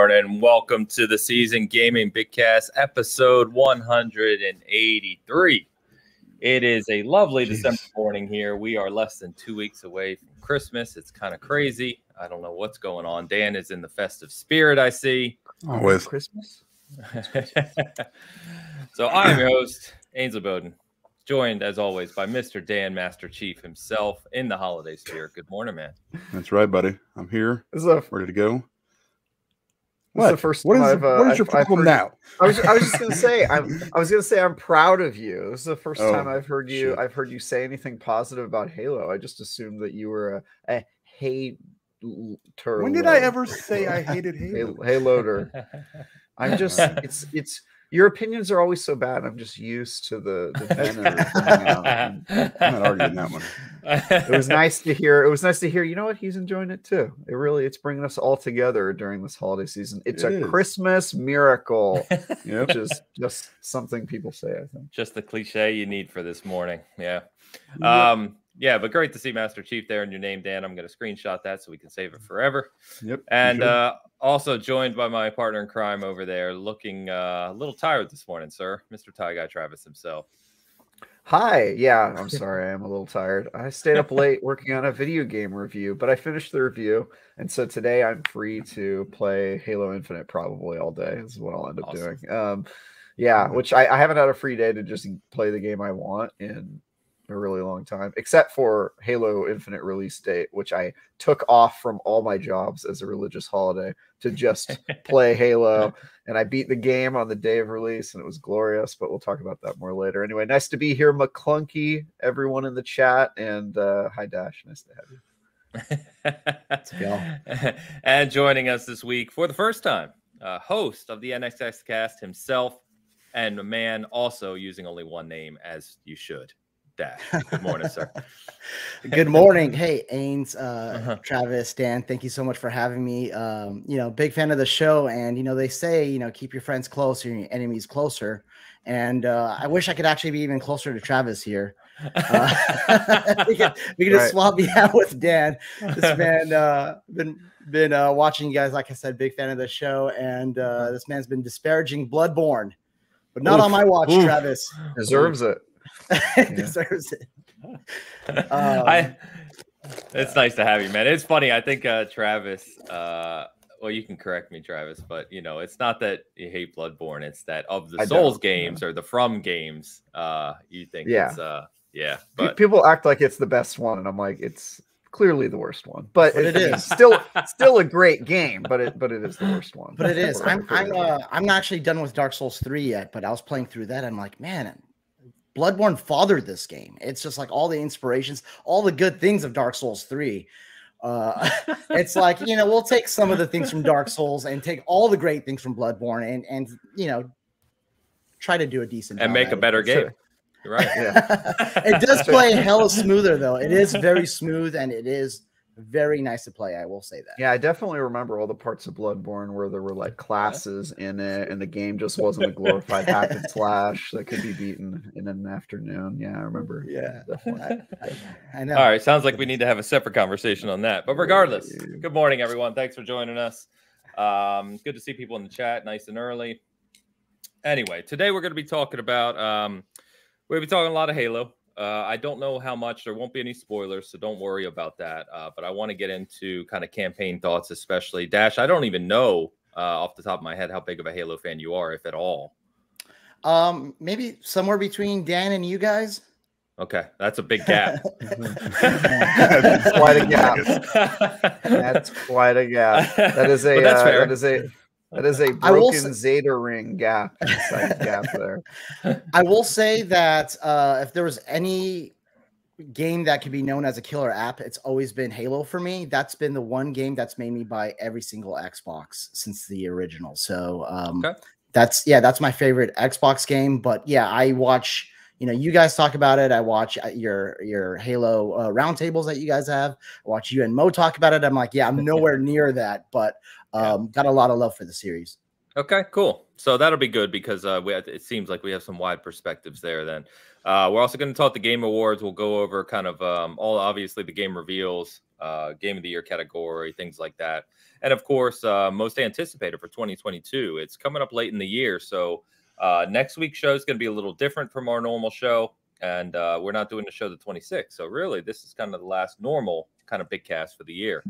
morning. Welcome to the Season Gaming Bitcast, episode 183. It is a lovely December morning here. We are less than 2 weeks away from Christmas. It's kind of crazy. I don't know what's going on. Dan is in the festive spirit, I see. Always Christmas. So I am your host, Ainsley Bowden, joined as always by Mr. Dan Master Chief himself in the holiday spirit. Good morning, man. That's right, buddy. I'm here. Ready to go. This is the first time what is your problem now? I was just gonna say I'm proud of you. This is the first time I've heard you. Shit. I've heard you say anything positive about Halo. I just assumed that you were a hater. When did I ever say I hated Halo? Haloter. I'm just it's your opinions are always so bad. I'm just used to the banner coming out. I'm not arguing that one. It was nice to hear. It was nice to hear. You know what? He's enjoying it too. It's bringing us all together during this holiday season. It's a Christmas miracle, which is just something people say. I think just the cliche you need for this morning. Yeah. Yeah, but great to see Master Chief there in your name, Dan. I'm going to screenshot that so we can save it forever. Yep. And also joined by my partner in crime over there, looking a little tired this morning, sir, Mr. Tie Guy Travis himself. Hi. Yeah, I'm sorry. I am a little tired. I stayed up late working on a video game review, but I finished the review. And so today I'm free to play Halo Infinite probably all day. This is what I'll end up doing. Yeah, which I haven't had a free day to just play the game I want in a really long time, except for Halo Infinite release date, which I took off from all my jobs as a religious holiday to just play Halo. And I beat the game on the day of release, and it was glorious, but we'll talk about that more later. Anyway, nice to be here, McClunky, everyone in the chat, and hi, Dash. Nice to have you. Let's go. And joining us this week for the first time, host of the NXS Cast himself, and a man also using only one name, as you should. Dash. Good morning, sir. Good morning. Hey, Ains, Travis, Dan, thank you so much for having me. Big fan of the show. And, they say, keep your friends close and your enemies closer. And I wish I could actually be even closer to Travis here. We could just swap me out with Dan. This man been watching you guys, like I said, big fan of the show. And this man's been disparaging Bloodborne, but not on my watch, Travis. Deserves it. Deserves it. It's nice to have you, man. It's funny. I think Travis, well, you can correct me, Travis, but it's not that you hate Bloodborne. It's that of the Souls games or the From games, you think it's but people act like it's the best one, and I'm like, it's clearly the worst one, but it is still a great game, but it is the worst one. But it is. I'm not actually done with Dark Souls 3 yet, but I was playing through that. I'm like, man, Bloodborne fathered this game. It's just like all the inspirations, all the good things of Dark Souls 3. It's like, we'll take some of the things from Dark Souls and take all the great things from Bloodborne and try to do a decent and job make a better game. You're right. Yeah. It does play hella smoother though. It is very smooth and it is very nice to play. I will say that. Yeah, I definitely remember all the parts of Bloodborne where there were like classes in it, and the game just wasn't a glorified hack and slash that could be beaten in an afternoon. Yeah, I remember. Yeah, definitely. I know. All right, sounds like we need to have a separate conversation on that. But regardless, good morning, everyone. Thanks for joining us. Good to see people in the chat, nice and early. Anyway, today we're going to be talking about. We'll be talking a lot of Halo. I don't know how much. There won't be any spoilers, so don't worry about that. But I want to get into kind of campaign thoughts, especially. Dash, I don't even know off the top of my head how big of a Halo fan you are, if at all. Maybe somewhere between Dan and you guys. Okay, that's a big gap. That's quite a gap. That's quite a gap. That is a that is a broken Zeta ring gap. Gap there. I will say that if there was any game that could be known as a killer app, it's always been Halo for me. That's been the one game that's made me buy every single Xbox since the original. So that's my favorite Xbox game. But yeah, I watch. You guys talk about it. I watch your Halo roundtables that you guys have. I watch you and Mo talk about it. I'm like, yeah, I'm nowhere near that, but got a lot of love for the series. Okay, cool. So that'll be good because it seems like we have some wide perspectives there. Then we're also going to talk the Game Awards. We'll go over kind of all obviously the game reveals, Game of the Year category, things like that. And of course, most anticipated for 2022. It's coming up late in the year, so next week's show is going to be a little different from our normal show, and we're not doing the show the 26th. So really, this is kind of the last normal kind of Bitcast for the year.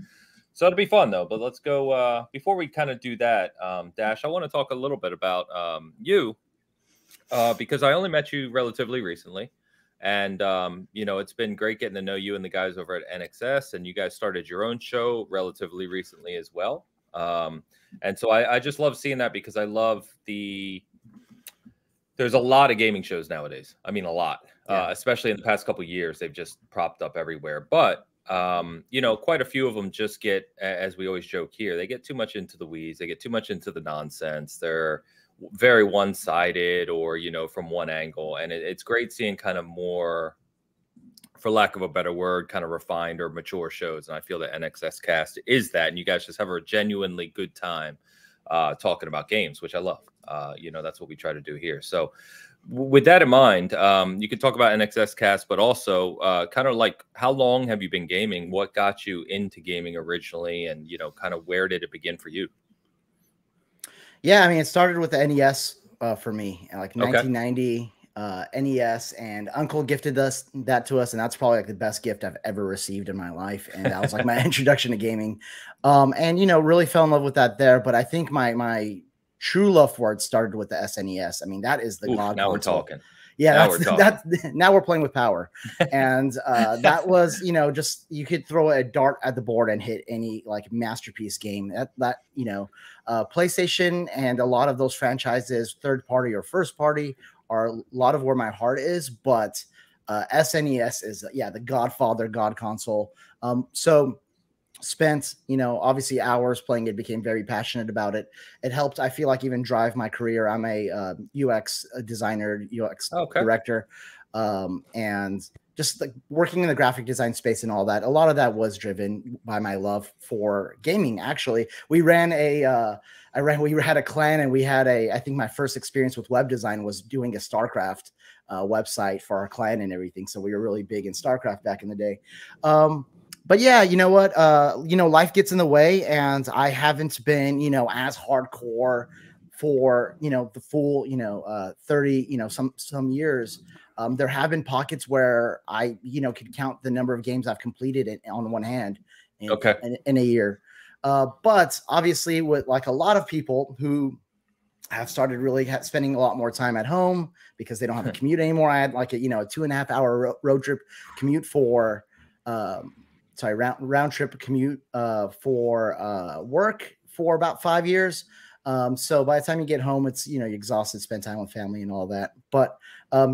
So it'll be fun though. But let's go before we kind of do that. Dash, I want to talk a little bit about you because I only met you relatively recently. And, you know, it's been great getting to know you and the guys over at NXS, and you guys started your own show relatively recently as well. And so I just love seeing that because I love there's a lot of gaming shows nowadays. I mean, a lot, especially in the past couple of years, they've just propped up everywhere. But, you know, quite a few of them just get, as we always joke here, they get too much into the weeds. They get too much into the nonsense. They're very one-sided or, you know, from one angle. And it's great seeing kind of more, for lack of a better word, kind of refined or mature shows. And I feel that NXS Cast is that. And you guys just have a genuinely good time talking about games, which I love. You know, that's what we try to do here. So with that in mind, you can talk about NXS Cast, but also kind of like how long have you been gaming? What got you into gaming originally? And, you know, kind of where did it begin for you? Yeah, I mean, it started with the NES for me, like 1990 NES, and Uncle gifted that to us, and that's probably like the best gift I've ever received in my life, and that was like my introduction to gaming, and you know, really fell in love with that there. But I think my true love for it started with the SNES. I mean, that is the god now console. We're talking. Yeah, now we're playing with power, and that was, you know, just you could throw a dart at the board and hit any like masterpiece game. That you know, PlayStation and a lot of those franchises, third party or first party, are a lot of where my heart is. But SNES is the godfather, god console. So spent, you know, obviously hours playing it, became very passionate about it. It helped, I feel like, even drive my career. I'm a UX designer, UX director, and just like working in the graphic design space and all that. A lot of that was driven by my love for gaming. Actually, we ran we had a clan, and we had I think my first experience with web design was doing a StarCraft website for our clan and everything. So we were really big in StarCraft back in the day. But yeah, you know what? You know, life gets in the way, and I haven't been, you know, as hardcore for, you know, the full, you know, 30, you know, some years. There have been pockets where I, you know, could count the number of games I've completed on one hand in a year. But obviously, with like a lot of people who have started really spending a lot more time at home because they don't have a commute anymore. I had like a 2.5 hour road trip commute for round trip commute for work for about 5 years. So by the time you get home, it's, you know, you're exhausted, spend time with family and all that. But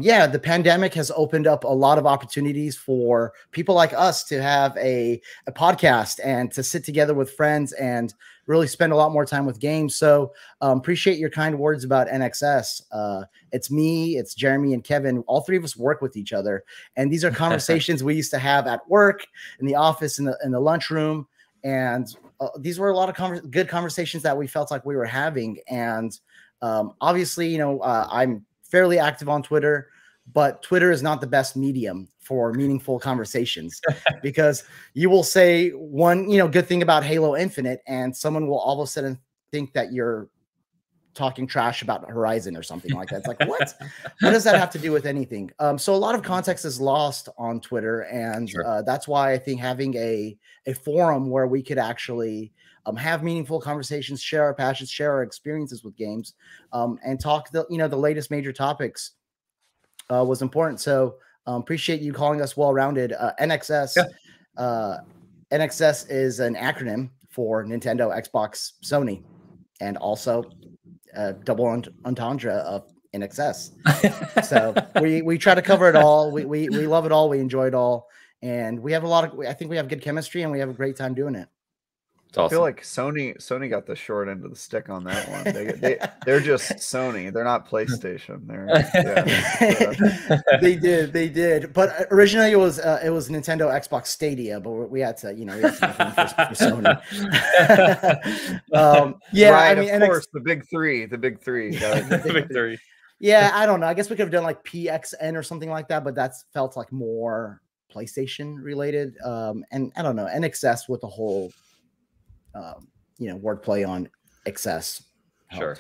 yeah, the pandemic has opened up a lot of opportunities for people like us to have a podcast and to sit together with friends and really spend a lot more time with games. So appreciate your kind words about NXS. It's me, it's Jeremy and Kevin. All three of us work with each other. And these are conversations we used to have at work, in the office, in the lunchroom. And these were a lot of good conversations that we felt like we were having. And obviously, you know, I'm fairly active on Twitter, but Twitter is not the best medium for meaningful conversations because you will say one, you know, good thing about Halo Infinite, and someone will all of a sudden think that you're talking trash about Horizon or something like that. It's like, what does that have to do with anything? So a lot of context is lost on Twitter. And that's why I think having a forum where we could actually have meaningful conversations, share our passions, share our experiences with games, and talk the latest major topics was important. So appreciate you calling us well-rounded. NXS. NXS is an acronym for Nintendo, Xbox, Sony, and also double entendre of NXS. So we try to cover it all. We love it all. We enjoy it all, and we have I think we have good chemistry, and we have a great time doing it. Awesome. I feel like Sony got the short end of the stick on that one. They're just Sony. They're not PlayStation. They did. But originally it was Nintendo Xbox Stadia, but we had to, for Sony. Right, I mean, of course, the big three. The big three. Yeah, I don't know. I guess we could have done like PXN or something like that, but that's felt like more PlayStation related. And I don't know, NXS with the whole, wordplay on excess. Sure.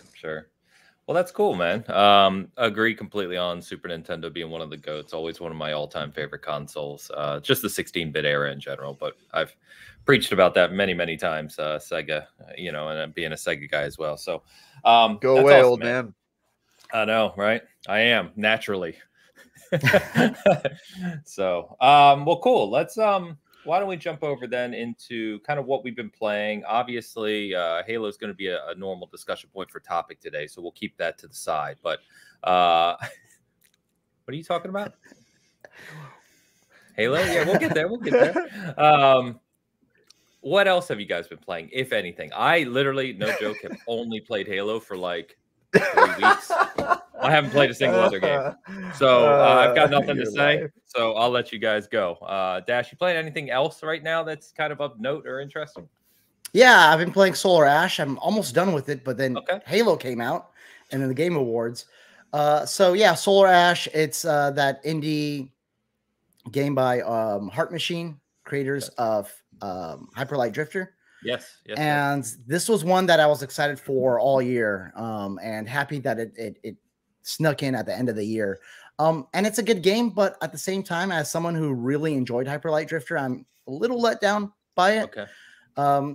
Well, that's cool, man. Agree completely on Super Nintendo being one of the GOATs. Always one of my all-time favorite consoles. Just the 16-bit era in general. But I've preached about that many, many times. Sega, and being a Sega guy as well. So go away, awesome, old man. I know, right? I am naturally. So, well, cool. Let's why don't we jump over then into kind of what we've been playing? Obviously, Halo is going to be a normal discussion point for topic today, so we'll keep that to the side. But what are you talking about? Halo? Yeah, we'll get there. What else have you guys been playing, if anything? I literally, no joke, have only played Halo for like 3 weeks. I haven't played a single other game. So I've got nothing to say. Life. So I'll let you guys go. Dash, you playing anything else right now that's kind of of note or interesting? Yeah, I've been playing Solar Ash. I'm almost done with it, but then Halo came out and then the Game Awards. So yeah, Solar Ash, it's that indie game by Heart Machine, creators of Hyper Light Drifter. Yes. And this was one that I was excited for all year, and happy that it snuck in at the end of the year. And it's a good game, but at the same time, as someone who really enjoyed Hyper Light Drifter, I'm a little let down by it. Okay.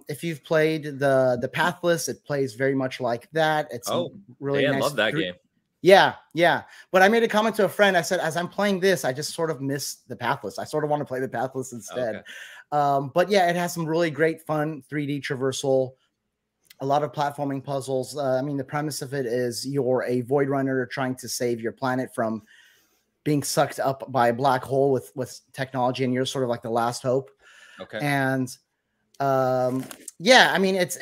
If you've played the Pathless, it plays very much like that. It's really nice. Love that game. Yeah. But I made a comment to a friend. I said, as I'm playing this, I just sort of miss the Pathless. I sort of want to play the Pathless instead. But yeah, it has some really great fun 3D traversal, a lot of platforming puzzles. I mean, the premise of it is you're a void runner trying to save your planet from being sucked up by a black hole with technology, and you're sort of like the last hope. Okay. And yeah, I mean, it's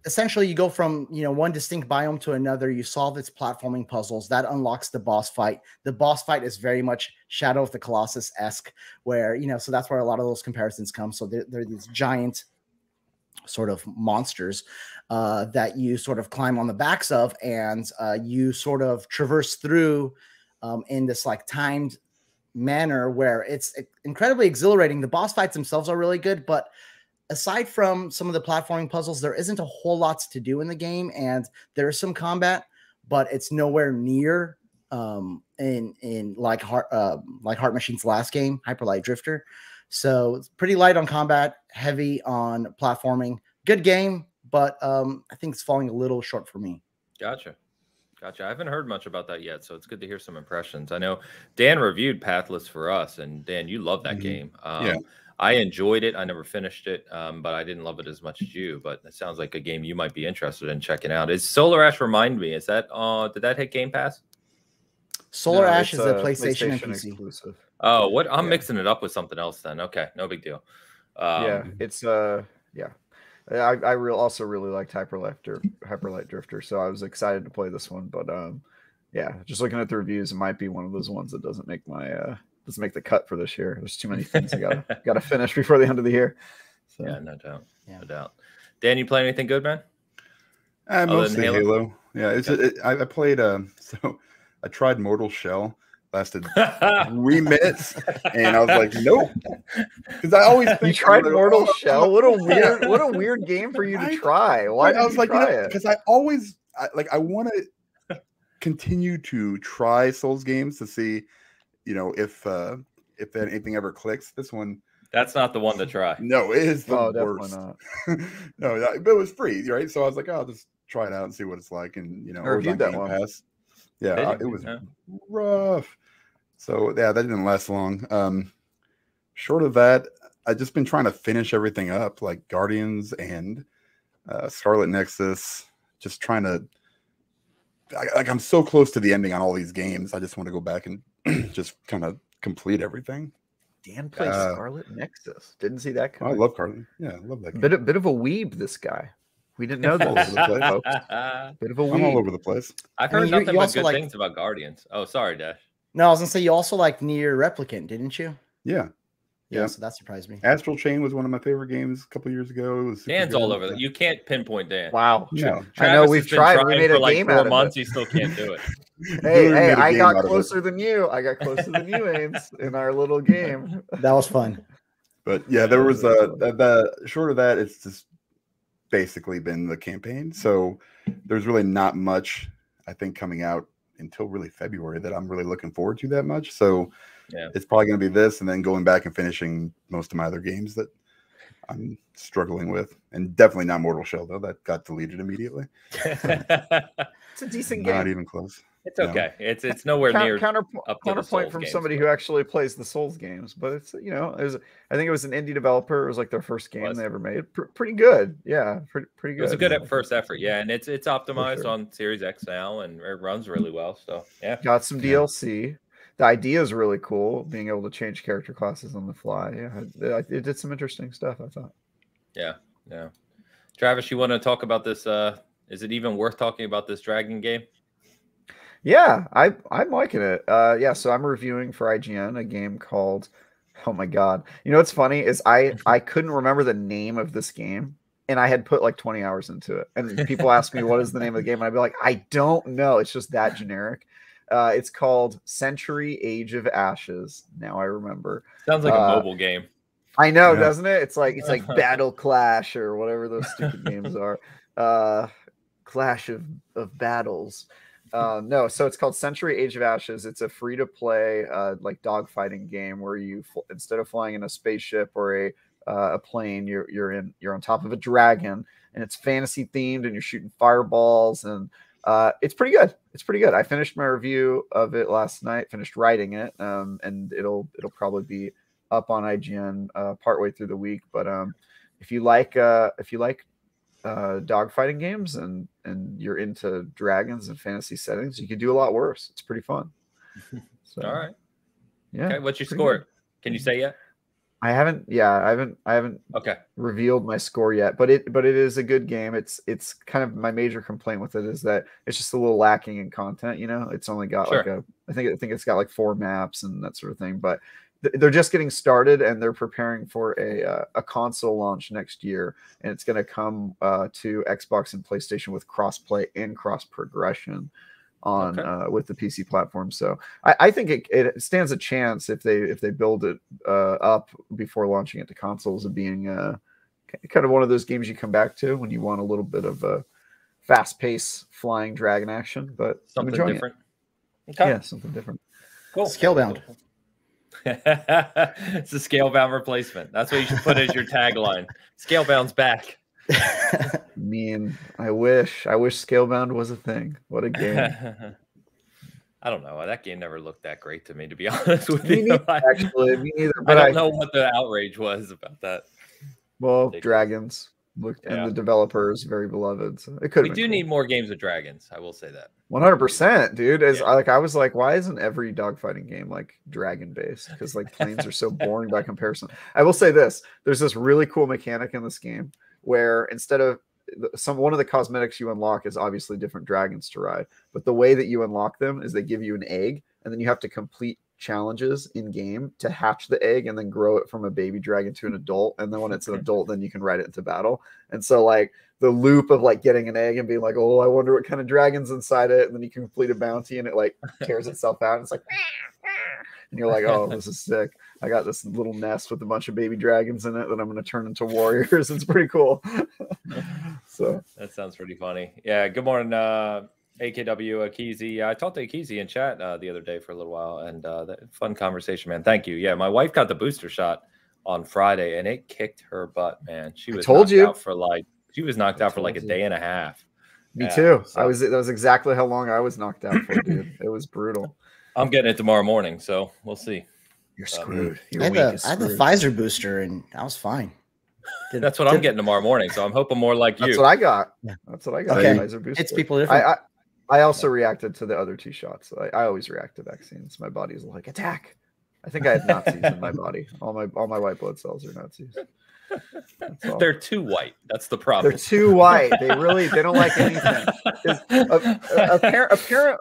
essentially you go from one distinct biome to another. You solve its platforming puzzles that unlocks the boss fight. The boss fight is very much Shadow of the Colossus-esque, where so that's where a lot of those comparisons come. So they're these giant sort of monsters that you sort of climb on the backs of, and you sort of traverse through in this like timed manner where it's incredibly exhilarating. The boss fights themselves are really good, but aside from some of the platforming puzzles, there isn't a whole lot to do in the game, and there is some combat, but it's nowhere near in like Heart Machine's last game, Hyper Light Drifter. So it's pretty light on combat, heavy on platforming. Good game, but I think it's falling a little short for me. Gotcha. I haven't heard much about that yet, so it's good to hear some impressions. I know Dan reviewed Pathless for us, and Dan, you love that game. Yeah. I enjoyed it. I never finished it, but I didn't love it as much as you. But it sounds like a game you might be interested in checking out. Is Solar Ash, remind me, is that did that hit Game Pass? Solar Ash is a PlayStation and PC exclusive. Oh, what? I'm mixing it up with something else then. Okay, no big deal. It's I also really liked Hyper Light Drifter, so I was excited to play this one. But just looking at the reviews, it might be one of those ones that doesn't make the cut for this year. There's too many things I gotta finish before the end of the year. So. Yeah, no doubt. Dan, you play anything good, man? Mostly Halo. Yeah, I played. So I tried Mortal Shell. Lasted 3 minutes, and I was like, nope. Because I always think you tried Mortal Shell. What a weird game for you to try. Why? I was like, because I want to continue to try Souls games to see, if anything ever clicks. This one, that's not the one to try. No, it is the Definitely worst. not. No, but it was free, right? So I was like, I'll just try it out and see what it's like, and I reviewed that one. Pass. Yeah, it was rough. So yeah, that didn't last long. Short of that, I've just been trying to finish everything up, like Guardians and Scarlet Nexus. Just trying to, I'm so close to the ending on all these games. I just want to go back and just kind of complete everything. Dan plays Scarlet Nexus. Didn't see that coming. I love Carly. Yeah, I love that game. Bit of a weeb, this guy. We didn't know that. Bit of a weeb. I'm all over the place. I've heard nothing but good things about Guardians. Oh, sorry, Dash. No, I was gonna say you also like Nier Replicant, didn't you? Yeah. Yeah, so that surprised me. Astral Chain was one of my favorite games a couple years ago. It was Dan's all over that. You can't pinpoint Dan. Wow. No. I know we've tried. We made a like game 4 out of months. it. He still can't do it. Hey, I got closer than you. I got closer than you, Ames, in our little game. That was fun. But yeah, there was the short of that. It's just basically been the campaign. So there's really not much, I think, coming out until really February that I'm really looking forward to that much. So it's probably going to be this, and then going back and finishing most of my other games that I'm struggling with, and definitely not Mortal Shell though. That got deleted immediately. It's a decent game. Not even close. It's okay. No. It's nowhere near counterpoint from somebody who actually plays the Souls games, but it's I think it was an indie developer. It was like their first game they ever made. Pretty good, yeah, pretty good. It was a good first effort, yeah, and it's optimized on Series X now, and it runs really well. So yeah, got some DLC. The idea is really cool, being able to change character classes on the fly. Yeah, it did some interesting stuff, I thought. Yeah. Travis, you want to talk about this? Is it even worth talking about this dragon game? Yeah, I'm liking it. So I'm reviewing for IGN a game called, oh my god. You know what's funny is I couldn't remember the name of this game, and I had put like 20 hours into it. And people ask me what is the name of the game, and I'd be like, I don't know. It's just that generic. It's called Century Age of Ashes. Now I remember. Sounds like a mobile game. I know, doesn't it? It's like Battle Clash or whatever those stupid games are. Clash of Battles. No, so it's called Century Age of Ashes. It's a free-to-play like dogfighting game where you instead of flying in a spaceship or a plane, you're on top of a dragon, and it's fantasy themed, and you're shooting fireballs, and it's pretty good. It's pretty good. I finished my review of it last night. Finished writing it, and it'll probably be up on IGN partway through the week. But if you like dogfighting games and you're into dragons and fantasy settings, you can do a lot worse. It's pretty fun. So, all right. Yeah. Okay. What's your score? Good. Can you say yet? I haven't okay revealed my score yet, but it is a good game. It's kind of my major complaint with it is that it's just a little lacking in content. It's only got I think it's got like 4 maps and that sort of thing, but they're just getting started, and they're preparing for a console launch next year, and it's going to come to Xbox and PlayStation with crossplay and cross progression on with the PC platform. So I think it stands a chance if they build it up before launching it to consoles of being kind of one of those games you come back to when you want a little bit of a fast-paced flying dragon action, but something different. Okay. Yeah, something different. Cool. Scalebound. It's a Scalebound replacement. That's what you should put as your tagline. Scalebound's back. I mean, I wish Scalebound was a thing. What a game. I don't know. That game never looked that great to me, to be honest with you. Me neither. But I don't know what the outrage was about that. Well, dragons. And the developer is very beloved. So it could. We do need more games with dragons. I will say that. 100%, dude. I was like, why isn't every dogfighting game like dragon based? Because like planes are so boring by comparison. I will say this: there's this really cool mechanic in this game where instead of one of the cosmetics you unlock is obviously different dragons to ride, but the way that you unlock them is they give you an egg, and then you have to complete challenges in game to hatch the egg and then grow it from a baby dragon to an adult, and then when it's an adult, then you can ride it into battle. And so like the loop of like getting an egg and being like, oh, I wonder what kind of dragon's inside it, and then you can complete a bounty and it like tears itself out and it's like and you're like, oh, this is sick. I got this little nest with a bunch of baby dragons in it that I'm going to turn into warriors. It's pretty cool. So that sounds pretty funny. Yeah, good morning, AKW Akizi. I talked to Akizi in chat the other day for a little while, and fun conversation, man. Thank you. Yeah, my wife got the booster shot on Friday, and it kicked her butt, man. She was knocked out for like a day and a half. Me too. So. That was exactly how long I was knocked out for, dude. It was brutal. I'm getting it tomorrow morning, so we'll see. You're screwed. I had the Pfizer booster, and I was fine. That's what I'm getting tomorrow morning, so I'm hoping more like you. That's what I got. Yeah. That's what I got. Okay. Pfizer booster. It's people different. I also reacted to the other 2 shots. I always react to vaccines. My body's like, attack. I think I had Nazis in my body. All my white blood cells are Nazis. They're too white. That's the problem. They're too white. They don't like anything.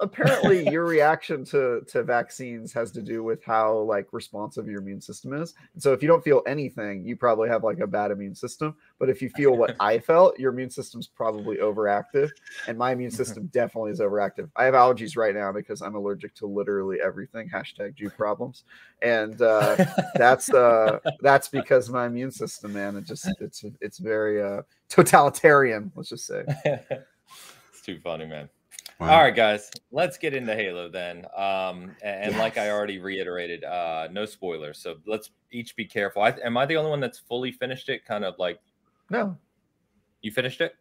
Apparently, your reaction to vaccines has to do with how like responsive your immune system is. And so if you don't feel anything, you probably have like a bad immune system. But if you feel what I felt, your immune system's probably overactive. And my immune system definitely is overactive. I have allergies right now because I'm allergic to literally everything. #Jew problems. And that's because my immune system, man, it's very totalitarian, let's just say. It's too funny, man. Wow. All right, guys, let's get into Halo then. And like I already reiterated, no spoilers, so let's each be careful. Am I the only one that's fully finished it? Kind of like, no, you finished it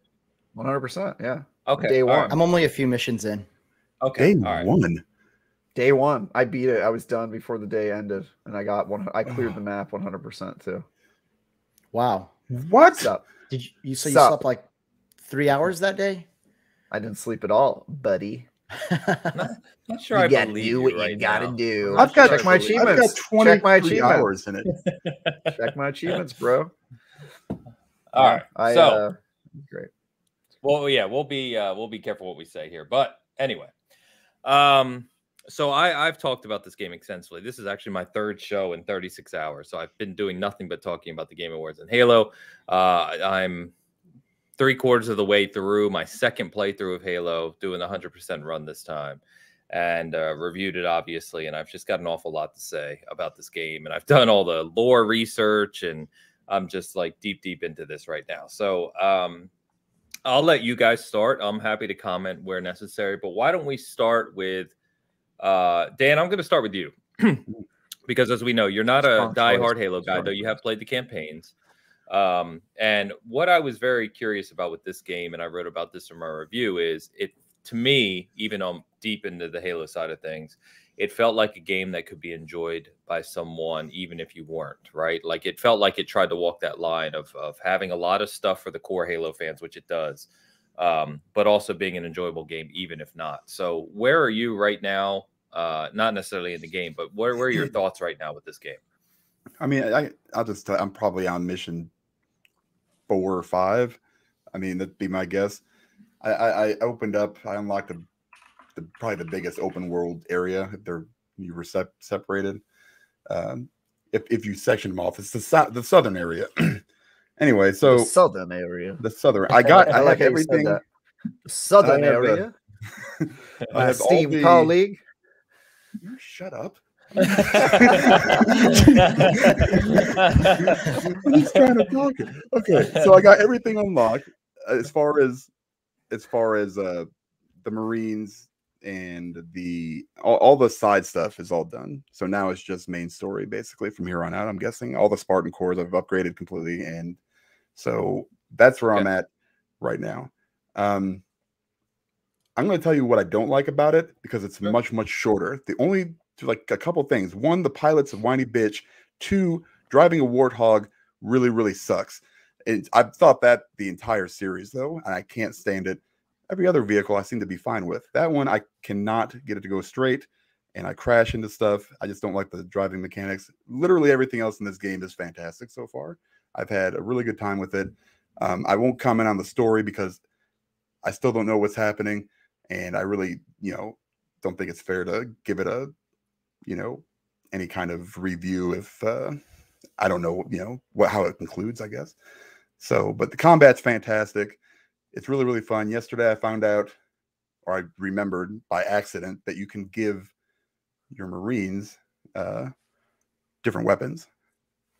100%. Yeah. Okay. Day one. Right. I'm only a few missions in. Okay. Day one. I beat it. I was done before the day ended, and I got one. I cleared the map 100% too. Wow. What? Did you slept like 3 hours that day? I didn't sleep at all, buddy. Not sure I believe you what right you gotta now. do. I've got check my achievements. I've got 23 hours in it. Check my achievements, bro. All right. Great. Well, yeah, we'll be careful what we say here. But anyway, so I've talked about this game extensively. This is actually my third show in 36 hours. So I've been doing nothing but talking about the Game Awards and Halo. I'm 3/4 of the way through my second playthrough of Halo, doing the 100% run this time, and reviewed it, obviously. And I've just got an awful lot to say about this game. And I've done all the lore research, and I'm just like deep into this right now. So I'll let you guys start. I'm happy to comment where necessary. But why don't we start with Dan? I'm going to start with you because, as we know, you're not a diehard Halo guy, though you have played the campaigns. And what I was very curious about with this game, and I wrote about this in my review, is it, to me, even though I'm deep into the Halo side of things, it felt like a game that could be enjoyed by someone, even if you weren't, right? Like, it felt like it tried to walk that line of having a lot of stuff for the core Halo fans, which it does, but also being an enjoyable game, even if not. So where are you right now? Not necessarily in the game, but where are your thoughts right now with this game? I mean, I'll just tell you, I'm probably on mission 4 or 5. I mean, that'd be my guess. I opened up, I unlocked probably the biggest open world area. You were separated. If you section them off, it's the southern area. Anyway, so the southern area. I like everything. The southern area. I have esteemed colleague. You shut up. He's kind of talking. Okay, so I got everything unlocked as far as the Marines and all the side stuff is all done. So now it's just main story basically from here on out. I'm guessing all the Spartan cores I've upgraded completely, and so that's where I'm at right now. I'm going to tell you what I don't like about it because it's much shorter. The only like a couple things. 1, the pilot's a whiny bitch. 2, driving a Warthog really sucks. I've thought that the entire series though, and I can't stand it. Every other vehicle I seem to be fine with. That one I cannot get it to go straight, and I crash into stuff. I just don't like the driving mechanics. Literally everything else in this game is fantastic so far. I've had a really good time with it. I won't comment on the story because I still don't know what's happening, and I really, don't think it's fair to give it a, any kind of review if I don't know, how it concludes, I guess. So, but the combat's fantastic. It's really fun. Yesterday I found out, or I remembered by accident, that you can give your Marines different weapons.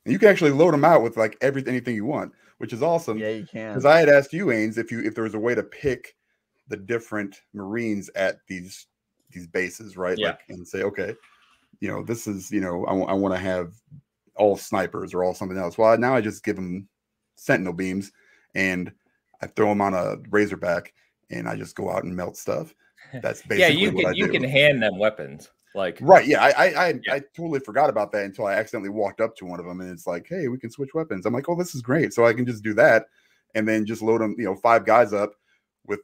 And you can actually load them out with like anything you want, which is awesome. Yeah, you can. Because I had asked you, Ains, if there was a way to pick the different Marines at these bases, right? Yeah. Like, and say, okay, this is, I want to have all snipers or all something else. Well, now I just give them sentinel beams and I throw them on a Razorback and I just go out and melt stuff. That's basically what I do. You can hand them weapons. Like, right. Yeah. I totally forgot about that until I accidentally walked up to one of them and it's like, hey, we can switch weapons. I'm like, oh, this is great. So I can just do that and then just load them, 5 guys up with,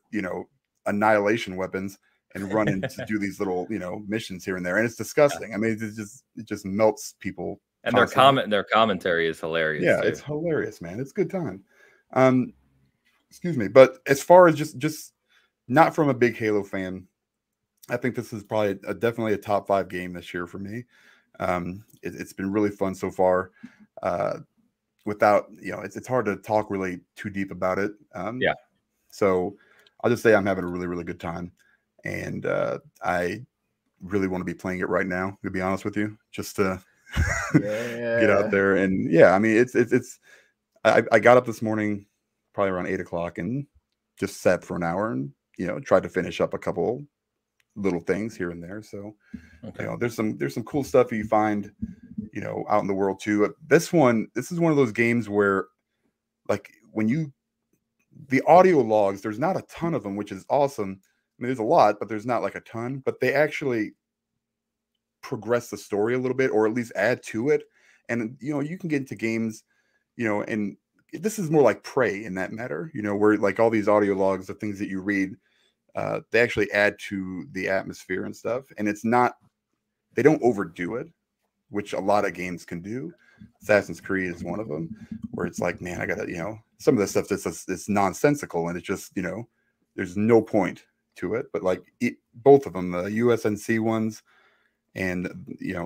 annihilation weapons and run in to do these little, missions here and there. And it's disgusting. I mean, it just melts people And their commentary is hilarious. Yeah, too. It's hilarious, man. It's a good time. Excuse me, but as far as just not from a big Halo fan, I think this is probably definitely a top 5 game this year for me. It's been really fun so far. Without, it's hard to talk really too deep about it. Yeah. So I'll just say I'm having a really, really good time, and I really want to be playing it right now, to be honest with you, just to get out there. And yeah, I mean, I got up this morning probably around 8 o'clock and just sat for an hour and, tried to finish up a couple little things here and there. So, there's some cool stuff you find, out in the world too. This is one of those games where, like, the audio logs, there's not a ton of them, which is awesome. I mean, there's a lot, but there's not like a ton, but they actually progress the story a little bit, or at least add to it. And, you can get into games, and this is more like Prey in that matter, where like all these audio logs, the things that you read, they actually add to the atmosphere and stuff. And they don't overdo it, which a lot of games can do. Assassin's Creed is one of them, where it's like, man, I gotta, some of the stuff that's nonsensical, and it's just, there's no point to it. But like both of them, the USNC ones and the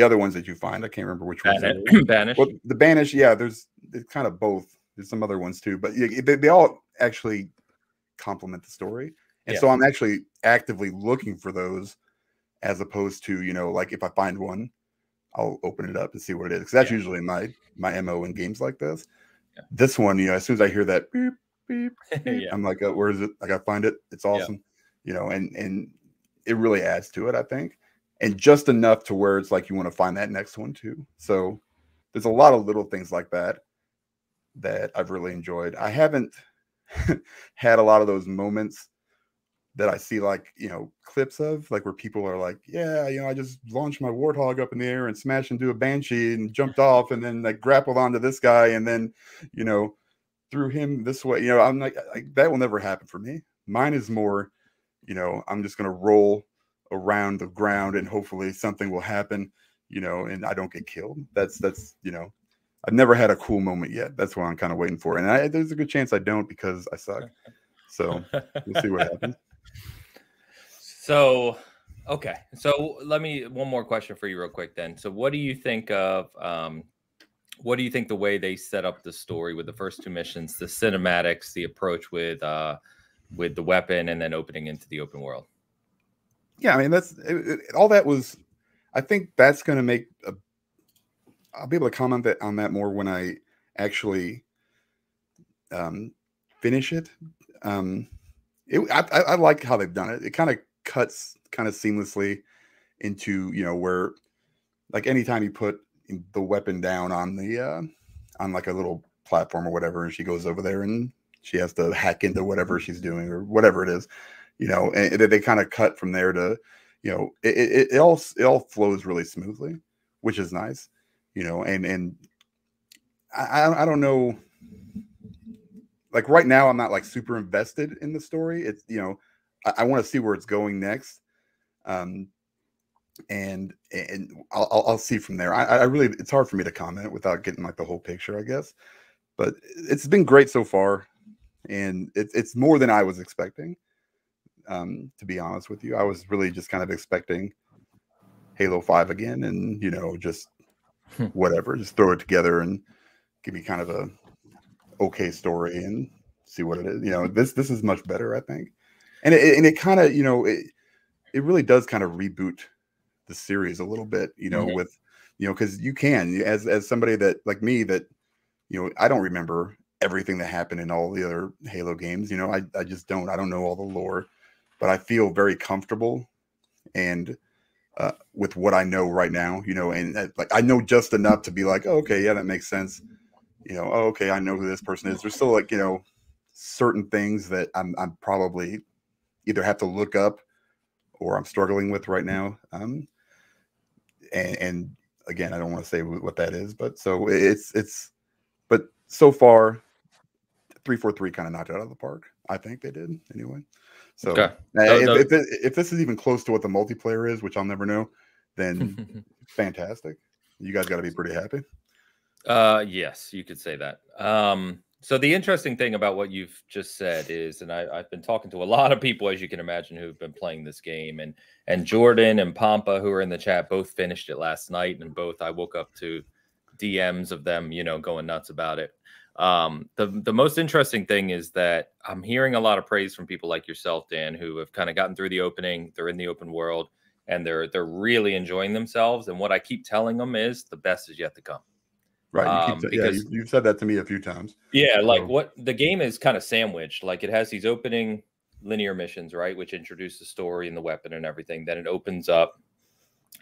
other ones that you find, I can't remember which ones. Banish. Well, the Banish, yeah, it's kind of both. There's some other ones too, but they all actually complement the story. And so I'm actually actively looking for those, as opposed to, like if I find one, I'll open it up and see what it is. Because that's usually my MO in games like this. Yeah. This one, as soon as I hear that beep, beep, beep, I'm like, where is it? I got to find it. It's awesome. And it really adds to it, I think. And just enough to where it's like you want to find that next one too. So there's a lot of little things like that I've really enjoyed. I haven't had a lot of those moments that I see, like, clips of, like, where people are like, yeah, I just launched my Warthog up in the air and smashed into a Banshee and jumped off and then like grappled onto this guy and then, threw him this way. I'm like that will never happen for me. Mine is more, I'm just going to roll around the ground and hopefully something will happen, and I don't get killed. That's I've never had a cool moment yet. That's what I'm kind of waiting for. And there's a good chance I don't, because I suck. So we'll see what happens. So, okay. So one more question for you real quick then. So what do you think of, the way they set up the story with the first 2 missions, the cinematics, the approach with the weapon, and then opening into the open world? Yeah, I mean, all that was, I think that's going to make I'll be able to comment on that more when I actually finish it. I like how they've done it. It kind of cuts kind of seamlessly into, where, like, anytime you put the weapon down on the on like a little platform or whatever, and she goes over there and she has to hack into whatever she's doing or whatever it is, and they kind of cut from there to, it all flows really smoothly, which is nice. And I don't know, like right now I'm not like super invested in the story. It's, I want to see where it's going next. And I'll see from there. I really, it's hard for me to comment without getting like the whole picture, I guess, but it's been great so far. And it's more than I was expecting. To be honest with you, I was really just kind of expecting Halo 5 again, and just whatever, just throw it together and give me kind of a okay story and see what it is. This is much better, I think, and it kind of it really does kind of reboot the series a little bit, with because you can, as somebody that like me that I don't remember everything that happened in all the other Halo games. I just don't. I don't know all the lore, but I feel very comfortable and with what I know right now, and like I know just enough to be like, oh, okay, yeah, that makes sense. Oh, okay, I know who this person is. There's still like certain things that I'm probably either have to look up or I'm struggling with right now. And again, I don't want to say what that is, but so but so far 343 kind of knocked it out of the park. I think they did anyway. So okay. If this is even close to what the multiplayer is, which I'll never know, then fantastic. You guys got to be pretty happy. Yes, you could say that. So the interesting thing about what you've just said is, and I've been talking to a lot of people, as you can imagine, who've been playing this game, and Jordan and Pampa, who are in the chat, both finished it last night, and both I woke up to DMs of them, going nuts about it. The most interesting thing is that I'm hearing a lot of praise from people like yourself, Dan, who have kind of gotten through the opening. They're in the open world, and they're really enjoying themselves. And what I keep telling them is the best is yet to come. Right. You've said that to me a few times. Yeah. Like what the game is kind of sandwiched. Like it has these opening linear missions, right? Which introduce the story and the weapon and everything. Then it opens up.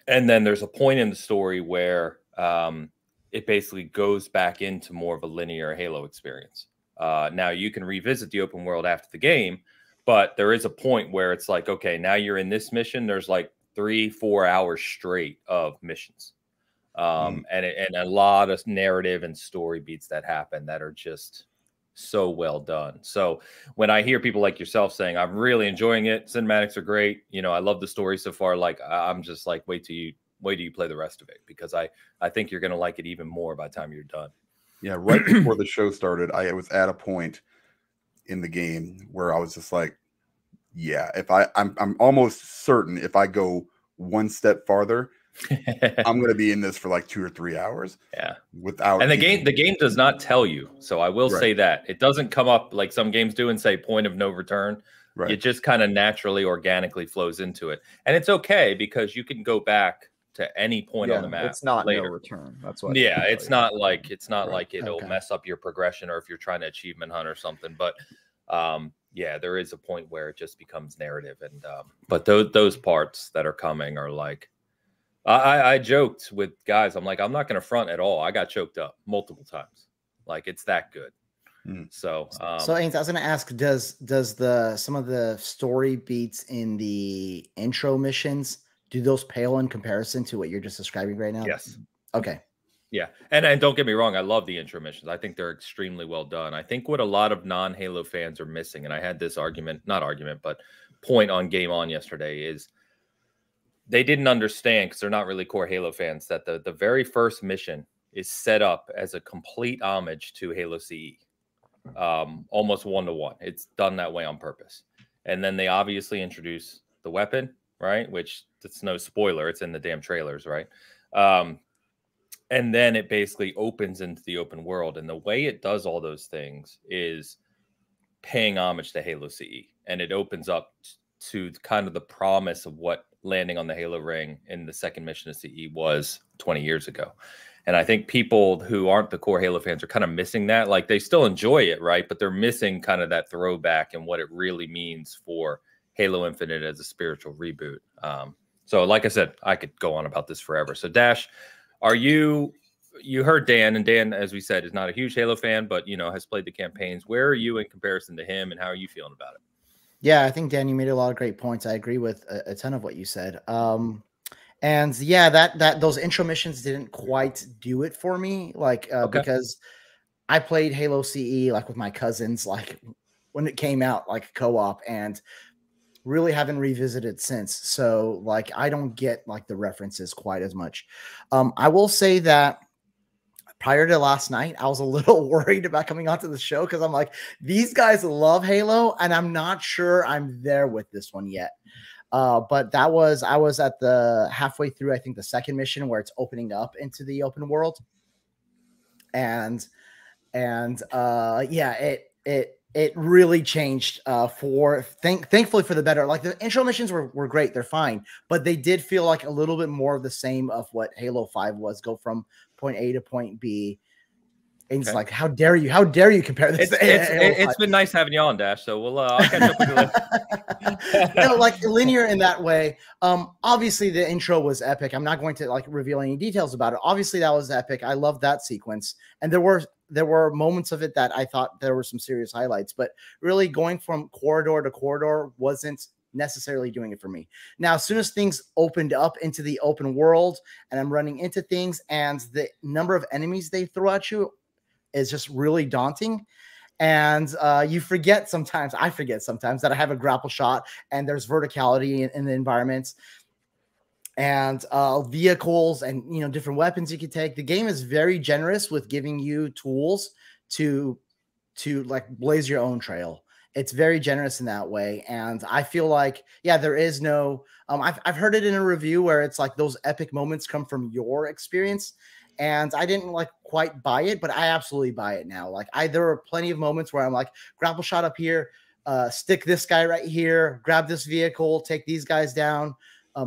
And then there's a point in the story where it basically goes back into more of a linear Halo experience. Now you can revisit the open world after the game, but there is a point where it's like, okay, now you're in this mission. There's like 3-4 hours straight of missions. And a lot of narrative and story beats that happen that are just so well done. So when I hear people like yourself saying, I'm really enjoying it, cinematics are great, I love the story so far, like I'm just like, wait till you play the rest of it, because I think you're going to like it even more by the time you're done. Yeah. Right before the show started, I was at a point in the game where I was just like, yeah, if I'm almost certain if I go one step farther, I'm going to be in this for like 2 or 3 hours. Yeah. And the game does not tell you. So I will say that it doesn't come up like some games do and say point of no return. Right. It just kind of naturally, organically flows into it. And it's okay because you can go back to any point on the map. It's not later. No return. That's why. Yeah. It's not like it'll mess up your progression, or if you're trying to achievement hunt or something. But yeah, there is a point where it just becomes narrative. And but those parts that are coming are like, I joked with guys. I'm like, I'm not going to front at all. I got choked up multiple times. Like it's that good. So Ains, I was going to ask, does some of the story beats in the intro missions, do those pale in comparison to what you're just describing right now? Yes. Okay. Yeah. And don't get me wrong. I love the intro missions. I think they're extremely well done. I think what a lot of non-Halo fans are missing, and I had this point on Game On yesterday, is they didn't understand, because they're not really core Halo fans, that the very first mission is set up as a complete homage to Halo CE. Almost 1-to-1. It's done that way on purpose. And then they obviously introduce the weapon, right? Which it's no spoiler. It's in the damn trailers, right? And then it basically opens into the open world. And the way it does all those things is paying homage to Halo CE. And it opens up to kind of the promise of what landing on the Halo ring in the second mission of CE was 20 years ago. And I think people who aren't the core Halo fans are kind of missing that. Like they still enjoy it, right? But they're missing kind of that throwback and what it really means for Halo Infinite as a spiritual reboot. So like I said, I could go on about this forever. So Dash, you heard Dan, and Dan, as we said, is not a huge Halo fan, but has played the campaigns. Where are you in comparison to him, and how are you feeling about it? Yeah, I think, Dan, you made a lot of great points. I agree with a ton of what you said. And yeah, that those intro missions didn't quite do it for me. Like, because I played Halo CE like with my cousins, like when it came out, like co-op, and really haven't revisited since. So like, I don't get like the references quite as much. I will say that prior to last night, I was a little worried about coming onto the show, because I'm like, these guys love Halo, and I'm not sure I'm there with this one yet. But I was at the halfway through, I think, the second mission, where it's opening up into the open world. And yeah, it really changed thankfully for the better. Like the intro missions were great. They're fine, but they did feel like a little bit more of the same of what Halo 5 was, go from point A to point B. And it's like, how dare you compare this? It's been nice having you on, Dash. So I'll catch up with you later. Like linear in that way. Obviously the intro was epic. I'm not going to like reveal any details about it. Obviously that was epic. I love that sequence. And there were moments of it that I thought there were some serious highlights, but really going from corridor to corridor wasn't necessarily doing it for me. Now, as soon as things opened up into the open world and I'm running into things, and the number of enemies they throw at you is just really daunting. And I forget sometimes that I have a grapple shot and there's verticality in the environments. and vehicles and, you know, different weapons you could take. The game is very generous with giving you tools to like blaze your own trail. It's very generous in that way. And I feel like, yeah, there is no, I've heard it in a review where it's like those epic moments come from your experience. And I didn't like quite buy it, but I absolutely buy it now. Like there were plenty of moments where I'm like, grapple shot up here, stick this guy right here, grab this vehicle, take these guys down,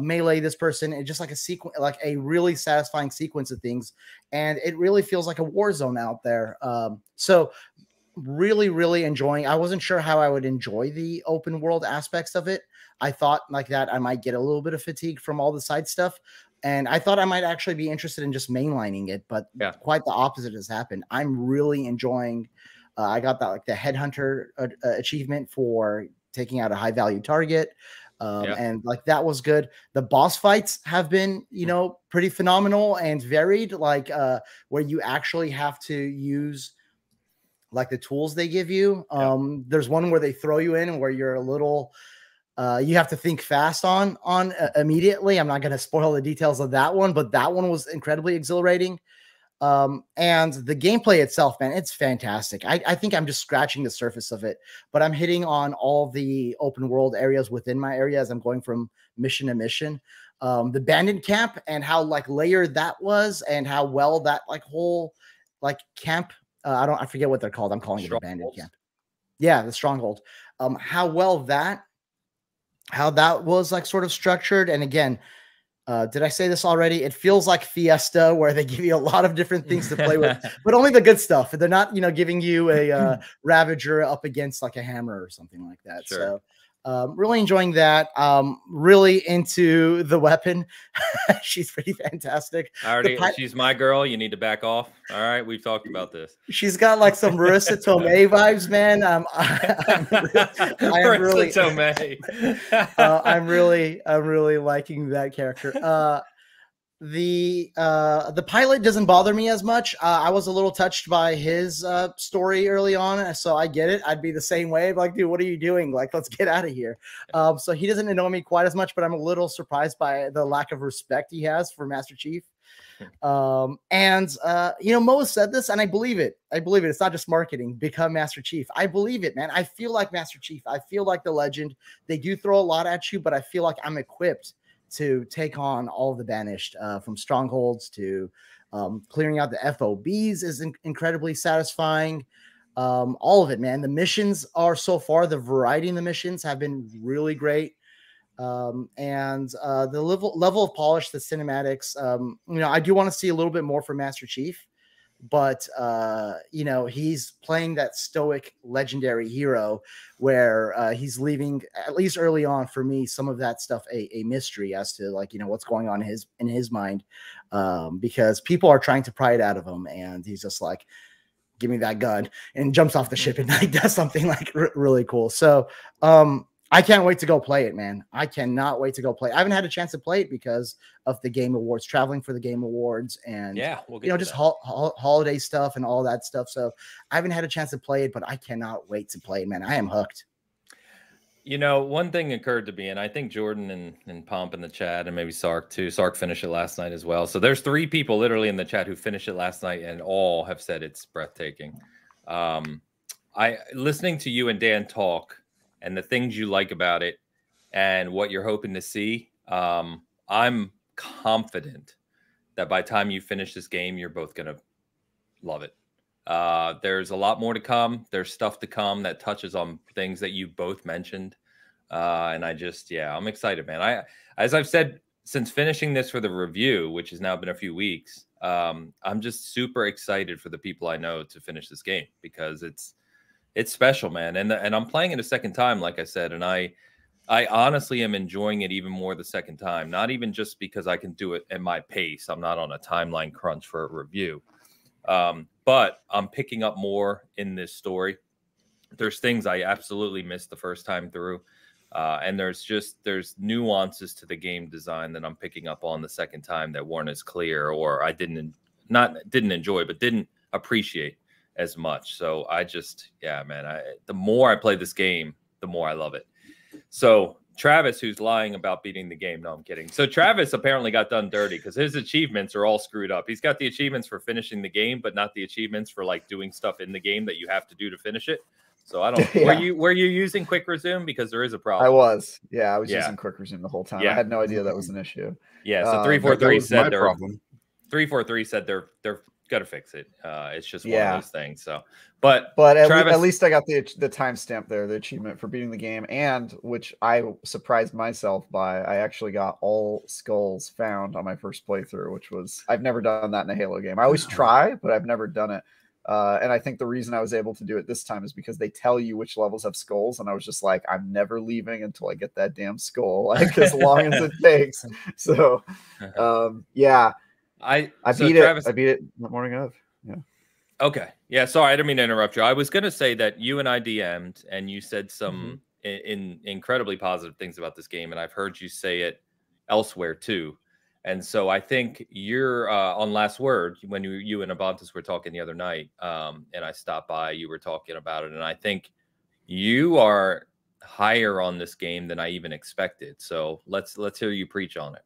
melee this person, and just like a sequence, like a really satisfying sequence of things. And it really feels like a war zone out there. So really, really enjoying. I wasn't sure how I would enjoy the open world aspects of it. I thought like that I might get a little bit of fatigue from all the side stuff. And I thought I might actually be interested in just mainlining it, but quite the opposite has happened. I'm really enjoying. I got that like the headhunter achievement for taking out a high value target. And like that was good. The boss fights have been, you know, pretty phenomenal and varied, like where you actually have to use like the tools they give you. There's one where they throw you in and where you're a little you have to think fast on immediately. I'm not going to spoil the details of that one, but that one was incredibly exhilarating. And the gameplay itself, man, it's fantastic. I think I'm just scratching the surface of it, but I'm hitting on all the open world areas within my area as I'm going from mission to mission. The bandit camp and how like layered that was, and how well that like whole like camp, I forget what they're called. I'm calling it a bandit camp. Yeah, the stronghold. How well how that was like sort of structured. And again, did I say this already? It feels like Fiesta, where they give you a lot of different things to play with, but only the good stuff. They're not, you know, giving you a Ravager up against like a hammer or something like that. Sure. So really enjoying that. Really into the weapon. She's pretty fantastic. She's my girl. You need to back off. All right. We've talked about this. She's got like some Marissa Tomei vibes, man. I'm really liking that character. The pilot doesn't bother me as much. I was a little touched by his story early on, so I get it. I'd be the same way. Like, dude, what are you doing? Like, let's get out of here. So he doesn't annoy me quite as much, but I'm a little surprised by the lack of respect he has for Master Chief. You know, Mo said this, and I believe it. It's not just marketing. Become Master Chief. I believe it, man. I feel like Master Chief. I feel like the legend. They do throw a lot at you, but I feel like I'm equipped to take on all of the banished, from strongholds to clearing out the FOBs is incredibly satisfying. All of it, man. The missions are so far, the variety in the missions have been really great. The level of polish, the cinematics, you know, I do want to see a little bit more from Master Chief, but you know, he's playing that stoic legendary hero where he's leaving, at least early on for me, some of that stuff a mystery as to, like, you know, what's going on in his mind, because people are trying to pry it out of him, and he's just like, give me that gun, and jumps off the ship and like does something like really cool. So I can't wait to go play it, man. I cannot wait to go play. I haven't had a chance to play it because of the Game Awards, traveling for the Game Awards, and we'll get, you know, just holiday stuff and all that stuff. So I haven't had a chance to play it, but I cannot wait to play it, man. I am hooked. You know, one thing occurred to me, and I think Jordan and Pomp in the chat, and maybe Sark too. Sark finished it last night as well. So there's 3 people literally in the chat who finished it last night, and all have said it's breathtaking. Listening to you and Dan talk, and the things you like about it and what you're hoping to see, I'm confident that by the time you finish this game, you're both going to love it. There's a lot more to come. There's stuff to come that touches on things that you both mentioned. And I just, I'm excited, man. As I've said, since finishing this for the review, which has now been a few weeks, I'm just super excited for the people I know to finish this game, because it's special, man. And I'm playing it a second time, like I said, and I honestly am enjoying it even more the second time. Not even just because I can do it at my pace. I'm not on a timeline crunch for a review. But I'm picking up more in this story. There's things I absolutely missed the first time through. And there's nuances to the game design that I'm picking up on the second time that weren't as clear, or I didn't enjoy, but didn't appreciate as much. So I just, man, the more I play this game, the more I love it. So Travis, who's lying about beating the game. No, I'm kidding. So Travis apparently got done dirty because his achievements are all screwed up. He's got the achievements for finishing the game, but not the achievements for like doing stuff in the game that you have to do to finish it. So I don't. Yeah. Were you using quick resume, because there is a problem? I was. Yeah, I was using quick resume the whole time. Yeah. I had no idea that was an issue. Yeah. So 343 said their problem. 343 said they're got to fix it. It's just one of those things. So, but at least I got the timestamp there, the achievement for beating the game, and which I surprised myself by. I actually got all skulls found on my first playthrough, which was, I've never done that in a Halo game. I always try, but I've never done it. And I think the reason I was able to do it this time is because they tell you which levels have skulls, and I was just like, I'm never leaving until I get that damn skull, like as long as it takes. So, yeah. I beat it the morning of. Yeah. Okay. Yeah. Sorry, I didn't mean to interrupt you. I was going to say that you and I DM'd, and you said some incredibly positive things about this game, and I've heard you say it elsewhere too. And so I think you're on Last Word, when you and Abantus were talking the other night, and I stopped by, you were talking about it, and I think you are higher on this game than I even expected. So let's hear you preach on it.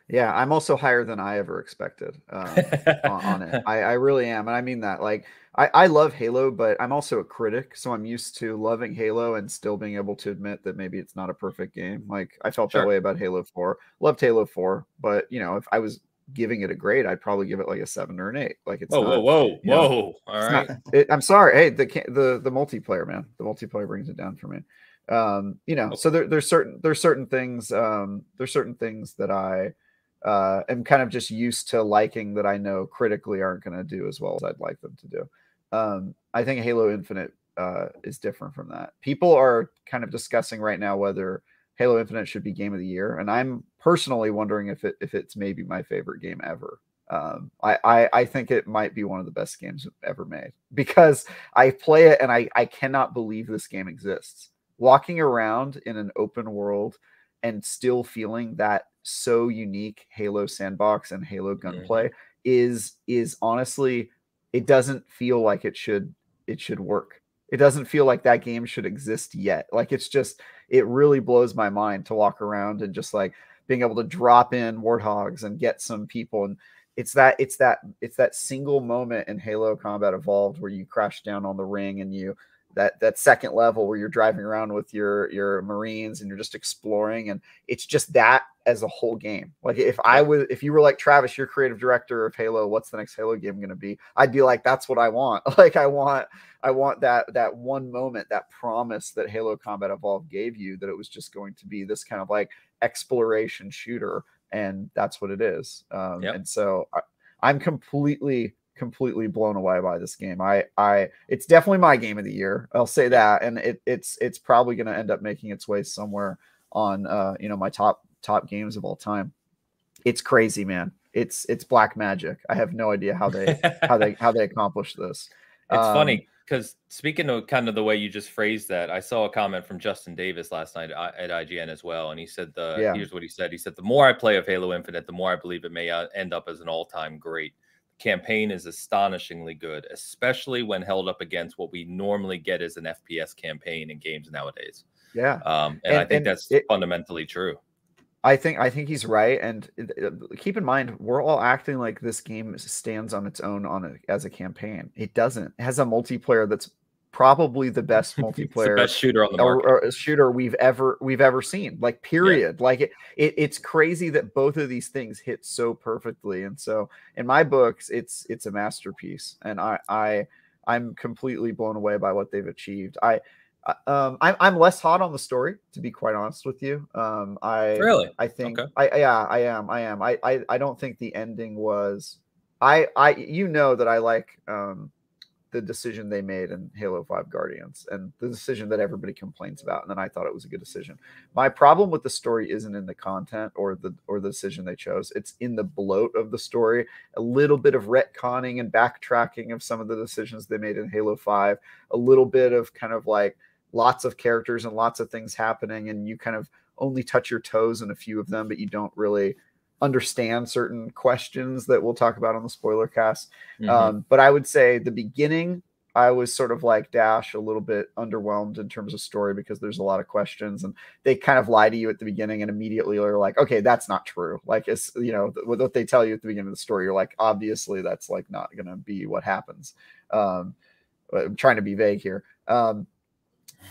Yeah, I'm also higher than I ever expected on it. I really am. And I mean that. Like, I love Halo, but I'm also a critic. So I'm used to loving Halo and still being able to admit that maybe it's not a perfect game. Like, I felt that way about Halo 4. Loved Halo 4. But, you know, if I was giving it a grade, I'd probably give it like a 7 or an 8. Like, it's whoa. All right. I'm sorry. Hey, the multiplayer, man. The multiplayer brings it down for me. You know, so there's certain things that I am kind of just used to liking that I know critically aren't going to do as well as I'd like them to do. I think Halo Infinite is different from that. People are kind of discussing right now whether Halo Infinite should be Game of the Year, and I'm personally wondering if it's maybe my favorite game ever. I think it might be one of the best games ever made, because I play it and I cannot believe this game exists. Walking around in an open world and still feeling that so unique Halo sandbox and Halo gunplay is honestly, it doesn't feel like it should work. It doesn't feel like that game should exist yet. Like, it really blows my mind to walk around and just like being able to drop in warthogs and get some people. And it's that single moment in Halo Combat Evolved where you crash down on the ring and that second level where you're driving around with your Marines and you're just exploring, and it's just that as a whole game. Like, if you were like, Travis, you're creative director of Halo, what's the next Halo game going to be? I'd be like, that's what I want. Like, I want that one moment, that promise that Halo Combat Evolved gave you, that it was just going to be this kind of like exploration shooter, and that's what it is. And so I'm completely blown away by this game. It's definitely my game of the year. I'll say that. And it's probably going to end up making its way somewhere on, my top games of all time. It's crazy, man. It's black magic. I have no idea how they accomplished this. It's funny because, speaking of kind of the way you just phrased that, I saw a comment from Justin Davis last night at IGN as well. And he said, here's what he said. He said, the more I play of Halo Infinite, the more I believe it may end up as an all-time great. Campaign is astonishingly good, especially when held up against what we normally get as an FPS campaign in games nowadays. Yeah. And I think that's fundamentally true. I think he's right. And keep in mind, we're all acting like this game stands on its own as a campaign. It doesn't. It has a multiplayer that's probably the best multiplayer, the best shooter on the market, or a shooter we've ever seen. Like, period. Yeah. Like it's crazy that both of these things hit so perfectly. And so, in my books, it's a masterpiece, and I'm completely blown away by what they've achieved. I'm less hot on the story, to be quite honest with you. I think okay. I am. I don't think the ending was. I that I like the decision they made in Halo 5 Guardians, and the decision that everybody complains about, and then I thought it was a good decision. My problem with the story isn't in the content or the decision they chose. It's in the bloat of the story, a little bit of retconning and backtracking of some of the decisions they made in Halo 5, a little bit of kind of like lots of characters and lots of things happening, and you kind of only touch your toes in a few of them, but you don't really understand certain questions that we'll talk about on the spoiler cast. But I would say the beginning I was sort of like Dash, a little bit underwhelmed in terms of story because there's a lot of questions, and they kind of lie to you at the beginning and immediately are like, okay, that's not true. Like, it's, you know, what they tell you at the beginning of the story, you're like, obviously that's like not going to be what happens. I'm trying to be vague here. And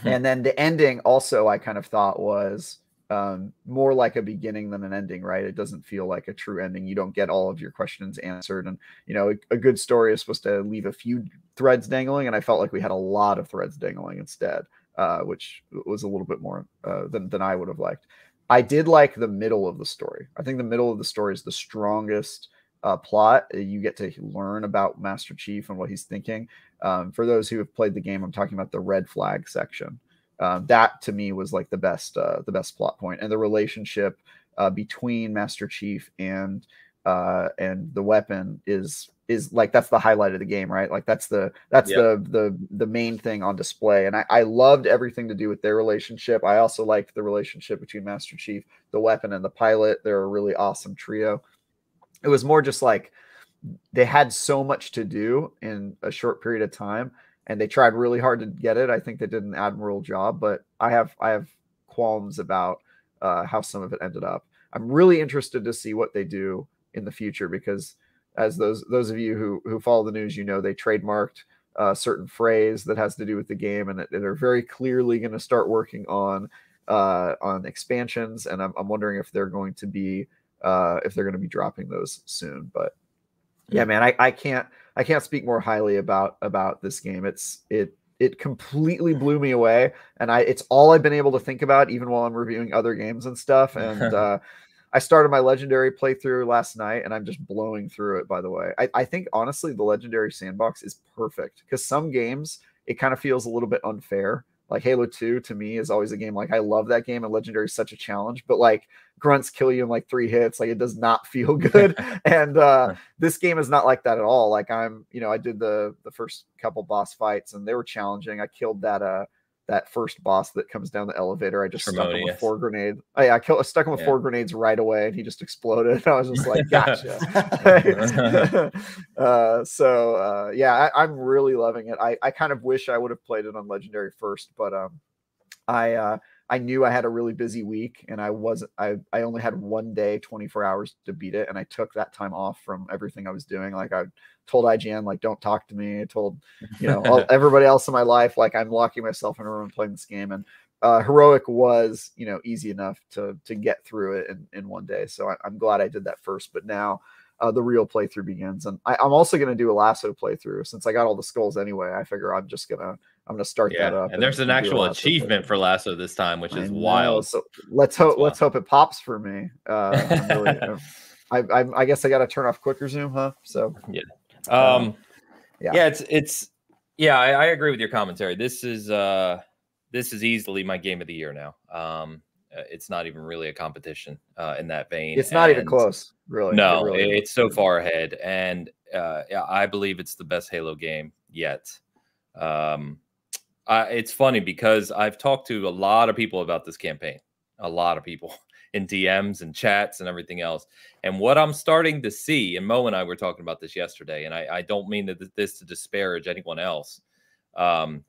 then the ending also, I kind of thought was more like a beginning than an ending, right? It doesn't feel like a true ending. You don't get all of your questions answered. And, you know, a good story is supposed to leave a few threads dangling. And I felt like we had a lot of threads dangling instead, which was a little bit more than I would have liked. I did like the middle of the story. I think the middle of the story is the strongest plot. You get to learn about Master Chief and what he's thinking. For those who have played the game, I'm talking about the red flag section. That to me was like the best plot point, and the relationship between Master Chief and the weapon is like, that's the highlight of the game, right? Like that's the main thing on display. And I loved everything to do with their relationship. I also liked the relationship between Master Chief, the weapon, and the pilot. They're a really awesome trio. It was more just like they had so much to do in a short period of time, and they tried really hard to get it. I think they did an admirable job, but I have qualms about how some of it ended up. I'm really interested to see what they do in the future, because as those of you who follow the news, you know, they trademarked a certain phrase that has to do with the game, and they're very clearly going to start working on expansions. And I'm wondering if they're going to be dropping those soon. But yeah, man, I can't speak more highly about this game. It completely blew me away, and it's all I've been able to think about even while I'm reviewing other games and stuff. And I started my Legendary playthrough last night, and I'm just blowing through it, by the way. I think, honestly, the Legendary sandbox is perfect, because some games, it kind of feels a little bit unfair. Like Halo 2, to me, is always a game, like, I love that game, and Legendary is such a challenge, but, like, grunts kill you in, like, 3 hits. Like, it does not feel good. And this game is not like that at all. Like, I did the first couple boss fights, and they were challenging. I killed that first boss that comes down the elevator. I just stuck him with 4 grenades. Oh, yeah, I stuck him with 4 grenades right away, and he just exploded. I was just like, gotcha. I'm really loving it. I kind of wish I would have played it on Legendary first, but I knew I had a really busy week, and I only had 1 day, 24 hours to beat it, and I took that time off from everything I was doing. Like, I told IGN, like, don't talk to me. I told, everybody else in my life, like, I'm locking myself in a room playing this game. And Heroic was, easy enough to get through it in 1 day. So I'm glad I did that first. But now the real playthrough begins, and I'm also going to do a Lasso playthrough. Since I got all the skulls anyway, I figure I'm gonna start that up. And there's an actual achievement for Lasso this time, which is wild. So let's hope it pops for me. I guess I got to turn off quick resume, huh? So I agree with your commentary. This is easily my game of the year now. It's not even really a competition in that vein. It's not even close, really. No, it's so far ahead, and I believe it's the best Halo game yet. It's funny because I've talked to a lot of people about this campaign, a lot of people in DMs and chats and everything else. And what I'm starting to see, and Mo and I were talking about this yesterday, and I don't mean this to disparage anyone else, but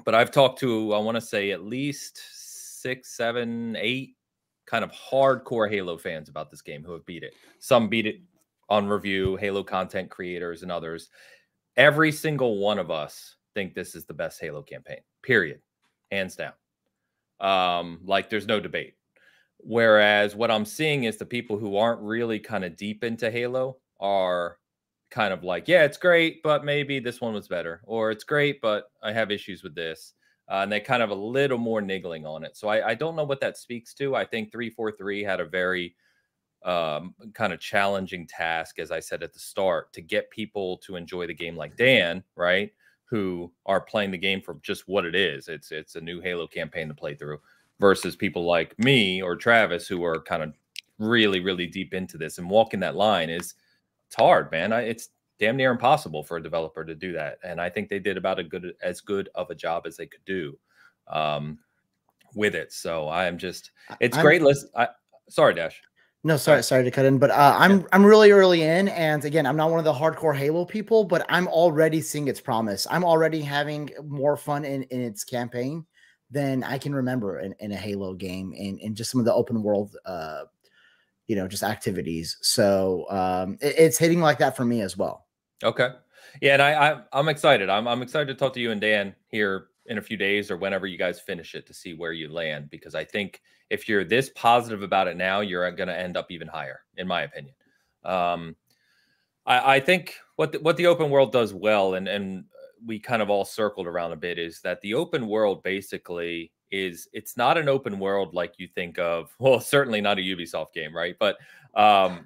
I've talked to, I want to say, at least 6, 7, 8 kind of hardcore Halo fans about this game who have beat it. Some beat it on review, Halo content creators and others. Every single one of us think this is the best Halo campaign, period, hands down. Like, there's no debate. Whereas what I'm seeing is the people who aren't really kind of deep into Halo are kind of like, yeah, it's great, but maybe this one was better, or it's great, but I have issues with this. And they kind of a little more niggling on it. So I don't know what that speaks to. I think 343 had a very kind of challenging task, as I said at the start, to get people to enjoy the game like Dan, right? Who are playing the game for just what it is. It's a new Halo campaign to play through, versus people like me or Travis who are kind of really, really deep into this. And walking that line it's hard, man. It's damn near impossible for a developer to do that. And I think they did about as good of a job as they could do with it. So it's great. Sorry, Dash. No, sorry to cut in, but I'm really early in, and again, I'm not one of the hardcore Halo people, but I'm already seeing its promise. I'm already having more fun in its campaign than I can remember in a Halo game, and just some of the open world, just activities. So it's hitting like that for me as well. Okay, yeah, and I'm excited. I'm excited to talk to you and Dan here in a few days or whenever you guys finish it to see where you land, because I think if you're this positive about it now, you're going to end up even higher, in my opinion. I think what the open world does well, and we kind of all circled around a bit, is that the open world basically it's not an open world like you think of. Well, certainly not a Ubisoft game, right? But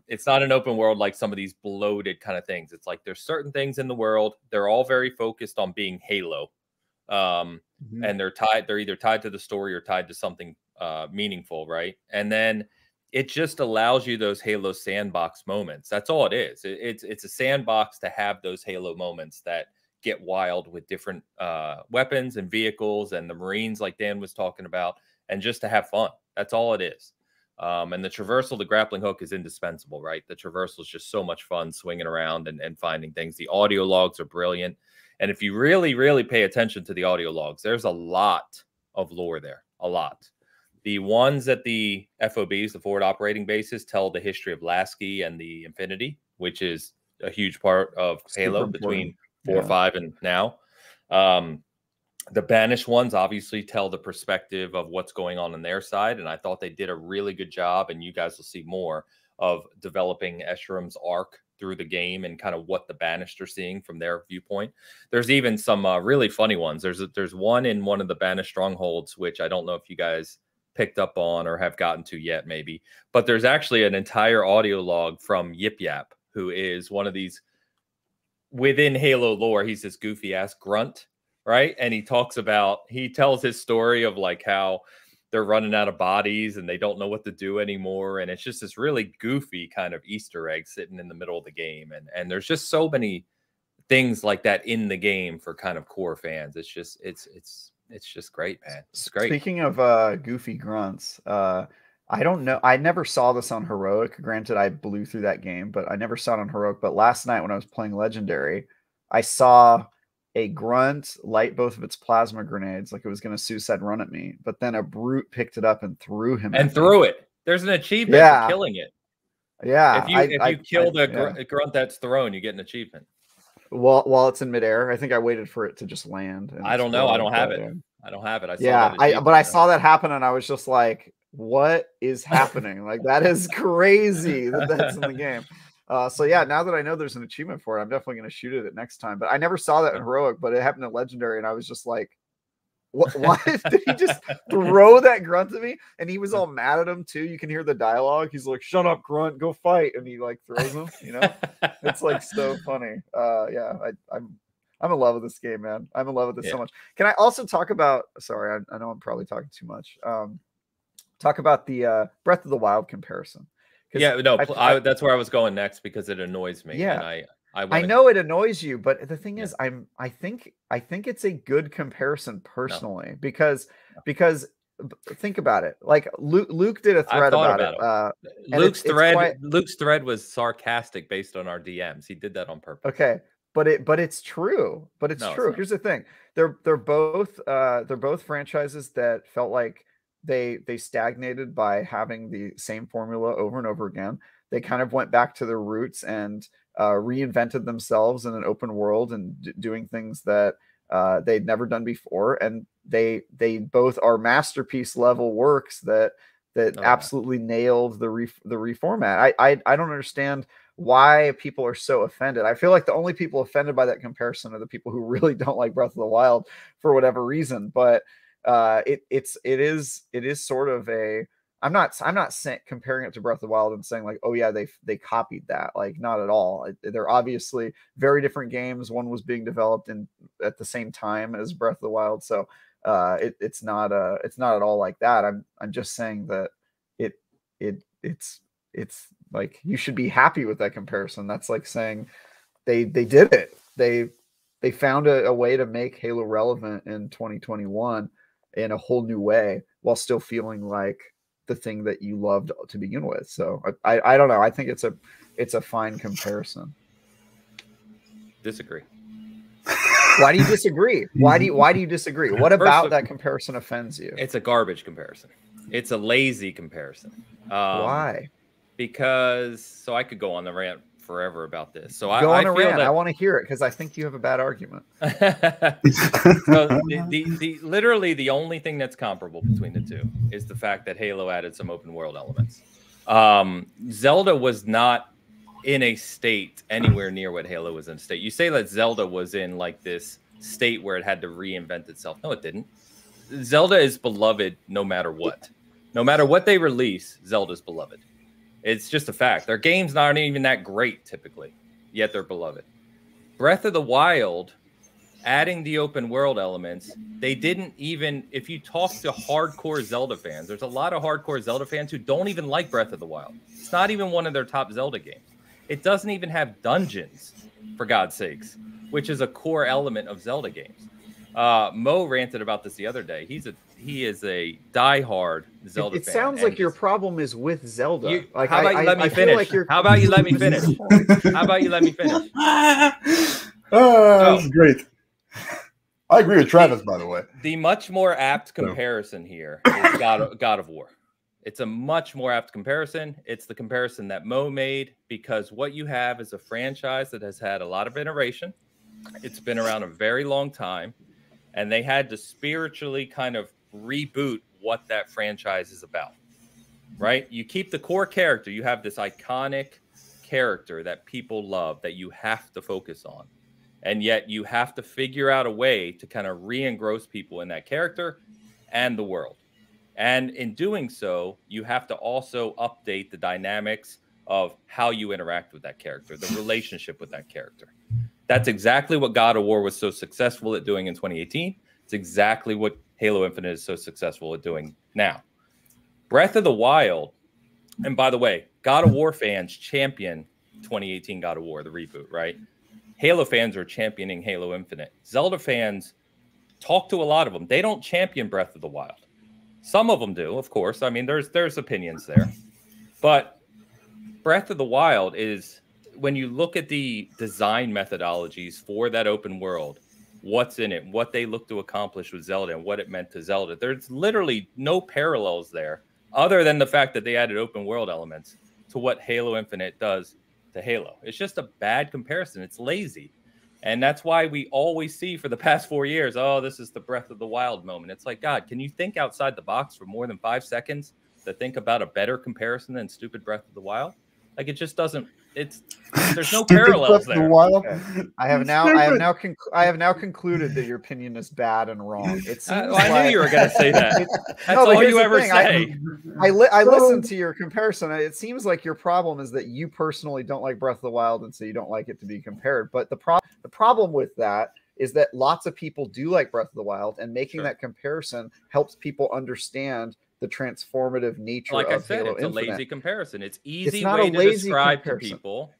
it's not an open world like some of these bloated kind of things. It's like there's certain things in the world. They're all very focused on being Halo. And they're either tied to the story or tied to something meaningful, right? And then it just allows you those Halo sandbox moments. That's all it is. It's a sandbox to have those Halo moments that get wild with different weapons and vehicles and the Marines like Dan was talking about, and just to have fun. That's all it is. And the traversal, the grappling hook is indispensable, right? The traversal is just so much fun swinging around and finding things. The audio logs are brilliant. And if you really, really pay attention to the audio logs, there's a lot of lore there, a lot. The ones at the FOBs, the forward operating bases, tell the history of Lasky and the Infinity, which is a huge part of Halo between 4, 5, and now. The Banished ones obviously tell the perspective of what's going on their side, and I thought they did a really good job, and you guys will see more of developing Escherum's arc through the game and kind of what the Banished are seeing from their viewpoint. There's even some really funny ones. There's one in one of the Banished strongholds, which I don't know if you guys picked up on or have gotten to yet, maybe, but there's actually an entire audio log from Yip Yap, who is one of these within Halo lore. He's this goofy ass grunt, right? And he tells his story of like how they're running out of bodies and they don't know what to do anymore. And it's just this really goofy kind of Easter egg sitting in the middle of the game. And there's just so many things like that in the game for kind of core fans. It's just great, man. It's great. Speaking of goofy grunts, I don't know. I never saw this on Heroic. Granted, I blew through that game, but I never saw it on Heroic. But last night when I was playing Legendary, I saw a grunt light both of its plasma grenades like it was going to suicide run at me, but then a brute picked it up and threw him and threw it. There's an achievement for killing it. Yeah. If you kill the grunt that's thrown, you get an achievement. While it's in midair. I think I waited for it to just land. I don't know. I don't have it. I don't have it. I saw that happen and I was just like, what is happening? Like, that is crazy that's in the game. So yeah, now that I know there's an achievement for it, I'm definitely going to shoot it next time. But I never saw that in Heroic, but it happened in Legendary, and I was just like, what did he just throw that grunt at me? And he was all mad at him too. You can hear the dialogue. He's like, shut up, grunt, go fight. And he like throws him, it's like so funny. I'm in love with this game, man. I'm in love with this so much. Can I also talk about, sorry, I know I'm probably talking too much. Talk about the Breath of the Wild comparison. Yeah, no, that's where I was going next, because it annoys me. Yeah, and I know it annoys you, but the thing is, I think it's a good comparison personally, because think about it. Like Luke did a thread about it. Luke's thread was sarcastic based on our DMs. He did that on purpose. Okay, but it's true. But it's true. Here's the thing: they're both franchises that felt like they stagnated by having the same formula over and over again. They kind of went back to their roots and reinvented themselves in an open world and doing things that they'd never done before. And they both are masterpiece level works that absolutely nailed the reformat. I don't understand why people are so offended. I feel like the only people offended by that comparison are the people who really don't like Breath of the Wild for whatever reason. But it is sort of a, I'm not comparing it to Breath of the Wild and saying like, oh yeah, they copied that. Like, not at all. They're obviously very different games. One was being developed at the same time as Breath of the Wild, so it's not at all like that. I'm just saying that it's like, you should be happy with that comparison. That's like saying they did it. They found a way to make Halo relevant in 2021 in a whole new way, while still feeling like the thing that you loved to begin with. So I don't know. I think it's a fine comparison. Disagree. Why do you disagree? Why do you disagree? What about that comparison offends you? It's a garbage comparison. It's a lazy comparison. Why? Because so I could go on the rant forever about this. So I want to hear it because I think you have a bad argument. So literally the only thing that's comparable between the two is the fact that Halo added some open world elements. Zelda was not in a state anywhere near what Halo was in a state. You say that Zelda was in like this state where it had to reinvent itself. No, it didn't. Zelda is beloved no matter what. No matter what they release, Zelda's beloved. It's just a fact. Their games aren't even that great typically, yet they're beloved. Breath of the Wild, adding the open world elements, they didn't even, if you talk to hardcore Zelda fans, there's a lot of hardcore Zelda fans who don't even like Breath of the Wild. It's not even one of their top Zelda games. It doesn't even have dungeons, for God's sakes, which is a core element of Zelda games. Mo ranted about this the other day. He is a diehard Zelda fan. It sounds like your problem is with Zelda. How about you let me finish? How about you let me finish? How about you let me finish? That's great. I agree with Travis, by the way. The much more apt comparison here is God of War. It's a much more apt comparison. It's the comparison that Mo made because what you have is a franchise that has had a lot of iteration. It's been around a very long time, and they had to spiritually kind of reboot what that franchise is about, right? You keep the core character. You have this iconic character that people love that you have to focus on, and yet you have to figure out a way to kind of re-engross people in that character and the world. And in doing so, you have to also update the dynamics of how you interact with that character, the relationship with that character. That's exactly what God of War was so successful at doing in 2018. It's exactly what Halo Infinite is so successful at doing now. Breath of the Wild, and by the way, God of War fans champion 2018 God of War, the reboot, right? Halo fans are championing Halo Infinite. Zelda fans talk to a lot of them. They don't champion Breath of the Wild. Some of them do, of course. I mean, there's opinions there. But Breath of the Wild is, when you look at the design methodologies for that open world, what's in it, what they look to accomplish with Zelda and what it meant to Zelda, there's literally no parallels there other than the fact that they added open world elements to what Halo Infinite does to Halo. It's just a bad comparison. It's lazy. And that's why we always see for the past 4 years, oh, this is the Breath of the Wild moment. It's like, God, can you think outside the box for more than 5 seconds to think about a better comparison than stupid Breath of the Wild? Like, it just doesn't. There's no parallels there. Okay. I have now concluded that your opinion is bad and wrong. It seems I knew you were going to say that. That's all you ever say. I listened to your comparison. It seems like your problem is that you personally don't like Breath of the Wild, and so you don't like it to be compared. But the problem with that is that lots of people do like Breath of the Wild, and making that comparison helps people understand the transformative nature of Halo Infinite. Like I said, it's a lazy comparison. It's easy way to describe to people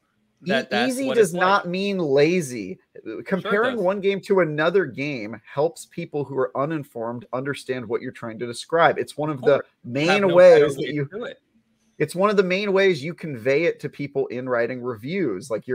that easy does not mean lazy. Comparing one game to another game helps people who are uninformed understand what you're trying to describe. It's one of the main ways that you do it. It's one of the main ways you convey it to people in writing reviews. Like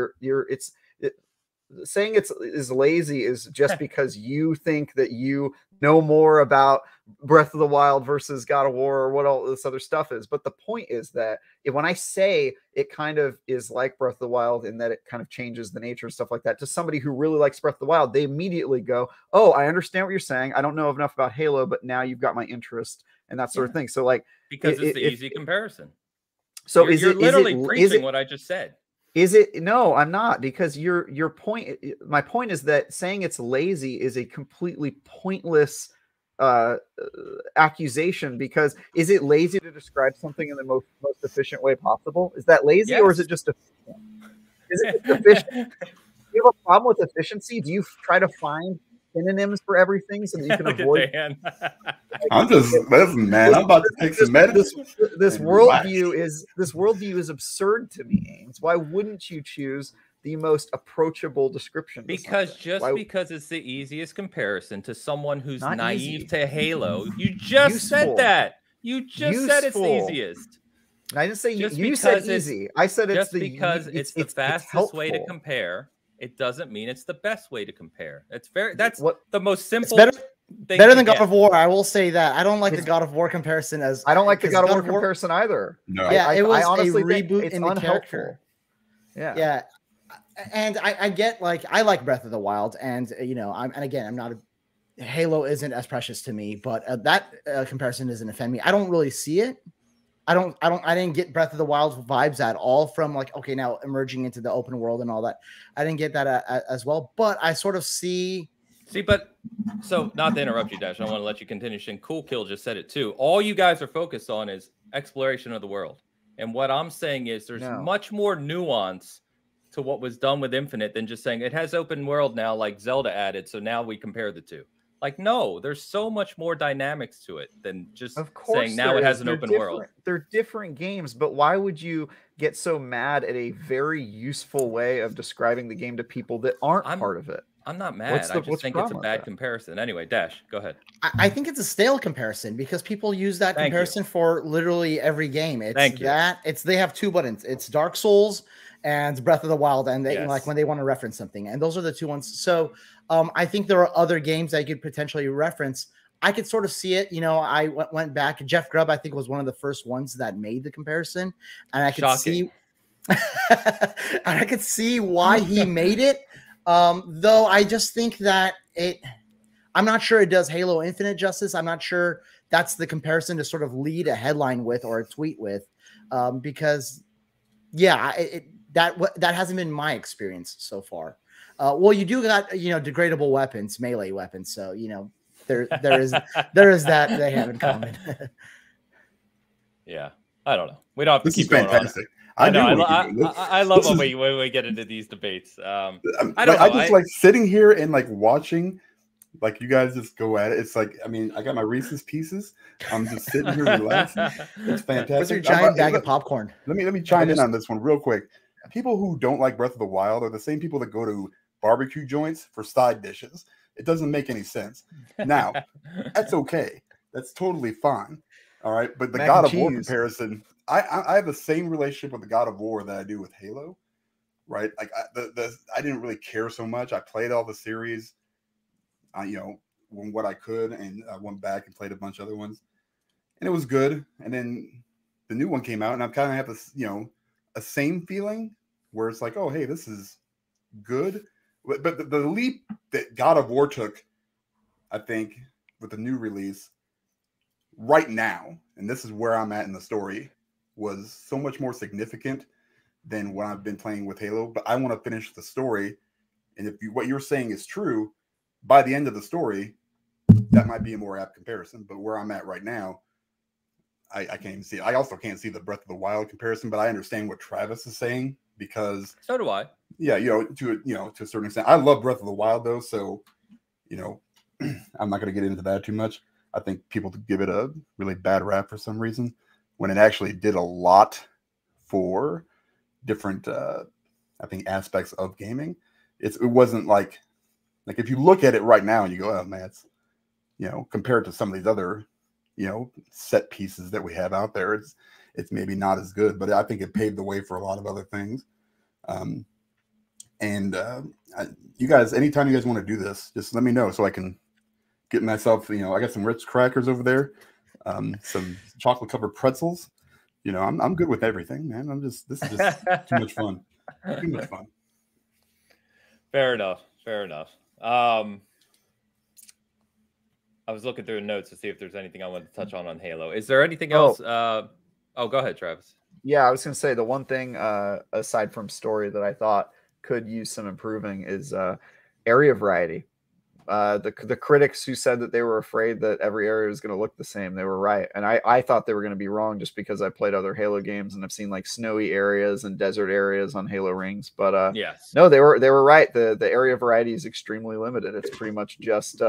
saying it is lazy is just because you think that you know more about Breath of the Wild versus God of War or what all this other stuff is. But the point is that when I say it kind of is like Breath of the Wild in that it kind of changes the nature and stuff like that, to somebody who really likes Breath of the Wild, they immediately go, oh, I understand what you're saying. I don't know enough about Halo, but now you've got my interest and that sort of thing. So like, because it's the easy comparison. So you're literally preaching what I just said. Is it? No, I'm not, because your point, my point is that saying it's lazy is a completely pointless accusation, because is it lazy to describe something in the most efficient way possible? Is that lazy, or is it just efficient? Is it efficient? Do you have a problem with efficiency? Do you try to find synonyms for everything so that you can avoid? I'm just listen, man. I'm about to take some medicine. This worldview is absurd to me, Ames. Why wouldn't you choose the most approachable description? Because because it's the easiest comparison to someone who's naive to Halo. You just said that. You just said it's the easiest. I didn't say you said easy. I said it's because it's the fastest way to compare. It doesn't mean it's the best way to compare. That's the most simple. Better than God of War. I will say that. I don't like the God of War comparison. I don't like the God of War comparison either. No. Yeah, it was honestly a reboot in the character. Yeah. And I get, like, I like Breath of the Wild, and I'm not Halo isn't as precious to me, but that comparison doesn't offend me. I don't really see it. I didn't get Breath of the Wild vibes at all from, like, okay, now emerging into the open world and all that. I didn't get that as well, but I sort of see, but so, not to interrupt you, Dash, I want to let you continue. And Cool Kill just said it too. All you guys are focused on is exploration of the world. And what I'm saying is there's much more nuance to what was done with Infinite than just saying it has open world now, like Zelda added, so now we compare the two. Like, no, there's so much more dynamics to it than just saying now it has an open world. They're different games, but why would you get so mad at a very useful way of describing the game to people that aren't part of it? I'm not mad. I just think it's a bad comparison. Anyway, Dash, go ahead. I think it's a stale comparison because people use that comparison for literally every game. They have two buttons. It's Dark Souls and Breath of the Wild, and they like when they want to reference something, and those are the two ones. So I think there are other games that you could potentially reference. I could sort of see it. I went back. Jeff Grubb, I think, was one of the first ones that made the comparison, and I could see, and I could see why he made it. Though I just think that I'm not sure it does Halo Infinite justice. I'm not sure that's the comparison to sort of lead a headline with or a tweet with, because that hasn't been my experience so far. Well, you do got, degradable weapons, melee weapons. So, there is that they have in common. Yeah. I don't know. We don't have to keep going fantastic. On. I love when we get into these debates. I don't know. I just like sitting here and like watching, like, you guys just go at it. It's like, I mean, I got my Reese's Pieces. I'm just sitting here relaxing. It's fantastic. What's your giant bag of popcorn? Let me chime in on this one real quick. People who don't like Breath of the Wild are the same people that go to barbecue joints for side dishes. It doesn't make any sense. Now, that's okay. That's totally fine. All right. But the God of War comparison, I have the same relationship with the God of War that I do with Halo. Right. Like I didn't really care so much. I played all the series, what I could, and I went back and played a bunch of other ones, and it was good. And then the new one came out, and I kind of have this, a same feeling where it's like, oh, hey, this is good. But the leap that God of War took, I think, with the new release right now, and this is where I'm at in the story, was so much more significant than what I've been playing with Halo. But I want to finish the story. And if what you're saying is true, by the end of the story, that might be a more apt comparison. But where I'm at right now, I can't even see it. I also can't see the Breath of the Wild comparison, but I understand what Travis is saying, because so do I. Yeah, to a certain extent. I love Breath of the Wild though, so I'm not going to get into that too much. I think people give it a really bad rap for some reason, when it actually did a lot for different I think aspects of gaming. It wasn't like if you look at it right now and you go, oh man, it's compared to some of these other set pieces that we have out there, it's maybe not as good, but I think it paved the way for a lot of other things. You guys, anytime you guys want to do this, just let me know so I can get myself, I got some Ritz crackers over there, some chocolate covered pretzels. I'm good with everything, man. This is just too much fun. Too much fun. Fair enough. I was looking through the notes to see if there's anything I wanted to touch on Halo. Is there anything else? Go ahead, Travis. Yeah, I was going to say the one thing aside from story that I thought could use some improving is area variety. The critics who said that they were afraid that every area was going to look the same, they were right. And I thought they were going to be wrong just because I played other Halo games and I've seen like snowy areas and desert areas on Halo rings. But no, they were right. The area variety is extremely limited. It's pretty much just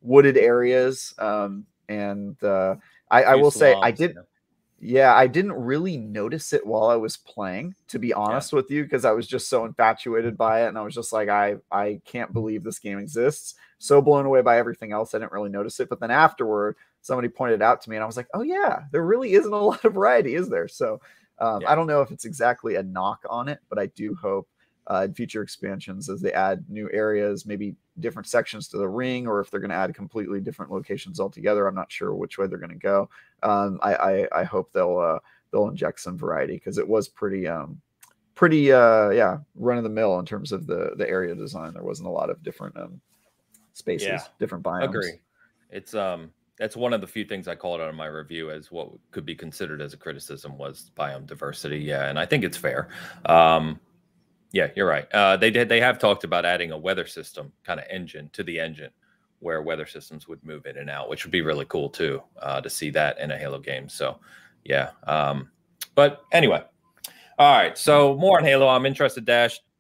wooded areas. I will say I did. Yeah, I didn't really notice it while I was playing, to be honest with you, because I was just so infatuated by it. And I was just like, I can't believe this game exists. So blown away by everything else, I didn't really notice it. But then afterward, somebody pointed out to me, and I was like, oh yeah, there really isn't a lot of variety, is there? So I don't know if it's exactly a knock on it, but I do hope in future expansions, as they add new areas, maybe different sections to the ring, or if they're going to add completely different locations altogether. I'm not sure which way they're going to go. I hope they'll inject some variety, because it was pretty run of the mill in terms of the area design. There wasn't a lot of different spaces, different biomes. Agree. It's that's one of the few things I called out in my review as what could be considered as a criticism was biome diversity. Yeah, and I think it's fair. Yeah, you're right. They have talked about adding a weather system kind of engine to the engine, where weather systems would move in and out, which would be really cool too, to see that in a Halo game. So yeah. But anyway, all right. So more on Halo. I'm interested,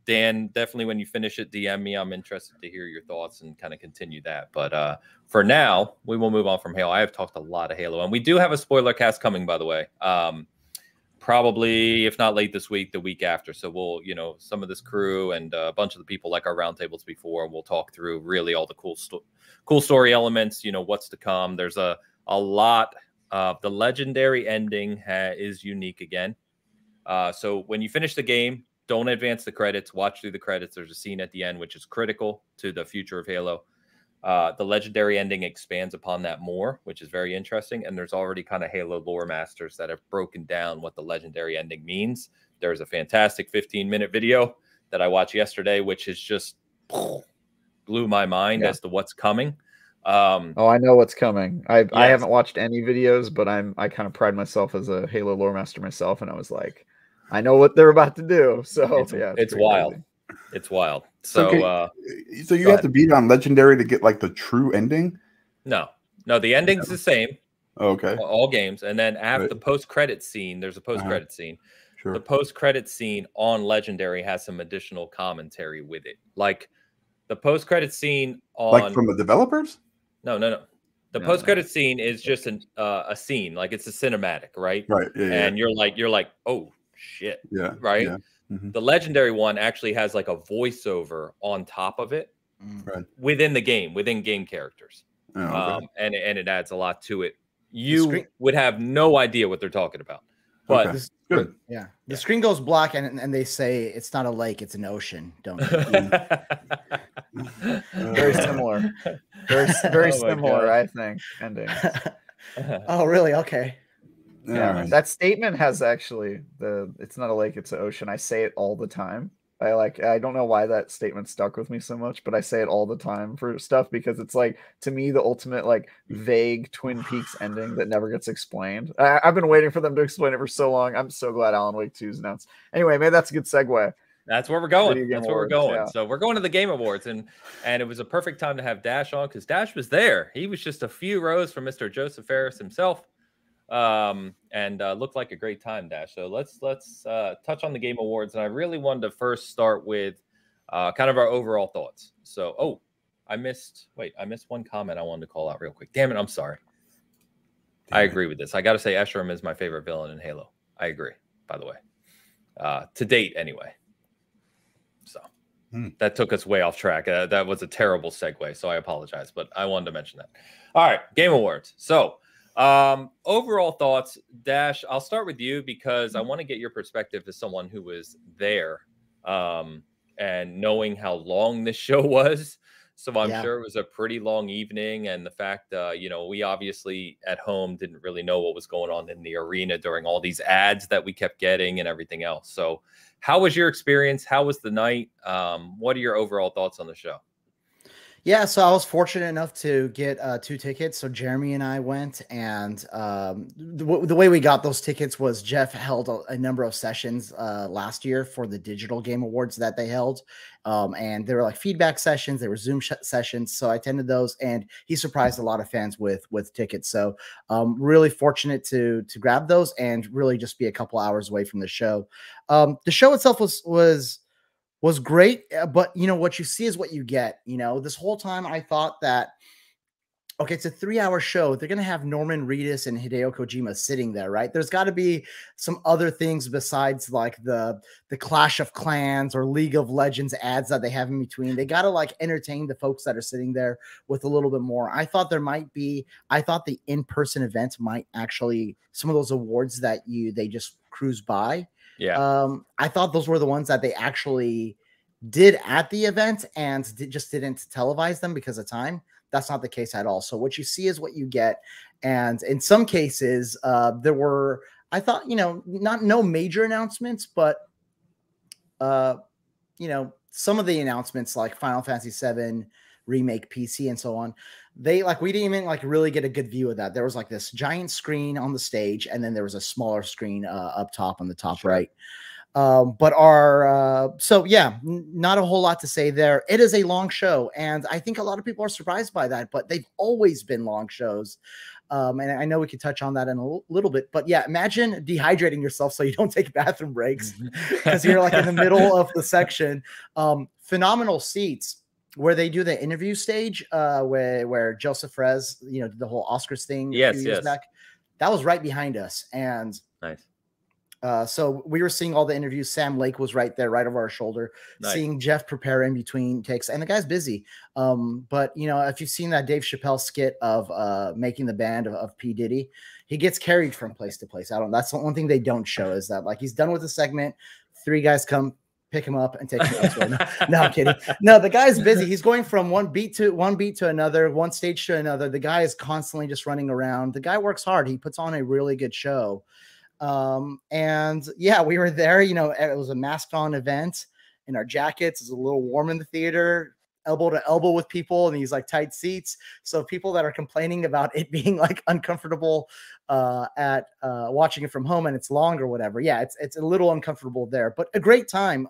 Dan, definitely when you finish it, DM me. I'm interested to hear your thoughts and kind of continue that. But for now, we will move on from Halo. I have talked a lot of Halo, and we do have a spoiler cast coming, by the way. Probably, if not late this week, the week after. So we'll, some of this crew and a bunch of the people like our roundtables before, we'll talk through really all the cool story elements, what's to come. There's a lot of the legendary ending is unique again. So when you finish the game, don't advance the credits, watch through the credits. There's a scene at the end, which is critical to the future of Halo. The legendary ending expands upon that more, which is very interesting. And there's already kind of Halo lore masters that have broken down what the legendary ending means. There's a fantastic 15-minute video that I watched yesterday, which is just blew my mind as to what's coming. I know what's coming. I haven't watched any videos, but I kind of pride myself as a Halo lore master myself, and I was like, I know what they're about to do. So it's wild. Crazy. It's wild. So so you have to beat on legendary to get like the true ending? No, the ending's the same. Okay. All games. And then after the post-credit scene, there's a post-credit scene. Sure. The post-credit scene on legendary has some additional commentary with it. Like the post-credit scene on like from the developers? No. The post-credit scene is just a scene, like it's a cinematic, right? Right. Yeah, and you're like, oh shit. Yeah. Right. Yeah. Mm-hmm. The legendary one actually has like a voiceover on top of it, within the game, within game characters. Oh, okay. And it adds a lot to it. You would have no idea what they're talking about. But this is good. Yeah. The screen goes black and they say it's not a lake, it's an ocean. Don't very similar. Very similar, I think, endings. Oh, really? Okay. Yeah, that statement has actually it's not a lake, it's an ocean. I say it all the time. I don't know why that statement stuck with me so much, but I say it all the time for stuff because it's like, to me, the ultimate like vague Twin Peaks ending that never gets explained. I've been waiting for them to explain it for so long. I'm so glad Alan Wake 2 is announced. Anyway, maybe that's a good segue. That's where we're going. That's where we're going. Yeah. So we're going to the Game Awards, and it was a perfect time to have Dash on because Dash was there. He was just a few rows from Mr. Joseph Ferris himself. And looked like a great time, Dash. So let's touch on the Game Awards, and I really wanted to first start with kind of our overall thoughts. So I missed one comment I wanted to call out real quick. Damn it, I'm sorry. I agree with this. I gotta say Escharum is my favorite villain in Halo. I agree, by the way, to date anyway. So that took us way off track. That was a terrible segue, so I apologize, but I wanted to mention that. All right, Game Awards. So overall thoughts, Dash, I'll start with you because I want to get your perspective as someone who was there, and knowing how long this show was. So I'm sure it was a pretty long evening, and the fact, we obviously at home didn't really know what was going on in the arena during all these ads that we kept getting and everything else. So how was your experience? How was the night? What are your overall thoughts on the show? Yeah, so I was fortunate enough to get 2 tickets. So Jeremy and I went, and the way we got those tickets was Jeff held a number of sessions last year for the digital Game Awards that they held. And they were like feedback sessions. They were Zoom sessions. So I attended those, and he surprised a lot of fans with tickets. So really fortunate to grab those and really just be a couple hours away from the show. The show itself was great, but what you see is what you get. This whole time I thought that okay, it's a 3-hour show. They're going to have Norman Reedus and Hideo Kojima sitting there, right? There's got to be some other things besides like the Clash of Clans or League of Legends ads that they have in between. They got to like entertain the folks that are sitting there with a little bit more. I thought the in-person event might actually, some of those awards that they just cruise by. Yeah. I thought those were the ones that they actually did at the event and just didn't televise them because of time. That's not the case at all. So what you see is what you get. And in some cases, there were, I thought, no major announcements, but, some of the announcements like Final Fantasy VII Remake PC and so on, we didn't even like really get a good view of that. There was like this giant screen on the stage, and then there was a smaller screen up top on the top right. So yeah, not a whole lot to say there. It is a long show, and I think a lot of people are surprised by that, but they've always been long shows. And I know we could touch on that in a little bit, but yeah, imagine dehydrating yourself so you don't take bathroom breaks because you're like in the middle of the section. Phenomenal seats where they do the interview stage, where Joseph Perez, did the whole Oscars thing a few years back. That was right behind us, and nice. So we were seeing all the interviews. Sam Lake was right there, right over our shoulder, seeing Jeff prepare in between takes. And the guy's busy. But, if you've seen that Dave Chappelle skit of making the band of P. Diddy, he gets carried from place to place. That's the one thing they don't show is that, like, he's done with the segment. 3 guys come, pick him up and take him elsewhere. No, I'm kidding. No, the guy's busy. He's going from one beat to another, one stage to another. The guy is constantly just running around. The guy works hard. He puts on a really good show. And yeah, we were there, it was a masked on event in our jackets. It's a little warm in the theater, elbow to elbow with people in these like tight seats. So people that are complaining about it being like uncomfortable, at watching it from home and it's long or whatever. Yeah, it's a little uncomfortable there, but a great time.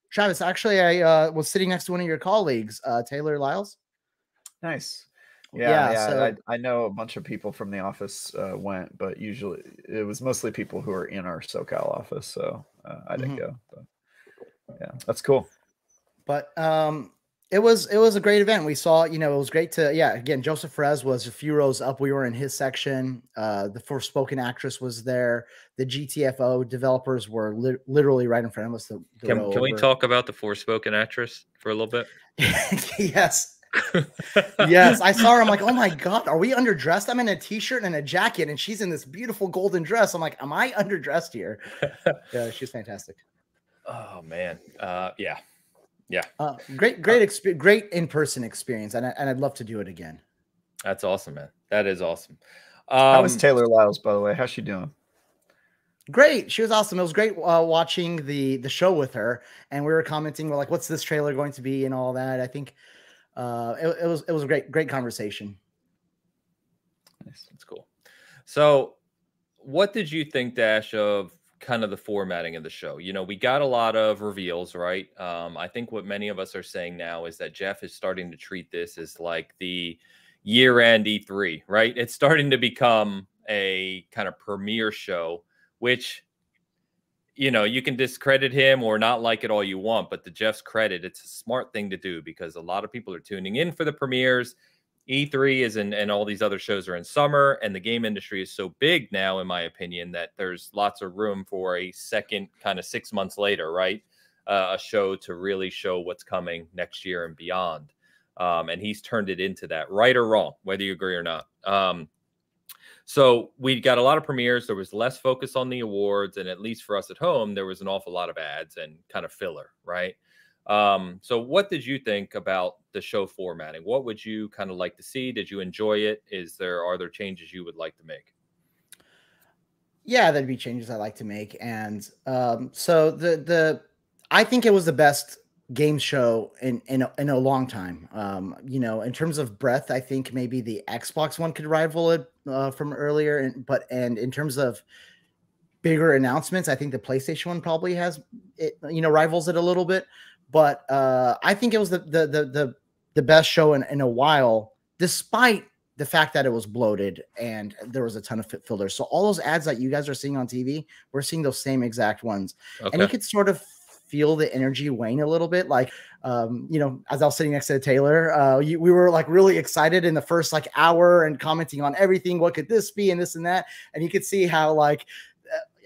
Travis, actually, I was sitting next to one of your colleagues, Taylor Lyles. Nice. Yeah. So, I know a bunch of people from the office went, but usually it was mostly people who are in our SoCal office. So I didn't go. But yeah, that's cool. But it was a great event. We saw, it was great to, again, Joseph Perez was a few rows up. We were in his section. The Forspoken actress was there. The GTFO developers were literally right in front of us. Can we talk about the Forspoken actress for a little bit? Yes. Yes, I saw her. I'm like, oh my God, are we underdressed? I'm in a t-shirt and a jacket, and she's in this beautiful golden dress. I'm like, am I underdressed here? Yeah, she's fantastic. Oh man, yeah. Great in-person experience, and I'd love to do it again. That's awesome, man. That is awesome. How was Taylor Lyles, by the way? How's she doing? Great. She was awesome. It was great watching the show with her, and we were commenting, we're like, what's this trailer going to be and all that. I think it was a great conversation. Nice. That's cool. So what did you think, Dash, of kind of the formatting of the show? We got a lot of reveals, right? I think what many of us are saying now is that Jeff is starting to treat this as like the year-end E3, right? It's starting to become a kind of premiere show, which, you can discredit him or not like it all you want, but to Jeff's credit, it's a smart thing to do because a lot of people are tuning in for the premieres. E3 is and all these other shows are in summer, and the game industry is so big now, in my opinion, that there's lots of room for a second kind of 6 months later, right? A show to really show what's coming next year and beyond. And he's turned it into that, right or wrong, whether you agree or not. So we got a lot of premieres. There was less focus on the awards. And at least for us at home, there was an awful lot of ads and kind of filler, right? So what did you think about the show formatting? What would you kind of like to see? Did you enjoy it? Are there changes you would like to make? Yeah, there'd be changes I'd like to make. And so I think it was the best game show in a long time. In terms of breadth, I think maybe the Xbox one could rival it from earlier. And in terms of bigger announcements, I think the PlayStation one probably has it, rivals it a little bit. But I think it was the best show in a while, despite the fact that it was bloated and there was a ton of fillers. So all those ads that you guys are seeing on TV, we're seeing those same exact ones. Okay. And you could sort of feel the energy wane a little bit. Like, you know, as I was sitting next to Taylor, we were like really excited in the first like hour and commenting on everything. What could this be and this and that? And you could see how like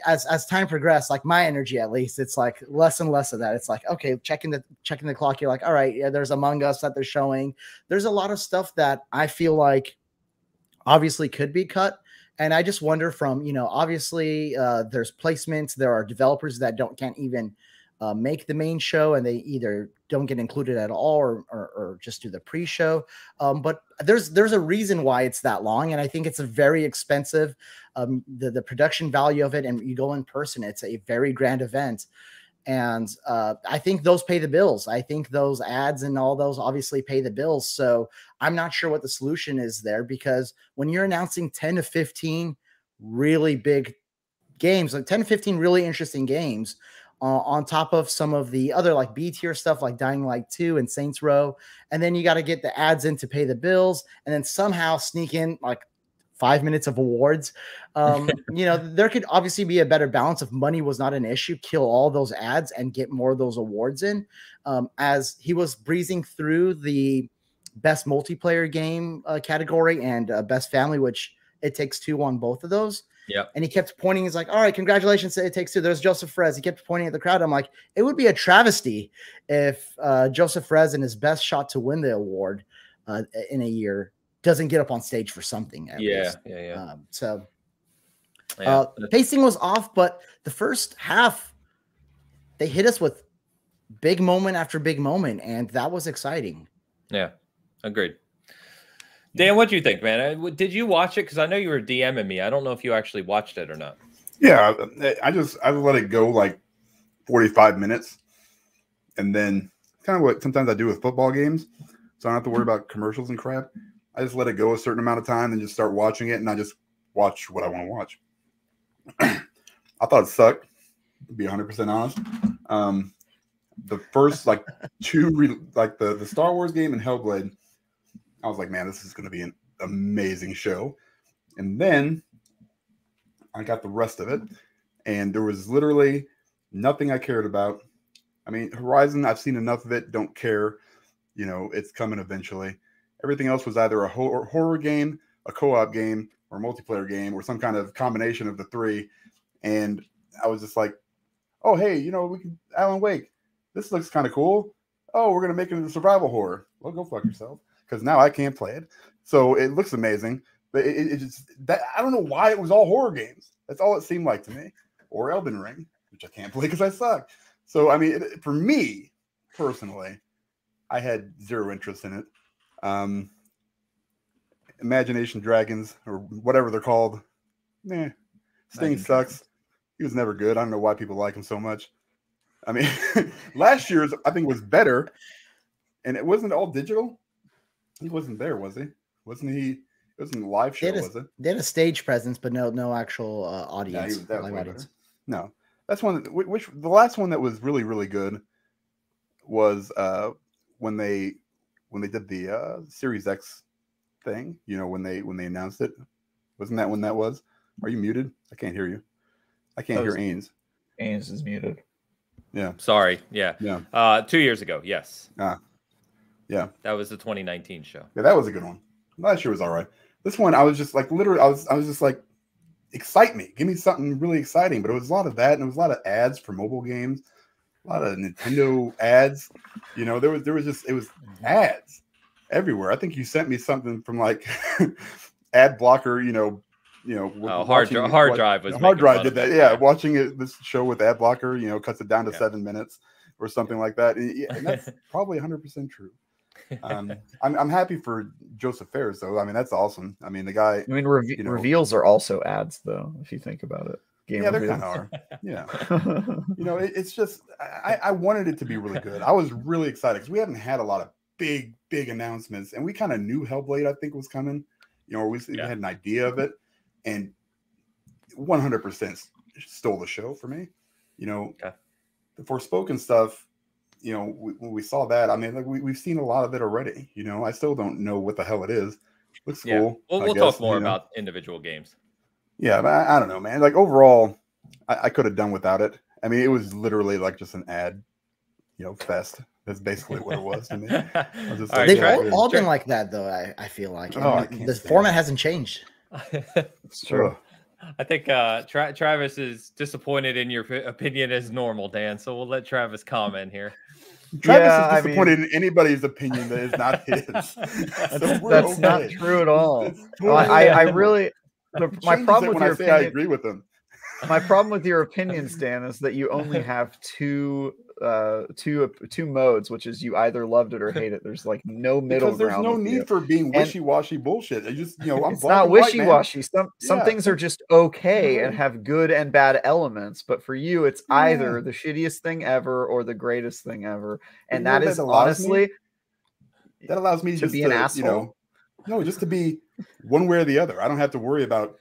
as time progressed, like my energy, at least, it's like less and less of that. It's like, okay, checking the clock. You're like, all right, yeah, there's Among Us that they're showing. There's a lot of stuff that I feel like obviously could be cut. And I just wonder from, you know, obviously there's placements. There are developers that can't even make the main show, and they either don't get included at all or just do the pre-show. But there's a reason why it's that long. And I think it's a very expensive, the production value of it. And you go in person, it's a very grand event. And I think those pay the bills. I think those ads and all those obviously pay the bills. So I'm not sure what the solution is there, because when you're announcing 10 to 15 really big games, like 10 to 15 really interesting games, on top of some of the other like B tier stuff like Dying Light 2 and Saints Row, and then you got to get the ads in to pay the bills, and then somehow sneak in like 5 minutes of awards. You know, there could obviously be a better balance if money was not an issue. Kill all those ads and get more of those awards in. As he was breezing through the best multiplayer game category and best family, which It Takes Two on both of those. Yeah. And he kept pointing. He's like, all right, congratulations to It Takes Two. There's Joseph Perez. He kept pointing at the crowd. I'm like, it would be a travesty if Joseph Perez, in his best shot to win the award in a year, doesn't get up on stage for something. At least. So pacing was off, but the first half, they hit us with big moment after big moment, and that was exciting. Yeah, agreed. Dan, what do you think, man? Did you watch it? Because I know you were DMing me. I don't know if you actually watched it or not. Yeah, I let it go like 45 minutes, and then kind of what sometimes I do with football games, so I don't have to worry about commercials and crap. I just let it go a certain amount of time and just start watching it, and I just watch what I want to watch. I thought it sucked, to be 100% honest. The first like two, like the Star Wars game and Hellblade, I was like, man, this is going to be an amazing show. And then I got the rest of it, and there was literally nothing I cared about. I mean, Horizon, I've seen enough of it, don't care. You know, it's coming eventually. Everything else was either a horror game, a co-op game, or a multiplayer game, or some kind of combination of the three. And I was just like, oh, hey, you know, we can Alan Wake. This looks kind of cool. Oh, we're going to make it into survival horror. Well, go fuck yourself, because now I can't play it. So it looks amazing. But it just, that, I don't know why it was all horror games. That's all it seemed like to me. Or Elden Ring, which I can't play because I suck. So, I mean, for me, personally, I had zero interest in it. Imagination Dragons, or whatever they're called. Sting sucks. He was never good. I don't know why people like him so much. I mean, last year's, I think, was better. And it wasn't all digital. He wasn't there, was he? Wasn't he? It wasn't a live show, was it? They had a stage presence, but no actual audience. Yeah, that was audience. No. That's one, which the last one that was really, really good was when they did the Series X thing, you know, when they announced it. Wasn't that when that was? Are you muted? I can't hear you. I can't hear Ains. Ains is muted. Yeah. Sorry. Yeah. 2 years ago. Yes. Yeah. That was the 2019 show. Yeah, that was a good one. Last year was all right. This one, I was just like, literally, I was just like, excite me. Give me something really exciting. But it was a lot of that, and it was a lot of ads for mobile games, a lot of Nintendo ads. You know, there was just, it was ads everywhere. I think you sent me something from like ad blocker, hard drive did that. Yeah, watching this show with ad blocker, cuts it down to 7 minutes or something like that. And that's probably 100% true. I'm happy for Joseph Fares though. I mean, that's awesome. I mean, the guy. I mean, reveals are also ads though, if you think about it. They're kind of are. Yeah. It's just I wanted it to be really good. I was really excited because we haven't had a lot of big announcements, and we kind of knew Hellblade, I think, was coming. We had an idea of it, and 100% stole the show for me. The Forspoken stuff. When we saw that, I mean, like we've seen a lot of it already. I still don't know what the hell it is. Looks cool. We'll talk more about individual games. Yeah, but I don't know, man. Like overall, I could have done without it. I mean, it was literally like just an ad fest. That's basically what it was to me. They've all been like that, though. I feel like the format hasn't changed. It's true. I think Travis is disappointed in your opinion as normal, Dan. So we'll let Travis comment here. Travis is disappointed in anybody's opinion that is not his. That's not true at all. I really my problem with your opinion. I agree with them. My problem with your opinions, Dan, is that you only have two modes, which is you either loved it or hate it. There's like no middle ground. Because there's no need for being wishy-washy bullshit. It just, it's not wishy-washy. Some things are just okay and have good and bad elements, but for you, it's either the shittiest thing ever or the greatest thing ever, and that is honestly that allows me to be an asshole. Just to be one way or the other. I don't have to worry about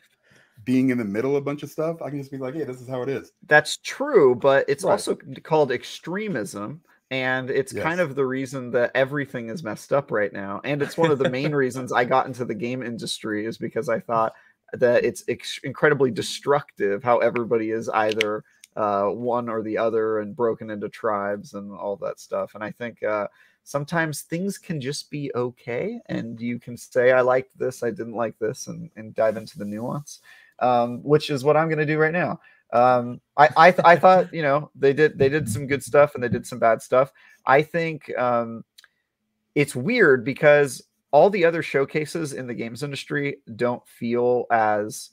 being in the middle of a bunch of stuff. I can just be like, hey, this is how it is. That's true, but it's also called extremism, and it's kind of the reason that everything is messed up right now. And it's one of the main reasons I got into the game industry, is because I thought that it's incredibly destructive how everybody is either one or the other and broken into tribes and all that stuff. And I think sometimes things can just be okay, and you can say, I liked this, I didn't like this, and dive into the nuance. Which is what I'm going to do right now. I thought, they did some good stuff and they did some bad stuff. I think it's weird because all the other showcases in the games industry don't feel as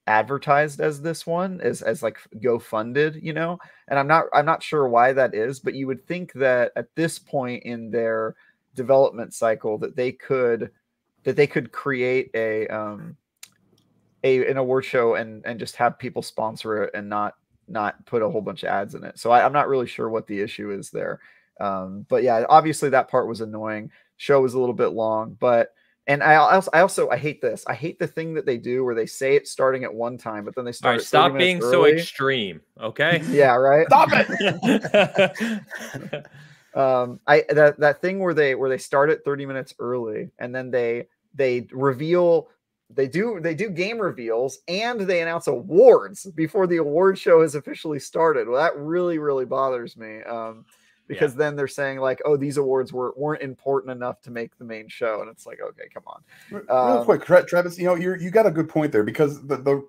advertised as this one, as like go funded, and I'm not sure why that is, but you would think that at this point in their development cycle that they could create an award show and just have people sponsor it and not put a whole bunch of ads in it. So I'm not really sure what the issue is there. But yeah, obviously that part was annoying. Show was a little bit long, and I hate this. I hate the thing that they do where they say it's starting at one time, but then they start. All right, stop being so extreme. Okay. Yeah. Right. Stop it. That thing where they start at 30 minutes early and then they reveal. They do game reveals and they announce awards before the award show has officially started. Well, that really, really bothers me. Because then they're saying like, oh, these awards weren't important enough to make the main show. And it's like, okay, come on. Real quick, Travis, you got a good point there, because the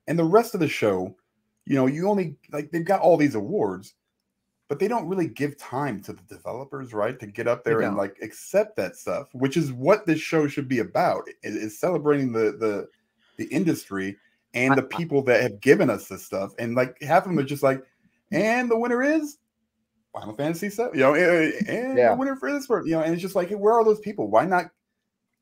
rest of the show, you only they've got all these awards, but they don't really give time to the developers, right, to get up there and accept that stuff, which is what this show should be about. Is celebrating the industry and the people that have given us this stuff. And half of them are just like, and the winner is Final Fantasy VII, the winner for this one, and it's just like, hey, where are those people? Why not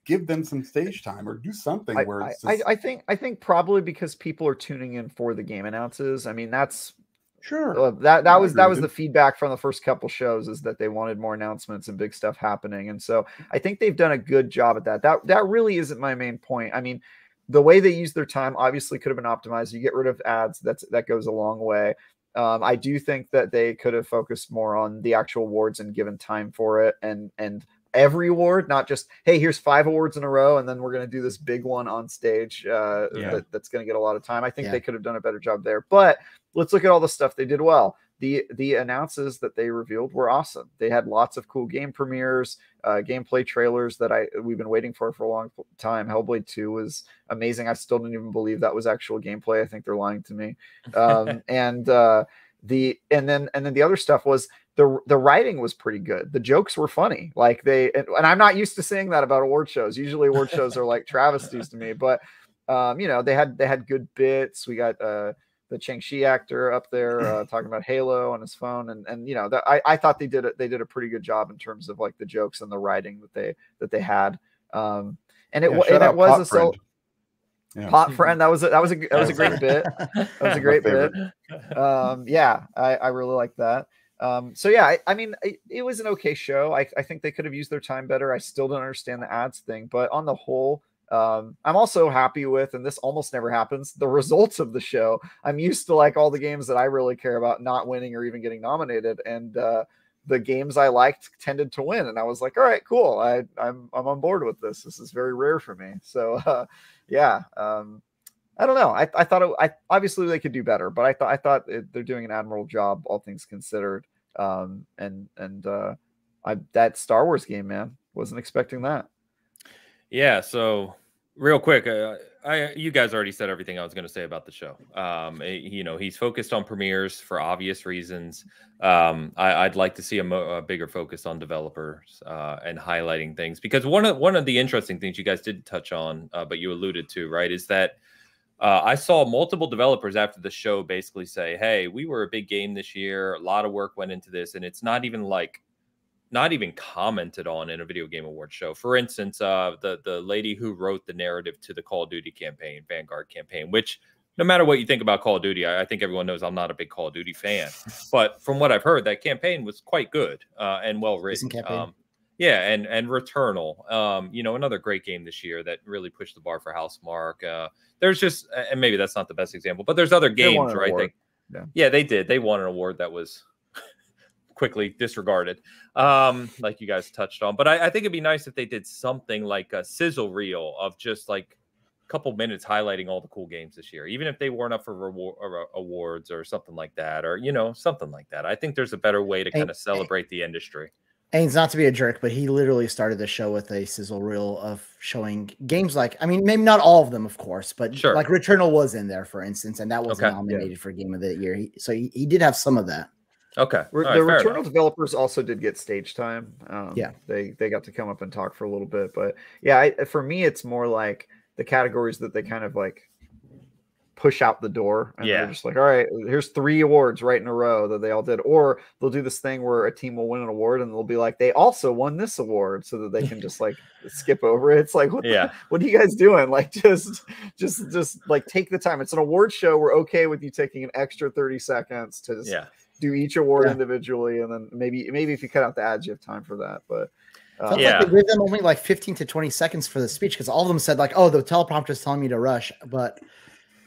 give them some stage time or do something where it's just... I think probably because people are tuning in for the game announces. I mean, that's sure. That was the feedback from the first couple shows, is that they wanted more announcements and big stuff happening. And so I think they've done a good job at that. That really isn't my main point. I mean, the way they use their time obviously could have been optimized. You get rid of ads. That goes a long way. I do think that they could have focused more on the actual awards and given time for it, and every award, not just, hey, here's 5 awards in a row and then we're going to do this big one on stage that's going to get a lot of time. I think they could have done a better job there. But let's look at all the stuff they did well. The announces that they revealed were awesome. They had lots of cool game premieres, gameplay trailers that we've been waiting for a long time. Hellblade 2 was amazing. I still didn't even believe that was actual gameplay. I think they're lying to me. And then the other stuff was the writing was pretty good. The jokes were funny. And I'm not used to saying that about award shows. Usually award shows are like travesties to me, but they had good bits. We got the Chang-Chi actor up there talking about Halo on his phone, and I thought they did a pretty good job in terms of the jokes and the writing that they had. And it was a Pot Friend. That was a great bit. That was a great bit. I really like that. I mean, it was an okay show. I think they could have used their time better. I still don't understand the ads thing, but on the whole, I'm also happy with, and this almost never happens, the results of the show. I'm used to all the games that I really care about not winning or even getting nominated, and the games I liked tended to win, and I was like, all right, cool. I'm on board with this. This is very rare for me. So I don't know. I thought obviously they could do better, but I thought they're doing an admirable job, all things considered. That Star Wars game, man, wasn't expecting that. Yeah. So real quick, you guys already said everything I was going to say about the show. He's focused on premieres for obvious reasons. I'd like to see a bigger focus on developers and highlighting things, because one of the interesting things you guys did touch on, but you alluded to, right, is that I saw multiple developers after the show basically say, "Hey, we were a big game this year. A lot of work went into this, and it's not even commented on in a video game award show." For instance, the lady who wrote the narrative to the Call of Duty campaign, Vanguard campaign, which, no matter what you think about Call of Duty, I think everyone knows I'm not a big Call of Duty fan. But from what I've heard, that campaign was quite good and well written. Yeah, and Returnal, another great game this year that really pushed the bar for Housemarque. There's just, and maybe that's not the best example, but there's other games, right? Yeah, they did. They won an award that was quickly disregarded, like you guys touched on. But I think it'd be nice if they did something like a sizzle reel of just like a couple minutes highlighting all the cool games this year, even if they weren't up for awards or something like that, or something like that. I think there's a better way to kind of celebrate the industry. Ains, not to be a jerk, but he literally started the show with a sizzle reel of showing games like, I mean, maybe not all of them, of course, but sure, like Returnal was in there, for instance, and that was nominated for Game of the Year. So he did have some of that. Okay. The Returnal developers also did get stage time. They got to come up and talk for a little bit, but for me, it's more like the categories that they kind of like push out the door, and they're just like, all right, here's 3 awards right in a row that they all did. Or they'll do this thing where a team will win an award and they'll be like, they also won this award, so that they can just like skip over it. It's like, what are you guys doing? Like, just like take the time. It's an award show. We're okay with you taking an extra 30 seconds to just do each award individually, and then maybe if you cut out the ads, you have time for that. But like they gave them only like 15 to 20 seconds for the speech, because all of them said like, oh, the teleprompter is telling me to rush. But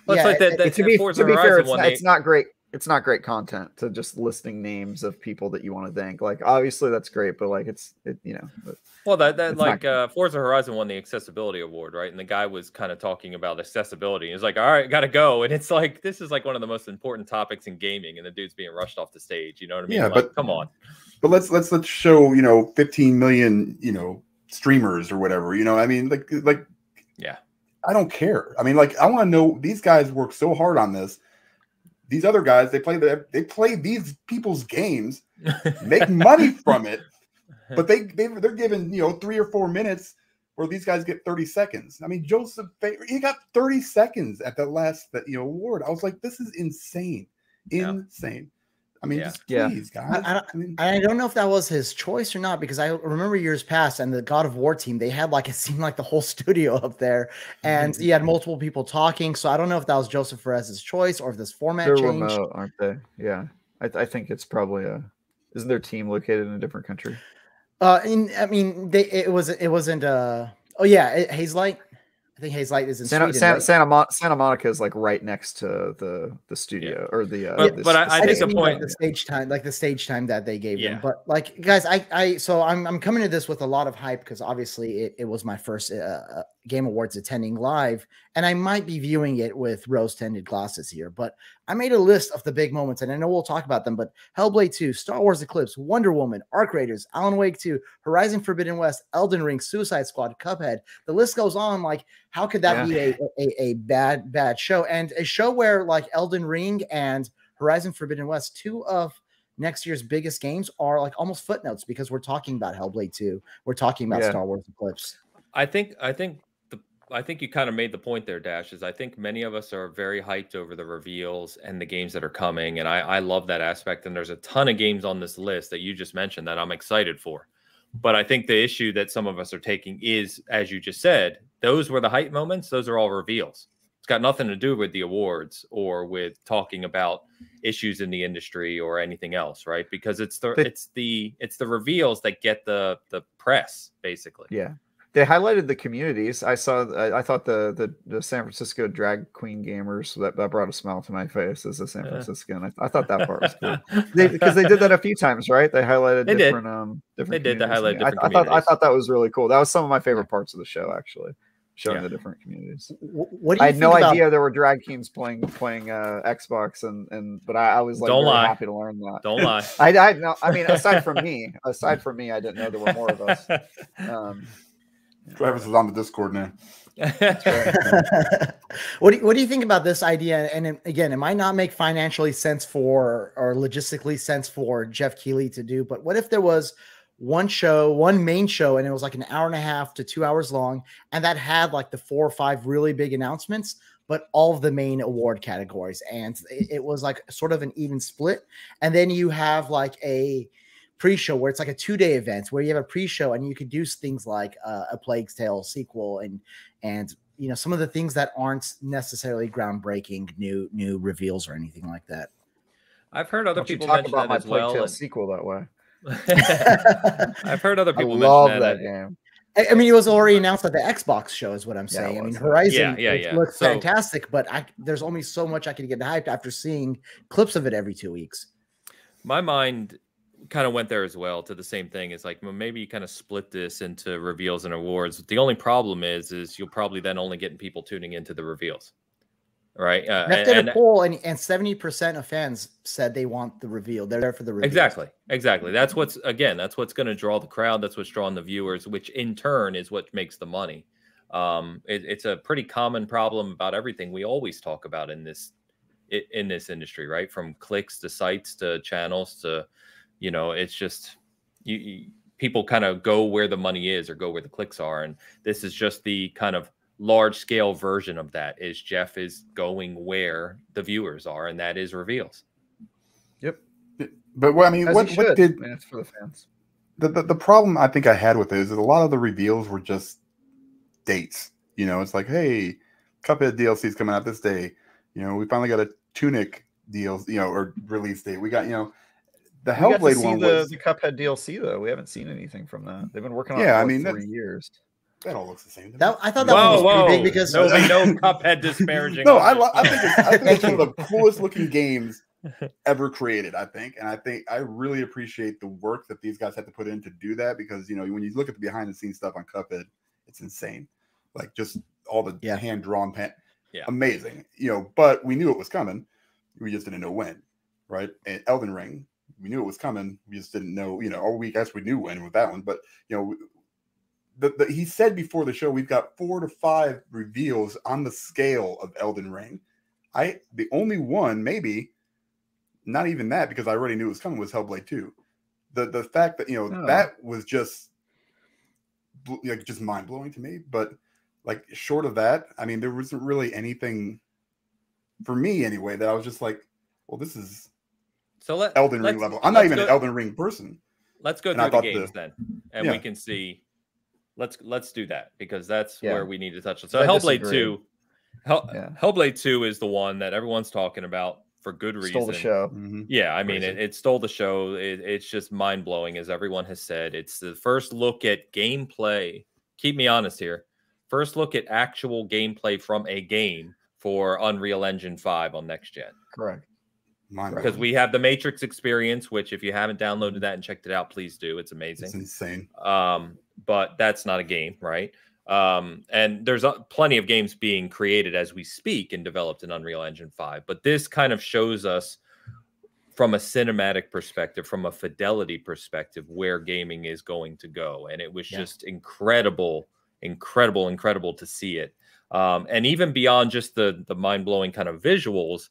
to be fair, it's not great. It's not great content to just listing names of people that you want to thank. Like, obviously that's great, but like well, that like Forza Horizon won the accessibility award, right? And the guy was kind of talking about accessibility. He's like, all right, gotta go. And it's like, this is like one of the most important topics in gaming, and the dude's being rushed off the stage. You know what I mean? Yeah, like, but come on. But let's show 15 million streamers or whatever. I mean, like yeah. I don't care. I mean, like, I want to know, these guys work so hard on this. These other guys, they play these people's games, make money from it, but they're given 3 or 4 minutes, where these guys get 30 seconds. I mean, Joseph, he got 30 seconds at the last award. I was like, this is insane, insane. I mean, just please, guys. I don't know if that was his choice or not, because I remember years past, and the God of War team, they had like, it seemed like the whole studio up there, and he had multiple people talking. So I don't know if that was Joseph Perez's choice or if this format changed. They're remote, aren't they? Yeah, I think it's probably isn't their team located in a different country? It wasn't. Hazelight. I think Hazelight is in Sweden, Santa Monica is like right next to the studio or the. But I think the point, the stage time that they gave them. But like, guys, I'm coming to this with a lot of hype, because obviously it was my first Game Awards attending live, and I might be viewing it with rose-tinted glasses here. But I made a list of the big moments, and I know we'll talk about them. But Hellblade 2, Star Wars Eclipse, Wonder Woman, Arc Raiders, Alan Wake 2, Horizon Forbidden West, Elden Ring, Suicide Squad, Cuphead. The list goes on. Like, how could that be a bad show? And a show where like Elden Ring and Horizon Forbidden West, 2 of next year's biggest games, are like almost footnotes, because we're talking about Hellblade 2, we're talking about Star Wars Eclipse. I think you kind of made the point there, Dash. Is I think many of us are very hyped over the reveals and the games that are coming, and I love that aspect. And there's a ton of games on this list that you just mentioned that I'm excited for. But I think the issue that some of us are taking is, as you just said, those were the hype moments. Those are all reveals. It's got nothing to do with the awards or with talking about issues in the industry or anything else, right? Because it's the reveals that get the press, basically. Yeah. They highlighted the communities. I thought the San Francisco drag queen gamers, that brought a smile to my face as a San Franciscan. I thought that part was cool, because they did that a few times, right? They highlighted different. They did. They highlighted different I thought that was really cool. That was some of my favorite parts of the show, actually. showing the different communities. What do you I had no think idea there were drag teams playing Xbox, but I was like Don't very lie. happy to learn that. Don't lie. I know. I mean, aside from me, I didn't know there were more of us. Travis is on the Discord now. What do you think about this idea? And again, it might not make financially sense or logistically sense for Jeff Keighley to do, but what if there was one main show, and it was like an hour and a half to 2 hours long, and that had like the 4 or 5 really big announcements, but all of the main award categories, and it was like sort of an even split. And then you have like a pre-show where it's like a 2-day event where you have a pre-show and you could do things like a Plague's Tale sequel and you know, some of the things that aren't necessarily groundbreaking new reveals or anything like that. I've heard other people talk mention about that my as well. Plague Tale sequel that way. I've heard other people mention that game. I mean, it was already announced at the Xbox show, is what I'm saying. I mean, Horizon looks fantastic, but there's only so much I can get hyped after seeing clips of it every 2 weeks. My mind kind of went there as well to the same thing. It's like, well, maybe you kind of split this into reveals and awards. The only problem is you'll probably then only get people tuning into the reveals. Right. I did a poll and 70% of fans said they want the reveal. They're there for the reveal. Exactly. That's what's going to draw the crowd. That's what's drawing the viewers, which in turn is what makes the money. It's a pretty common problem about everything we always talk about in this industry, right? From clicks to sites to channels to, you know, it's just people kind of go where the money is or go where the clicks are. And this is just the kind of large scale version of that. Is Jeff is going where the viewers are, and that is reveals. Yep. But I mean, what did it's for the fans? The problem I think I had with it is that a lot of the reveals were just dates. You know, it's like, hey, Cuphead DLC is coming out this day. You know, we finally got a Tunic deal, you know, or release date. We got, you know, the Hellblade one was the Cuphead DLC though. We haven't seen anything from that. They've been working on it for 3 years. That all looks the same. I thought that one was pretty big because no Cuphead disparaging. No, I think it's one of the coolest looking games ever created. I think I really appreciate the work that these guys had to put in to do that, because you know, when you look at the behind the scenes stuff on Cuphead, it's insane. Like just all the hand drawn amazing. You know, but we knew it was coming. We just didn't know when, right? And Elden Ring, we knew it was coming. We just didn't know, you know, or we knew when with that one, but you know. He said before the show we've got 4 to 5 reveals on the scale of Elden Ring. The only one, maybe not even that, because I already knew it was coming, was Hellblade 2. The fact that, you know, that was just mind blowing to me. But like short of that, I mean, there wasn't really anything for me anyway that I was just like, well, this is Elden Ring level. I'm not even an Elden Ring person. Let's go through the games then, and we can see. Let's do that, because that's where we need to touch it. So Hellblade 2, Hellblade 2 is the one that everyone's talking about for good reason. Stole the show. Mm-hmm. Yeah, I mean, it stole the show. It's just mind blowing, as everyone has said. It's the first look at gameplay. Keep me honest here. First look at actual gameplay from a game for Unreal Engine 5 on next gen. Correct. Because we have the Matrix experience, which if you haven't downloaded that and checked it out, please do. It's amazing. It's insane. But that's not a game, right? And there's plenty of games being created as we speak and developed in Unreal Engine 5. But this kind of shows us from a cinematic perspective, from a fidelity perspective, where gaming is going to go. And it was just incredible to see it. And even beyond just the mind-blowing kind of visuals,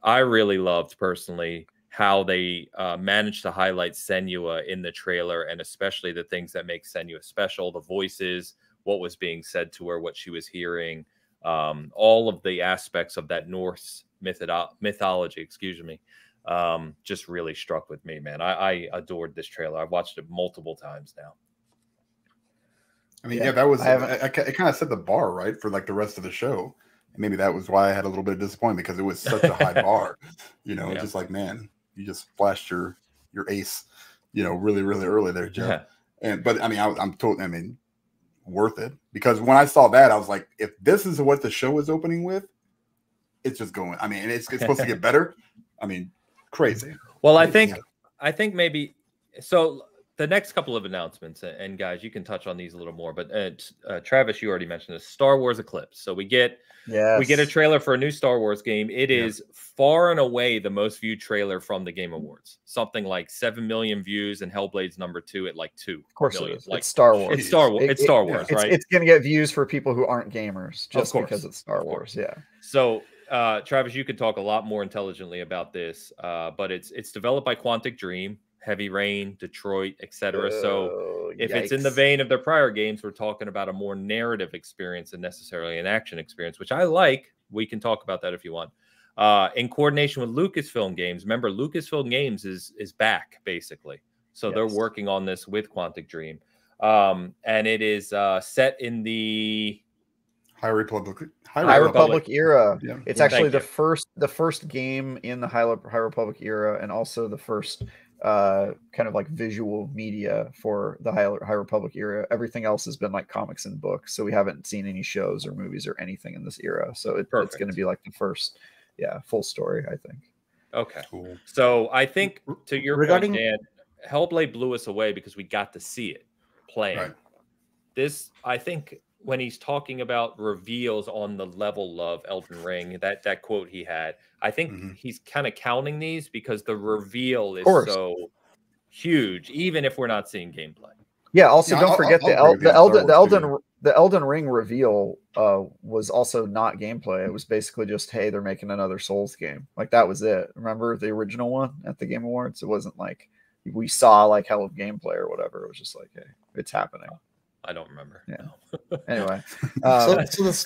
I really loved personally how they managed to highlight Senua in the trailer, and especially the things that make Senua special, the voices, what was being said to her, what she was hearing, all of the aspects of that Norse mythology, just really struck with me, man. I adored this trailer. I've watched it multiple times now. I mean, that was, it kind of set the bar, right, for like the rest of the show. And maybe that was why I had a little bit of disappointment, because it was such a high bar, you know, just like, man, you just flashed your ace, you know, really, really early there, Jeff. But I mean, I'm totally, worth it, because when I saw that, I was like, if this is what the show is opening with, it's just going, I mean, it's supposed to get better. I mean, crazy. Well, I think maybe, so the next couple of announcements, and guys, you can touch on these a little more, but Travis, you already mentioned this, Star Wars Eclipse. So we get a trailer for a new Star Wars game. It is far and away the most viewed trailer from the Game Awards. Something like 7 million views, and Hellblade's number 2 at like 2 Of course million. It is. Like, it's Star Wars. It's Star Wars. It's Star Wars, right? It's going to get views for people who aren't gamers just because it's Star Wars. Yeah. So Travis, you could talk a lot more intelligently about this, but it's developed by Quantic Dream, Heavy Rain, Detroit, etc. So if it's in the vein of their prior games, we're talking about a more narrative experience than necessarily an action experience, which I like. We can talk about that if you want. In coordination with Lucasfilm Games. Remember, Lucasfilm Games is back, basically. So they're working on this with Quantic Dream. And it is set in the High Republic era. Yeah. It's actually the first game in the High Republic era, and also the first kind of like visual media for the High Republic era. Everything else has been like comics and books, so we haven't seen any shows or movies or anything in this era. So it's going to be like the first full story, I think. Okay, cool. So I think, to your point, Dan, Hellblade blew us away because we got to see it playing. Right. This, I think, when he's talking about reveals on the level of Elden Ring, that quote he had, I think he's kind of counting these because the reveal is so huge, even if we're not seeing gameplay. Yeah. Also, don't forget the Elden Ring reveal was also not gameplay. It was basically just, hey, they're making another Souls game. Like, that was it. Remember the original one at the Game Awards? It wasn't like we saw like hell of gameplay or whatever. It was just like, hey, it's happening. I don't remember. Yeah. Anyway,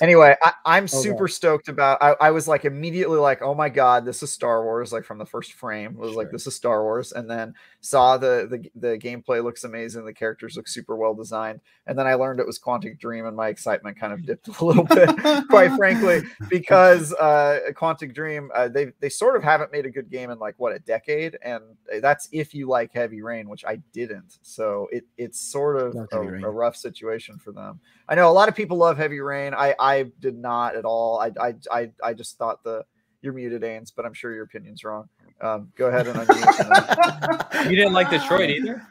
anyway, I'm super stoked about. I was like immediately like, oh my god, this is Star Wars. Like from the first frame, was like, this is Star Wars, and then saw the gameplay looks amazing. The characters look super well designed, and then I learned it was Quantic Dream, and my excitement kind of dipped a little bit, quite frankly, because Quantic Dream they sort of haven't made a good game in like a decade, and that's if you like Heavy Rain, which I didn't. So it's sort of a rough situation for them. I know a lot of people love Heavy Rain. I did not at all. I just thought you're muted, Ains, but I'm sure your opinion's wrong. Go ahead and unmute. You didn't like Detroit either?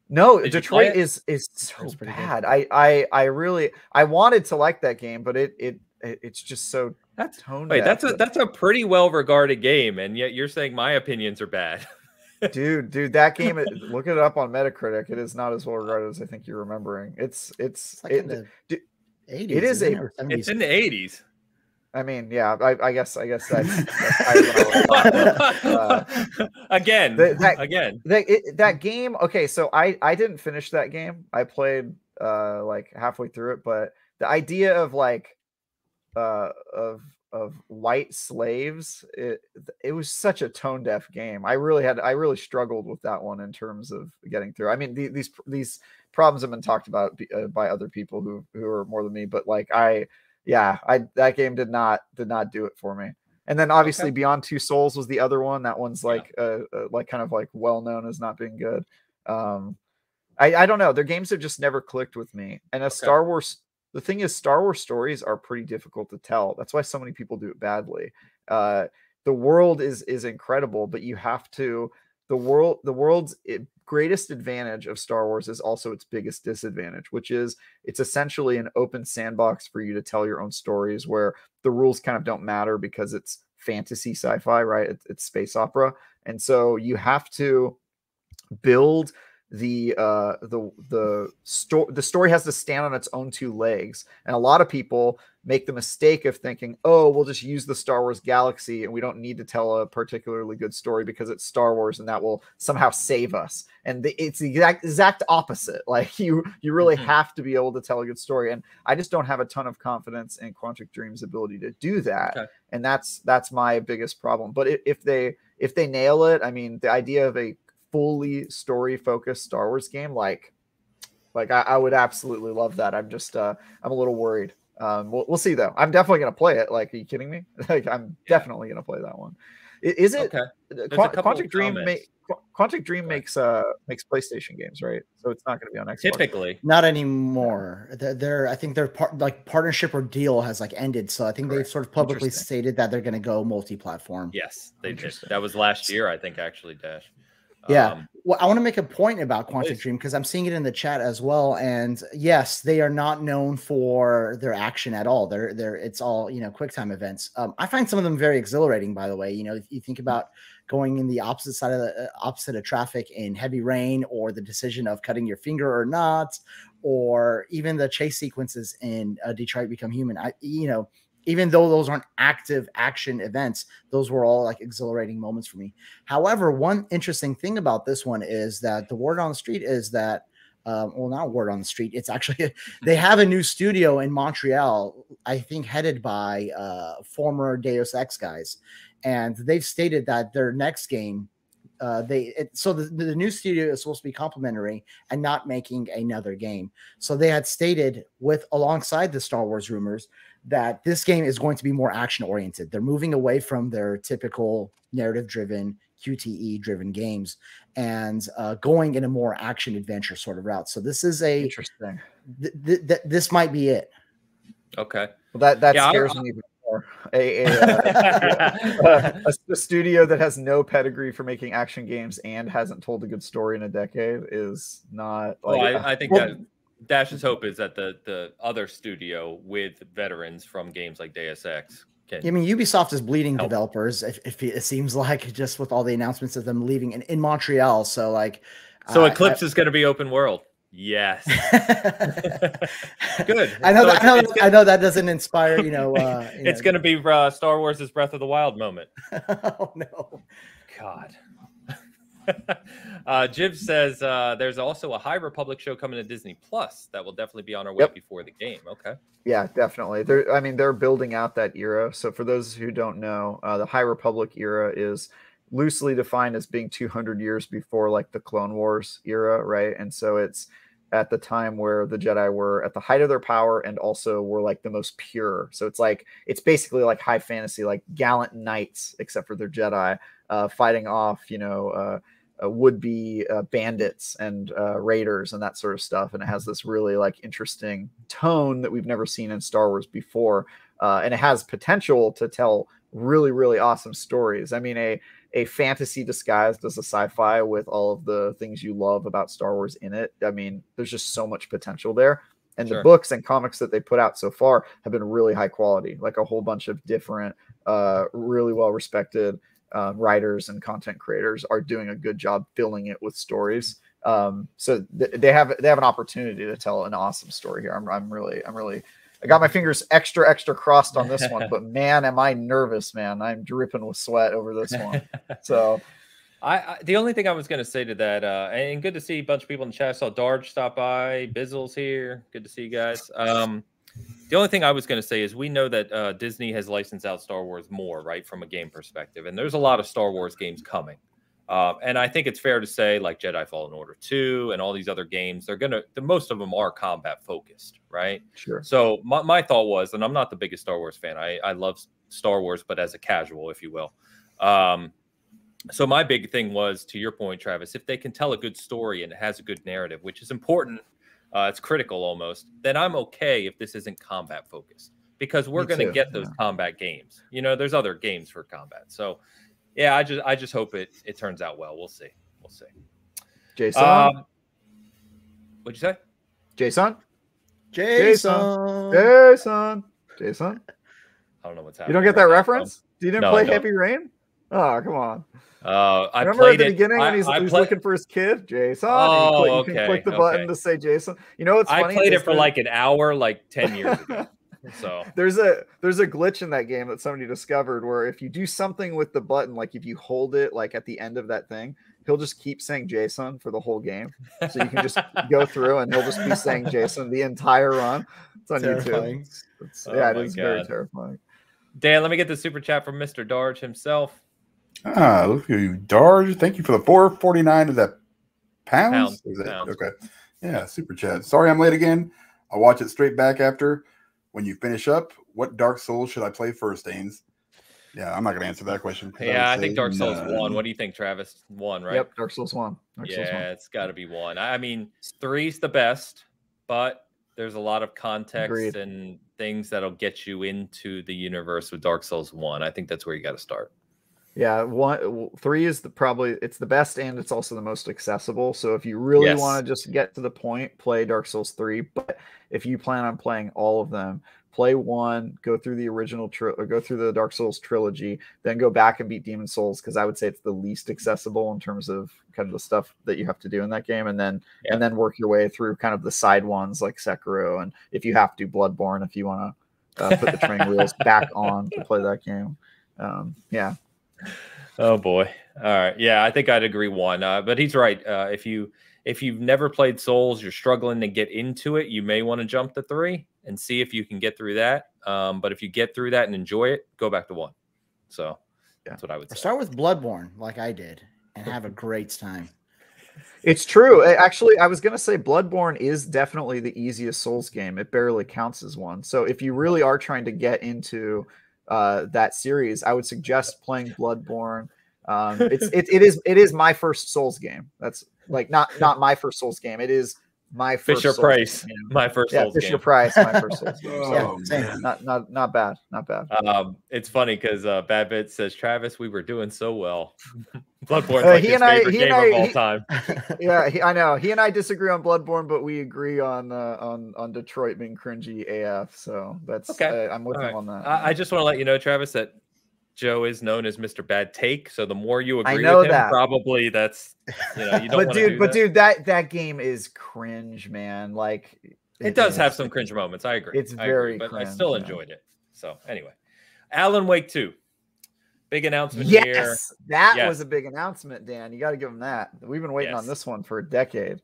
No, Detroit is so bad. I wanted to like that game, but it's just so tone deaf. That's a pretty well regarded game, and yet you're saying my opinions are bad. dude, that game, look it up on Metacritic. It is not as well regarded as I think you're remembering. It's like in the 80s. It is it's in the 80s. I mean, yeah, I guess that's higher than again. That game. Okay, so I didn't finish that game. I played like halfway through it, but the idea of like of white slaves, it was such a tone deaf game. I really struggled with that one in terms of getting through. I mean, these problems have been talked about by other people who are more than me, but like that game did not do it for me. And then obviously Beyond Two Souls was the other one. That one's like kind of like well known as not being good. I don't know. Their games have just never clicked with me. And Star Wars. The thing is, Star Wars stories are pretty difficult to tell. That's why so many people do it badly. The world is incredible, but you have to. The world's greatest advantage of Star Wars is also its biggest disadvantage, which is it's essentially an open sandbox for you to tell your own stories, where the rules kind of don't matter because it's fantasy sci-fi, right? It's space opera, and so you have to build. The story has to stand on its own two legs, and a lot of people make the mistake of thinking, oh, we'll just use the Star Wars galaxy and we don't need to tell a particularly good story because it's Star Wars and that will somehow save us. And it's the exact opposite. Like you really have to be able to tell a good story, and I just don't have a ton of confidence in Quantic Dream's ability to do that. And that's my biggest problem. But if they nail it, I mean, the idea of a fully story focused Star Wars game, like I would absolutely love that. I'm just I'm a little worried. We'll see though. I'm definitely gonna play it. Like, are you kidding me? Like, I'm definitely gonna play that one. Is it Quantic Dream? Quantic Dream makes PlayStation games, right? So it's not going to be on Xbox. Typically, not anymore. I think their partnership or deal has like ended. So I think they've sort of publicly stated that they're going to go multi-platform. Yes, they did. That was last year, I think, actually, Dash. Yeah. Well, I want to make a point about Quantic Dream because I'm seeing it in the chat as well. And yes, they are not known for their action at all. It's all, quick time events. I find some of them very exhilarating, by the way. If you think about going in the opposite side of the opposite of traffic in heavy rain, or the decision of cutting your finger or not, or even the chase sequences in Detroit Become Human. Even though those aren't active action events, those were all like exhilarating moments for me. However, one interesting thing about this one is that the word on the street is that, well, not word on the street. It's actually, they have a new studio in Montreal, I think headed by former Deus Ex guys. And they've stated that their next game, the new studio is supposed to be complimentary and not making another game. So they had stated alongside the Star Wars rumors that this game is going to be more action oriented. They're moving away from their typical narrative driven, QTE driven games and going in a more action adventure sort of route. So this is interesting. This might be it. Okay. Well, that scares me even more. A studio that has no pedigree for making action games and hasn't told a good story in a decade is not. I think that Dash's hope is that the other studio with veterans from games like Deus Ex can. I mean, Ubisoft is bleeding developers. If it seems like, just with all the announcements of them leaving in Montreal. So Eclipse is going to be open world. Yes. Good. I know that doesn't inspire, it's going to be Star Wars' Breath of the Wild moment. Oh no. God. Jib says there's also a High Republic show coming to Disney Plus that will definitely be on our way before the game. Okay. Yeah, definitely. They're building out that era. So for those who don't know, the High Republic era is loosely defined as being 200 years before like the Clone Wars era, right? And so it's at the time where the Jedi were at the height of their power and also were like the most pure. So it's basically like high fantasy, like gallant knights, except for their Jedi, fighting off, would-be bandits and raiders and that sort of stuff. And it has this really like interesting tone that we've never seen in Star Wars before. And it has potential to tell really, really awesome stories. I mean, a fantasy disguised as a sci-fi with all of the things you love about Star Wars in it. I mean, there's just so much potential there. And the books and comics that they put out so far have been really high quality, like a whole bunch of different, really well-respected writers and content creators are doing a good job filling it with stories. So they have an opportunity to tell an awesome story here. I'm really, I got my fingers extra crossed on this one, but man, am I nervous, man. I'm dripping with sweat over this one. So the only thing I was going to say to that, and good to see a bunch of people in the chat. I saw Darge stop by, Bizzle's here. Good to see you guys. The only thing I was going to say is we know that Disney has licensed out Star Wars more, right, from a game perspective. And there's a lot of Star Wars games coming. And I think it's fair to say, like Jedi Fallen Order 2 and all these other games, most of them are combat focused, right? Sure. So my thought was, and I'm not the biggest Star Wars fan. I love Star Wars, but as a casual, if you will. So my big thing was, to your point, Travis, if they can tell a good story and it has a good narrative, which is important, it's critical almost, then I'm okay if this isn't combat focused, because we're going to get those combat games. There's other games for combat. So yeah, I just hope it turns out well. We'll see. Jason, what'd you say? Jason. I don't know what's happening. You don't get that reference? You didn't play Heavy Rain? Oh, come on. I remember at the beginning when he's looking for his kid, Jason. You can click the button to say Jason. It's funny. I played it for like an hour, like 10 years ago. So there's a glitch in that game that somebody discovered where if you do something with the button, like if you hold it like at the end of that thing, he'll just keep saying Jason for the whole game. So you can just go through and he'll just be saying Jason the entire run. It's on YouTube. It is very terrifying. Dan, let me get the super chat from Mr. Darge himself. Look at you, Darge. Thank you for the $4.49. Is that pounds? Pounds. Okay. Yeah, super chat. Sorry I'm late again. I'll watch it straight back after. When you finish up, what Dark Souls should I play first, Ains? Yeah, I'm not going to answer that question. Yeah, I think Dark Souls 1. What do you think, Travis? 1, right? Yep, Dark Souls 1. It's got to be 1. I mean, 3's the best, but there's a lot of context and things that'll get you into the universe with Dark Souls 1. I think that's where you got to start. Yeah, 3 is probably it's the best and it's also the most accessible. So if you really want to just get to the point, play Dark Souls 3. But if you plan on playing all of them, play 1, go through the original or go through the Dark Souls trilogy, then go back and beat Demon Souls, because I would say it's the least accessible in terms of kind of the stuff that you have to do in that game, and then work your way through kind of the side ones like Sekiro, and if you have to, Bloodborne, if you want to put the training wheels back on to play that game. Yeah. Oh boy. All right. Yeah, I think I'd agree 1. But he's right. If you've never played Souls, you're struggling to get into it, you may want to jump to 3 and see if you can get through that. But if you get through that and enjoy it, go back to 1. So that's what I would say. Start with Bloodborne like I did and have a great time. It's true. Actually, I was going to say Bloodborne is definitely the easiest Souls game. It barely counts as one. So if you really are trying to get into that series, I would suggest playing Bloodborne. It is my first Souls game. That's like not my first Souls game. It is my first Fisher Price. My first Souls Fisher game. Price, my first Souls game. Oh, yeah, not bad. It's funny because Bad Bit says, Travis, we were doing so well. Bloodborne's like his favorite game of all time. Yeah, I know. He and I disagree on Bloodborne, but we agree on Detroit being cringy AF. So that's okay. I'm with him on that. I just want to let you know, Travis, that Joe is known as Mr. Bad Take. So the more you agree with him, probably that's you don't want to do that. Dude, that game is cringe, man. Like it does have some cringe moments. I agree. It's very but cringe, I still enjoyed it. So anyway, Alan Wake 2. Big announcement here. That was a big announcement, Dan. You got to give them that. We've been waiting on this one for a decade.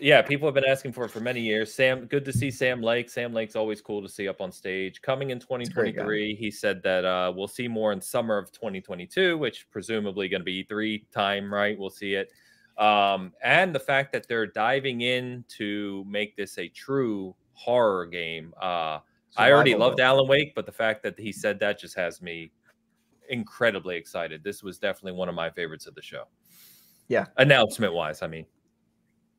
Yeah, people have been asking for it for many years. Sam, good to see Sam Lake. Sam Lake's always cool to see up on stage. Coming in 2023, he said that we'll see more in summer of 2022, which presumably going to be E3 time, right? We'll see it. And the fact that they're diving in to make this a true horror game. I already loved Alan Wake, but the fact that he said that just has me incredibly excited. This was definitely one of my favorites of the show. Yeah. Announcement wise, I mean.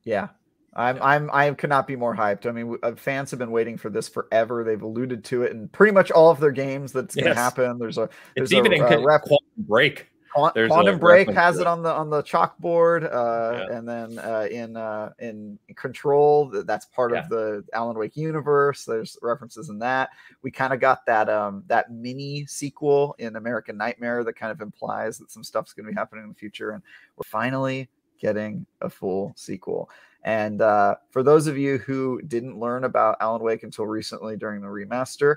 Yeah. I could not be more hyped. I mean, fans have been waiting for this forever. They've alluded to it in pretty much all of their games that's going to happen. There's even in Quantum Break. Quantum Break has it on the chalkboard, and then in Control, that's part of the Alan Wake universe. There's references in that. We kind of got that mini sequel in American Nightmare that kind of implies that some stuff's going to be happening in the future, and we're finally getting a full sequel. And for those of you who didn't learn about Alan Wake until recently during the remaster,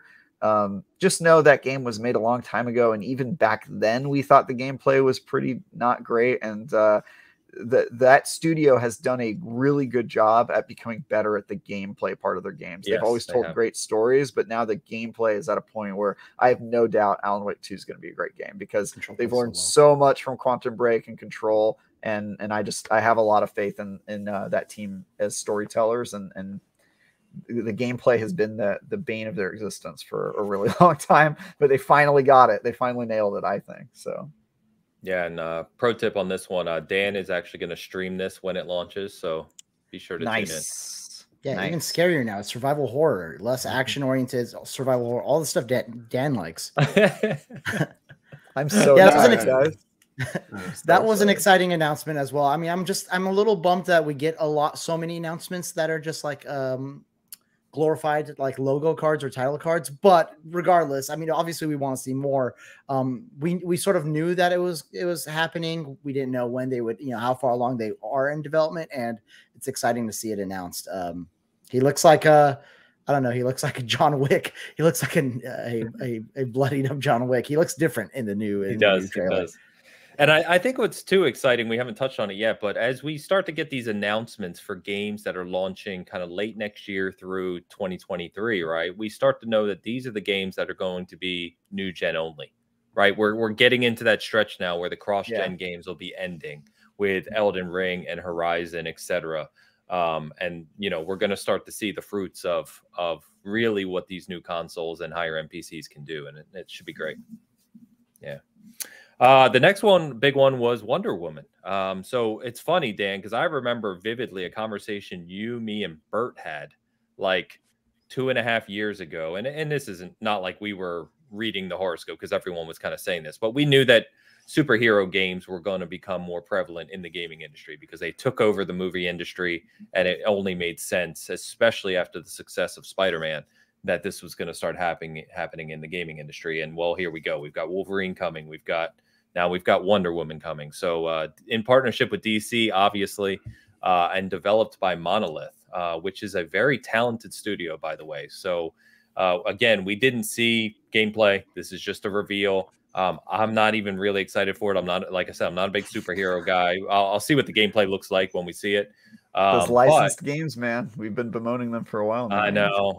just know that game was made a long time ago, and even back then we thought the gameplay was pretty not great, and that studio has done a really good job at becoming better at the gameplay part of their games. They've always told great stories, but now the gameplay is at a point where I have no doubt Alan Wake 2 is going to be a great game, because they've learned so much from Quantum Break and Control, and I have a lot of faith in that team as storytellers, and the gameplay has been the bane of their existence for a really long time, but they finally got it. They finally nailed it, I think. So, yeah. And pro tip on this one, Dan is actually going to stream this when it launches, so be sure to tune in. Yeah, even scarier now. It's survival horror, less action oriented survival horror, all the stuff Dan likes. I'm so excited, guys. That was an exciting announcement as well. I mean, I'm a little bummed that we get so many announcements that are just like glorified like logo cards or title cards, but regardless, I mean, obviously we want to see more. We sort of knew that it was happening. We didn't know when they would, how far along they are in development, and it's exciting to see it announced. He looks like I don't know. He looks like a John Wick. He looks like a bloodied up John Wick. He looks different in the new. He does. And I think what's too exciting, we haven't touched on it yet, but as we start to get these announcements for games that are launching kind of late next year through 2023, right? We start to know that these are the games that are going to be new gen only, right? We're getting into that stretch now where the cross-gen games will be ending with Elden Ring and Horizon, etc. And we're going to start to see the fruits of really what these new consoles and higher end PCs can do, and it should be great. Yeah. The next big one was Wonder Woman. So it's funny, Dan, because I remember vividly a conversation you, me, and Bert had like 2.5 years ago. And this isn't not like we were reading the horoscope, because everyone was kind of saying this, but we knew that superhero games were going to become more prevalent in the gaming industry because they took over the movie industry, and it only made sense, especially after the success of Spider-Man, that this was going to start happening in the gaming industry. And well, here we go. We've got Wolverine coming. We've got Wonder Woman coming. So in partnership with DC, obviously, and developed by Monolith, which is a very talented studio, by the way. So again, we didn't see gameplay. This is just a reveal. I'm not even really excited for it. I'm not, like I said, I'm not a big superhero guy. I'll see what the gameplay looks like when we see it. Those licensed games, man, we've been bemoaning them for a while now.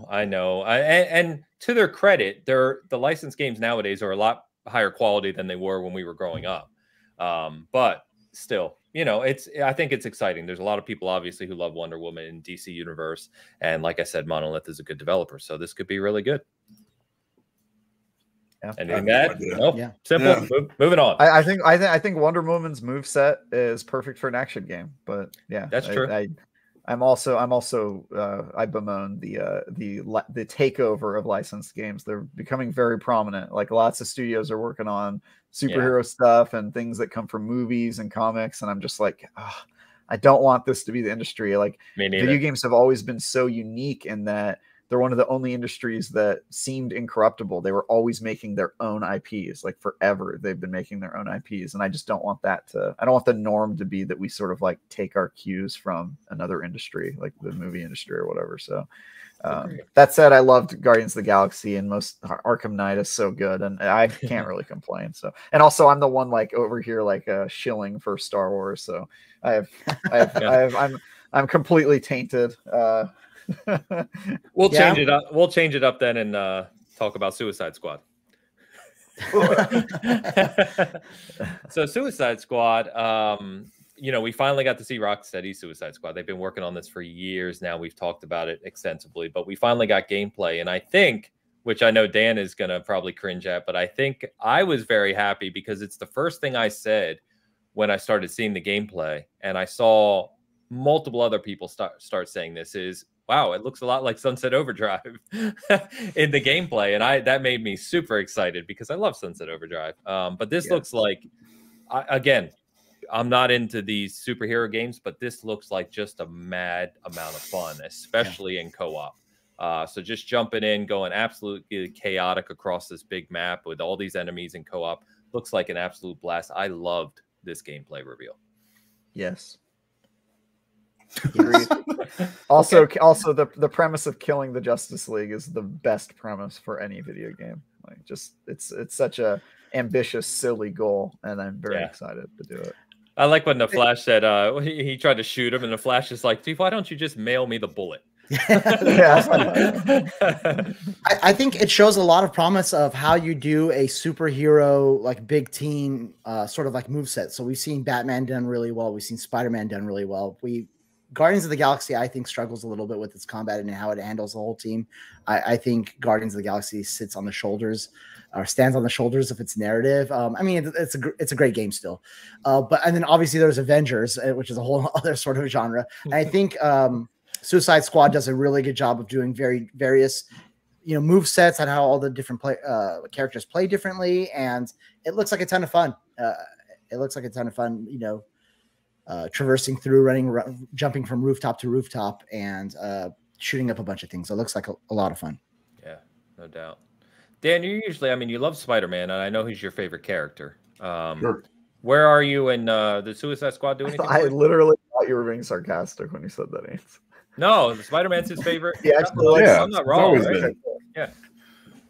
I know. And to their credit, the licensed games nowadays are a lot higher quality than they were when we were growing up. But still, you know, I think it's exciting. There's a lot of people obviously who love Wonder Woman in DC Universe, and like I said, Monolith is a good developer, so this could be really good. Yeah. Anything that? Nope. Yeah. Simple. Yeah. Moving on. I think Wonder Woman's moveset is perfect for an action game, but yeah, that's true. I'm also I bemoan the takeover of licensed games. They're becoming very prominent. Like lots of studios are working on superhero stuff and things that come from movies and comics, and I'm just like, I don't want this to be the industry. Like video games have always been so unique in that they're one of the only industries that seemed incorruptible. They were always making their own IPs, like forever. They've been making their own IPs. And I just don't want that I don't want the norm to be that we sort of like take our cues from another industry, like the movie industry or whatever. So that said, I loved Guardians of the Galaxy, and most Arkham Knight is so good, and I can't really complain. So, and also I'm the one like over here, like shilling for Star Wars. So I'm completely tainted. We'll change it up. We'll change it up then and talk about Suicide Squad. So Suicide Squad, you know, we finally got to see Rocksteady's Suicide Squad. They've been working on this for years now. We've talked about it extensively, but we finally got gameplay. And I think, which I know Dan is going to probably cringe at, but I think I was very happy because it's the first thing I said when I started seeing the gameplay. And I saw multiple other people start saying this is, wow, it looks a lot like Sunset Overdrive in the gameplay. And that made me super excited because I love Sunset Overdrive. But this looks like, again, I'm not into these superhero games, but this looks like just a mad amount of fun, especially in co-op. So just jumping in, going absolutely chaotic across this big map with all these enemies in co-op looks like an absolute blast. I loved this gameplay reveal. Yes. Also the premise of killing the Justice League is the best premise for any video game. Like just it's such a ambitious, silly goal, and I'm very excited to do it. I like when the Flash said he tried to shoot him, and the Flash is like, "Why don't you just mail me the bullet?" I think it shows a lot of promise of how you do a superhero like big team sort of like moveset. So we've seen Batman done really well. We've seen Spider-Man done really well. Guardians of the Galaxy, I think, struggles a little bit with its combat and how it handles the whole team. I think Guardians of the Galaxy sits on the shoulders or stands on the shoulders of its narrative. I mean, it's a great game still. And then obviously there's Avengers, which is a whole other sort of genre. And I think Suicide Squad does a really good job of doing various, move sets and how all the different characters play differently. And it looks like a ton of fun. Traversing through, jumping from rooftop to rooftop, and shooting up a bunch of things. So it looks like a lot of fun. Yeah, no doubt. Dan, you love Spider-Man, and I know he's your favorite character. Sure. Where are you in the Suicide Squad doing anything? I literally thought you were being sarcastic when you said that, Ains. No, Spider-Man's his favorite. I'm not wrong. Right?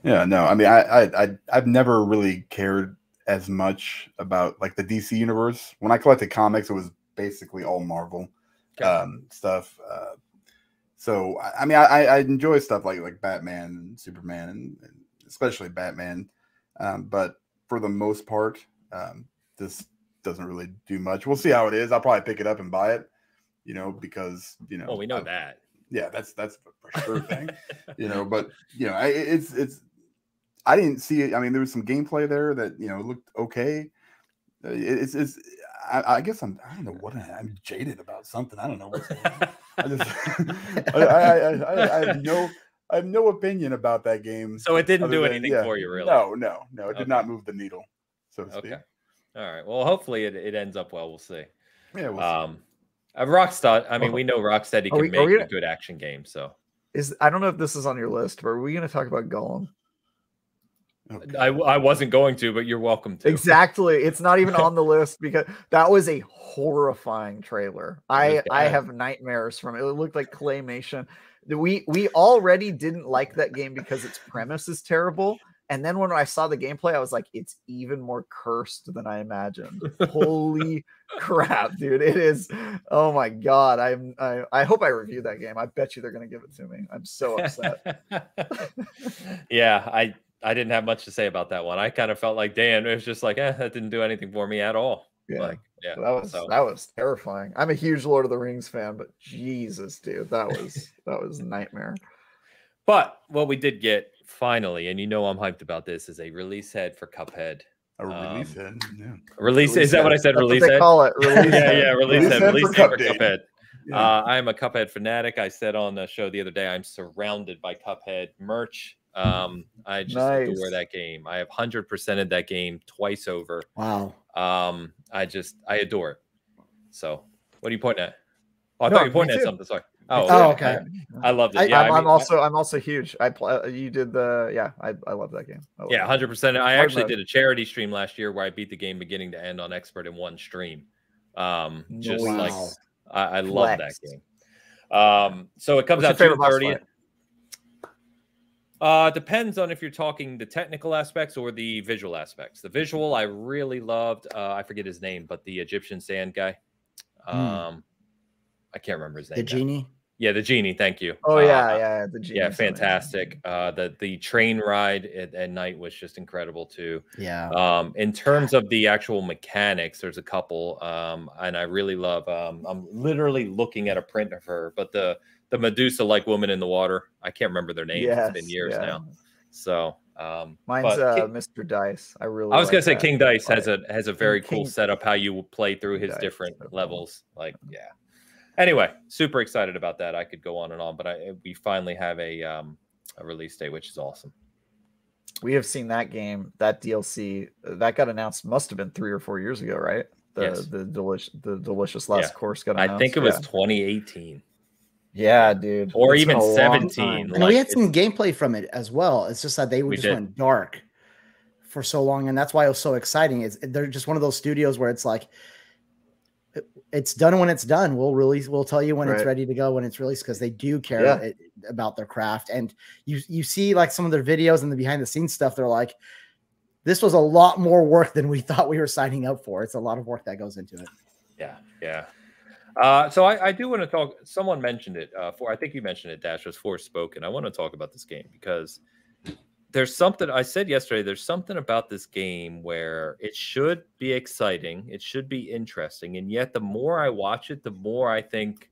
Yeah, no, I mean, I've never really cared as much about like the DC universe. When I collected comics, it was basically all Marvel stuff. So I mean, I enjoy stuff like Batman and Superman, and especially Batman. But for the most part, this doesn't really do much. We'll see how it is. I'll probably pick it up and buy it, because Well, we know that. Yeah, that's for sure thing. But it's. I didn't see it. I mean, there was some gameplay there that looked okay. I guess I don't know what I'm jaded about something. I don't know what's going on. I have no opinion about that game. So it didn't do anything for you, really? No. It did not move the needle, so to speak. All right. Well, hopefully it ends up well. We'll see. Yeah, we'll see. Rockstar. I mean, we know Rocksteady can make a good action game. So I don't know if this is on your list, but are we going to talk about Gollum? Okay. I wasn't going to, but you're welcome to. Exactly. It's not even on the list because that was a horrifying trailer. I have nightmares from it. It looked like claymation. We already didn't like that game because its premise is terrible. And then when I saw the gameplay, I was like, it's even more cursed than I imagined. Holy crap, dude. It is. Oh my God. I hope I review that game. I bet you they're going to give it to me. I'm so upset. Yeah, I didn't have much to say about that one. I kind of felt like Dan. It was just like, that didn't do anything for me at all. Yeah. Like, yeah. That was terrifying. I'm a huge Lord of the Rings fan, but Jesus, dude, that was a nightmare. But what we did get finally, and I'm hyped about this, is a release head for Cuphead. A release head? Yeah. Release is that what I said? That's Release what they head? call it. Release yeah, release head. Release head for Cuphead. Cuphead. Yeah. I'm a Cuphead fanatic. I said on the show the other day, I'm surrounded by Cuphead merch. I just adore that game. I have 100%ed that game twice over. Wow. I adore it. So what are you pointing at? Oh, I thought you were pointing at something. Sorry. Oh, okay. I loved it. Yeah, I'm also huge. You did I love that game. 100%. I actually did a charity stream last year where I beat the game beginning to end on expert in one stream. I love that game. So it comes out June 30th. Depends on if you're talking the technical aspects or the visual aspects. The visual I really loved. I forget his name, but the Egyptian sand guy. I can't remember his name. The genie. Yeah, the genie. Thank you. Oh the genie. Yeah, fantastic. The train ride at night was just incredible too. Yeah. In terms of the actual mechanics, there's a couple, and I really love. I'm literally looking at a print of her, but the Medusa-like woman in the water. I can't remember their names. It's been years now. So mine's Mr. Dice. I was gonna say King Dice has a very cool setup how you play through his different levels. Like, yeah. Anyway, super excited about that. I could go on and on, but we finally have a release date, which is awesome. We have seen that game, that DLC that got announced. Must have been 3 or 4 years ago, right? The delicious last course got announced. I think it was 2018. Yeah, dude. Or even 17. And we had some gameplay from it as well. It's just that they went dark for so long, and that's why it was so exciting. They're just one of those studios where it's like, it's done when it's done. We'll tell you when it's ready to go when it's released, because they do care about their craft. And you see like some of their videos and the behind the scenes stuff. They're like, this was a lot more work than we thought we were signing up for. It's a lot of work that goes into it. Yeah. So I do want to talk. Someone mentioned it. I think you mentioned it, Dash, was Forspoken. I want to talk about this game because there's something I said yesterday. There's something about this game where it should be exciting. It should be interesting. And yet the more I watch it, the more I think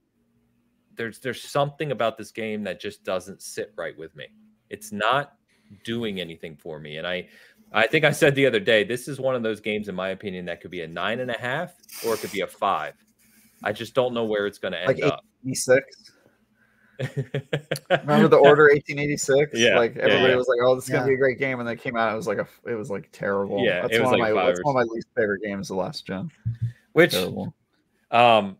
there's something about this game that just doesn't sit right with me. It's not doing anything for me. And I think I said the other day, this is one of those games, in my opinion, that could be a 9.5 or it could be a 5. I just don't know where it's going to end up. 86. Remember the Order 1886? Yeah. Like everybody was like, "Oh, this is gonna be a great game," and then it came out. It was like terrible. Yeah, that's one of my least favorite games of last gen. Which, I don't know.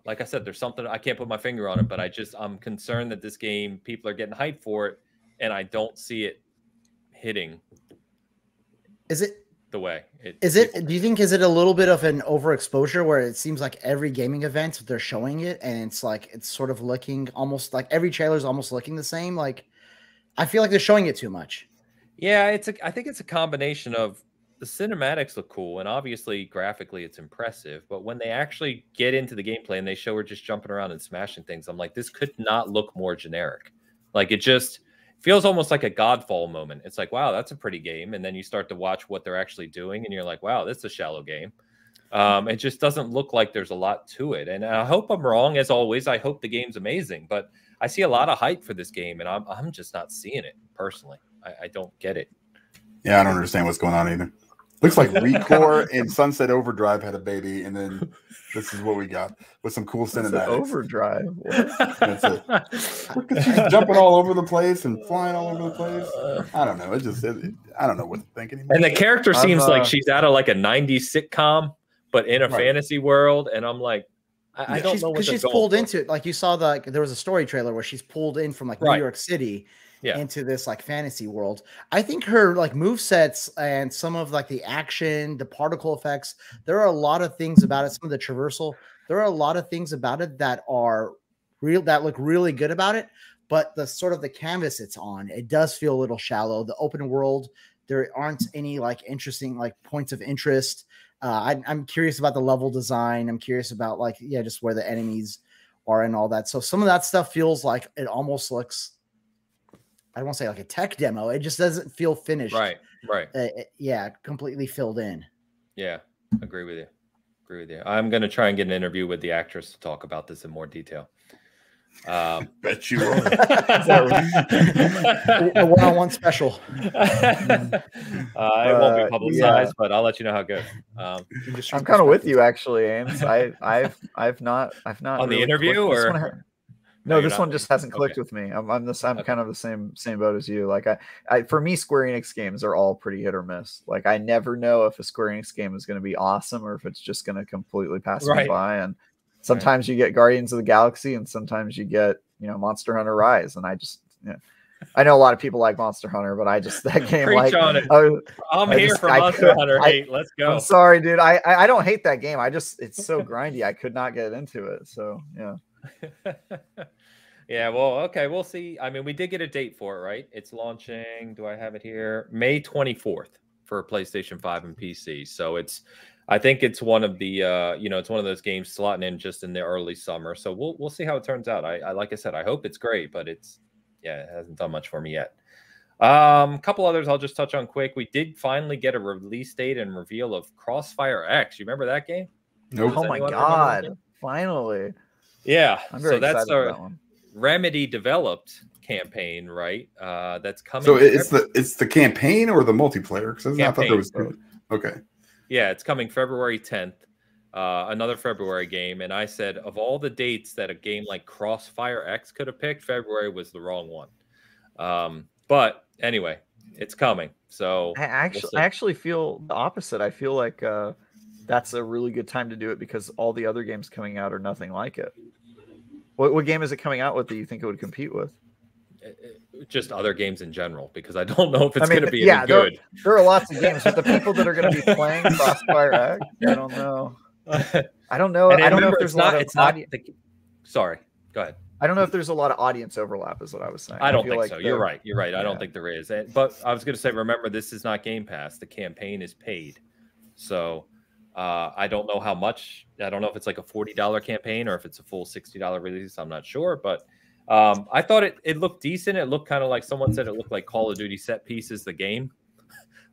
Like I said, there's something I can't put my finger on it, but I'm concerned that this game, people are getting hyped for it, and I don't see it hitting. Is it? The way do you think is it a little bit of an overexposure where it seems like every gaming event they're showing it and it's like it's sort of looking almost like every trailer is almost looking the same? Like I feel like they're showing it too much. Yeah, I think it's a combination of the cinematics look cool and obviously graphically it's impressive, but when they actually get into the gameplay and they show her just jumping around and smashing things, I'm like, this could not look more generic. Like it just feels almost like a Godfall moment. It's like, wow, that's a pretty game. And then you start to watch what they're actually doing and you're like, wow, this is a shallow game. It just doesn't look like there's a lot to it. And I hope I'm wrong. As always, I hope the game's amazing, but I see a lot of hype for this game and I'm just not seeing it personally. I don't get it. Yeah, I don't understand what's going on either. Looks like Recore and Sunset Overdrive had a baby, and then this is what we got with some cool cinematics. Overdrive. That's it. Look at she's jumping all over the place and flying all over the place. I don't know. I don't know what to think anymore. And the character seems like she's out of like a 90s sitcom, but in a fantasy world. And I'm like, I don't know what she's pulled into it. Like you saw there was a story trailer where she's pulled in from like New York City. Into this like fantasy world. I think her like movesets and some of like the action, the particle effects, there are a lot of things about it. Some of the traversal, there are a lot of things about it that are real, that look really good about it. But the sort of the canvas it's on, it does feel a little shallow. The open world, there aren't any like interesting like points of interest. I'm curious about the level design. I'm curious about like, just where the enemies are and all that. So some of that stuff feels like it almost looks, I don't want to say like a tech demo. It just doesn't feel finished. Right. Completely filled in. Yeah, agree with you. I'm going to try and get an interview with the actress to talk about this in more detail. Bet you will. A one-on-one special. It won't be publicized, but I'll let you know how it goes. I'm kind of with you, actually, Ames. I've not on the interview or. No, this one just hasn't clicked with me. I'm kind of the same boat as you. Like for me, Square Enix games are all pretty hit or miss. Like I never know if a Square Enix game is going to be awesome or if it's just going to completely pass me by. And sometimes you get Guardians of the Galaxy, and sometimes you get Monster Hunter Rise. And I just I know a lot of people like Monster Hunter, but I just that game Preach on it. I'm here for Monster Hunter hate. Let's go. I'm sorry, dude. I don't hate that game. It's so grindy. I could not get into it. So yeah. Yeah, well, okay, we'll see. I mean, we did get a date for it, right? It's launching, do I have it here? May 24th for PlayStation 5 and PC. So I think it's one of the it's one of those games slotting in just in the early summer. So we'll see how it turns out. I like I said, I hope it's great, but it hasn't done much for me yet. Couple others I'll just touch on quick. We did finally get a release date and reveal of Crossfire X. You remember that game? Nope. Oh my god! Finally. Yeah. I'm very excited that's about that one. Remedy developed campaign, right? That's coming. So it's the campaign or the multiplayer? Because I thought there was two. Okay. Yeah, it's coming February 10th. Another February game, and I said of all the dates that a game like Crossfire X could have picked, February was the wrong one. But anyway, it's coming. So I actually feel the opposite. I feel like that's a really good time to do it because all the other games coming out are nothing like it. What game is it coming out with that you think it would compete with? Just other games in general, because I don't know if it's going to be any good. There are lots of games, but the people that are going to be playing Crossfire X, I don't know. I don't know. I don't know if there's Sorry, go ahead. I don't know if there's a lot of audience overlap, is what I was saying. I don't think so. You're right. I don't think there is. But I was going to say, remember, this is not Game Pass. The campaign is paid. So I don't know how much. I don't know if it's like a $40 campaign or if it's a full $60 release. I'm not sure, but I thought it looked decent. It looked kind of like someone said it looked like Call of Duty set pieces, the game.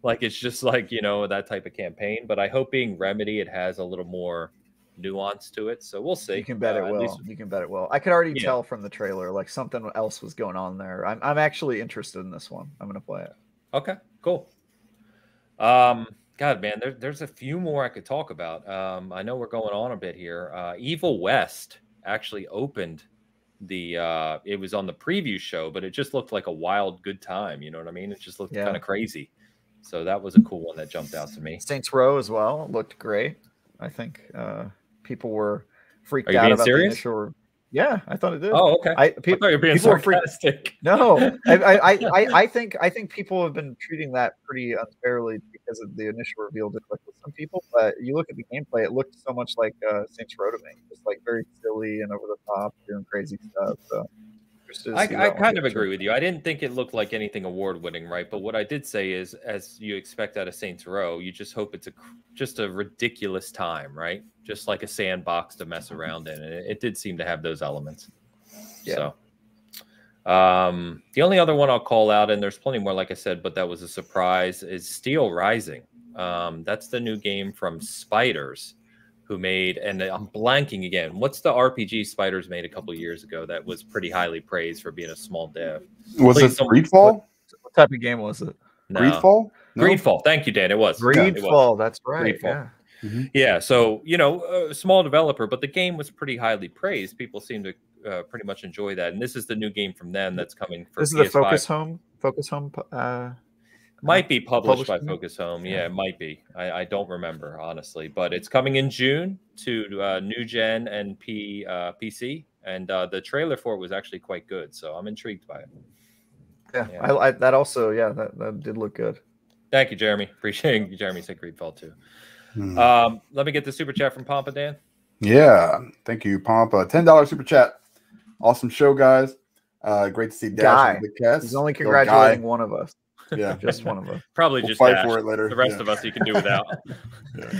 Like it's just like, that type of campaign. But I hope being Remedy, it has a little more nuance to it. So we'll see. You can bet it will. You can bet it will. I could already tell from the trailer, like something else was going on there. I'm actually interested in this one. I'm going to play it. Okay, cool. God, man, there's a few more I could talk about. I know we're going on a bit here. Evil West actually opened it was on the preview show, but it just looked like a wild good time. You know what I mean? It just looked kind of crazy. So that was a cool one that jumped out to me. Saints Row as well looked great. I think people were freaked out about serious? the initial. Yeah, I thought it did. Oh, okay. I thought you were being sarcastic. No, I think people have been treating that pretty unfairly because of the initial reveal did look with some people. But you look at the gameplay; it looked so much like Saints Row to me, just like very silly and over the top, doing crazy stuff. So I kind of agree with you. I didn't think it looked like anything award-winning, right? But what I did say is, as you expect out of Saints Row, you just hope it's just a ridiculous time, right? Just like a sandbox to mess around in. And it did seem to have those elements. Yeah. So the only other one I'll call out, and there's plenty more, like I said, but that was a surprise, is Steel Rising. That's the new game from Spiders, who made, and I'm blanking again. What's the RPG Spiders made a couple of years ago that was pretty highly praised for being a small dev? Was it Freefall? What type of game was it? No. Greedfall? No? Greedfall. Thank you, Dan. It was. Greedfall. That's right. Greedfall. Yeah. Yeah. So, you know, a small developer, but the game was pretty highly praised. People seem to pretty much enjoy that. And this is the new game from them that's coming for This is PS5. the Focus Home. Might be published by publishing? Focus Home. Yeah, it might be. I don't remember, honestly. But it's coming in June to new gen and PC. And the trailer for it was actually quite good. So I'm intrigued by it. Yeah. I that also, yeah, that did look good. Thank you, Jeremy. Appreciate you. Jeremy said Greedfall too. Let me get the super chat from Pompa, Dan. Yeah. Thank you, Pompa. $10 super chat. Awesome show, guys. Great to see Dash and Bitcast. He's only congratulating one of us. Yeah. Just one of us. Probably We'll just fight Dash. for it later. The rest of us you can do without.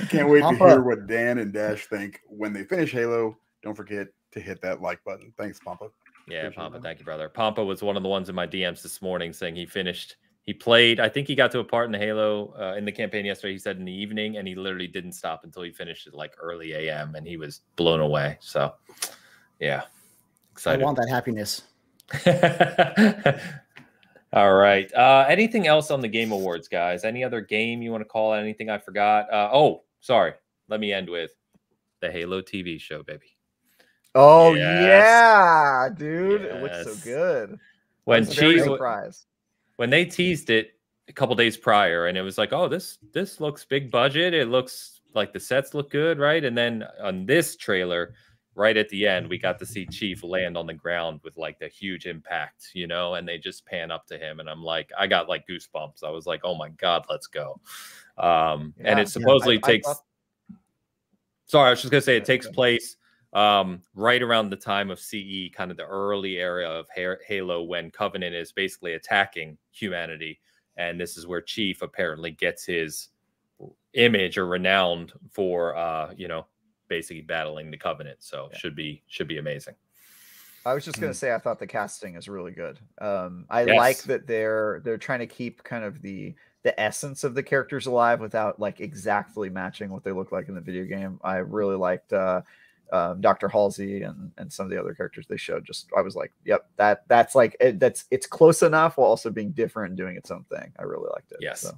Can't wait to hear what Dan and Dash think when they finish Halo. Don't forget to hit that like button. Thanks, Pompa. Yeah, Pompa. Thank you, brother. Pompa was one of the ones in my DMs this morning saying he played. I think he got to a part in the Halo in the campaign yesterday. He said in the evening, and he literally didn't stop until he finished at like early AM, and he was blown away. So, yeah, excited. I want that happiness. All right. Anything else on the Game Awards, guys? Any other game you want to call? Anything I forgot? Oh, sorry. Let me end with the Halo TV show, baby. Oh Yes. yeah, dude! Yes. It looks so good. When When they teased it a couple days prior, and it was like, oh, this looks big budget. It looks like the sets look good, right? And then on this trailer, right at the end, we got to see Chief land on the ground with like the huge impact, you know, and they just pan up to him, and I'm like, I got like goosebumps. I was like, oh my god, let's go. And it supposedly takes. Sorry, I was just gonna say it takes place right around the time of CE, kind of the early era of Halo, when Covenant is basically attacking humanity, and this is where Chief apparently gets his image or renowned for you know, basically battling the Covenant. So should be amazing. I was just gonna say I thought the casting is really good. I like that they're trying to keep kind of the essence of the characters alive without like exactly matching what they look like in the video game. I really liked Dr. Halsey and some of the other characters they showed. Just I was like, yep, that's like it's close enough while also being different and doing its own thing. I really liked it. Yes. So.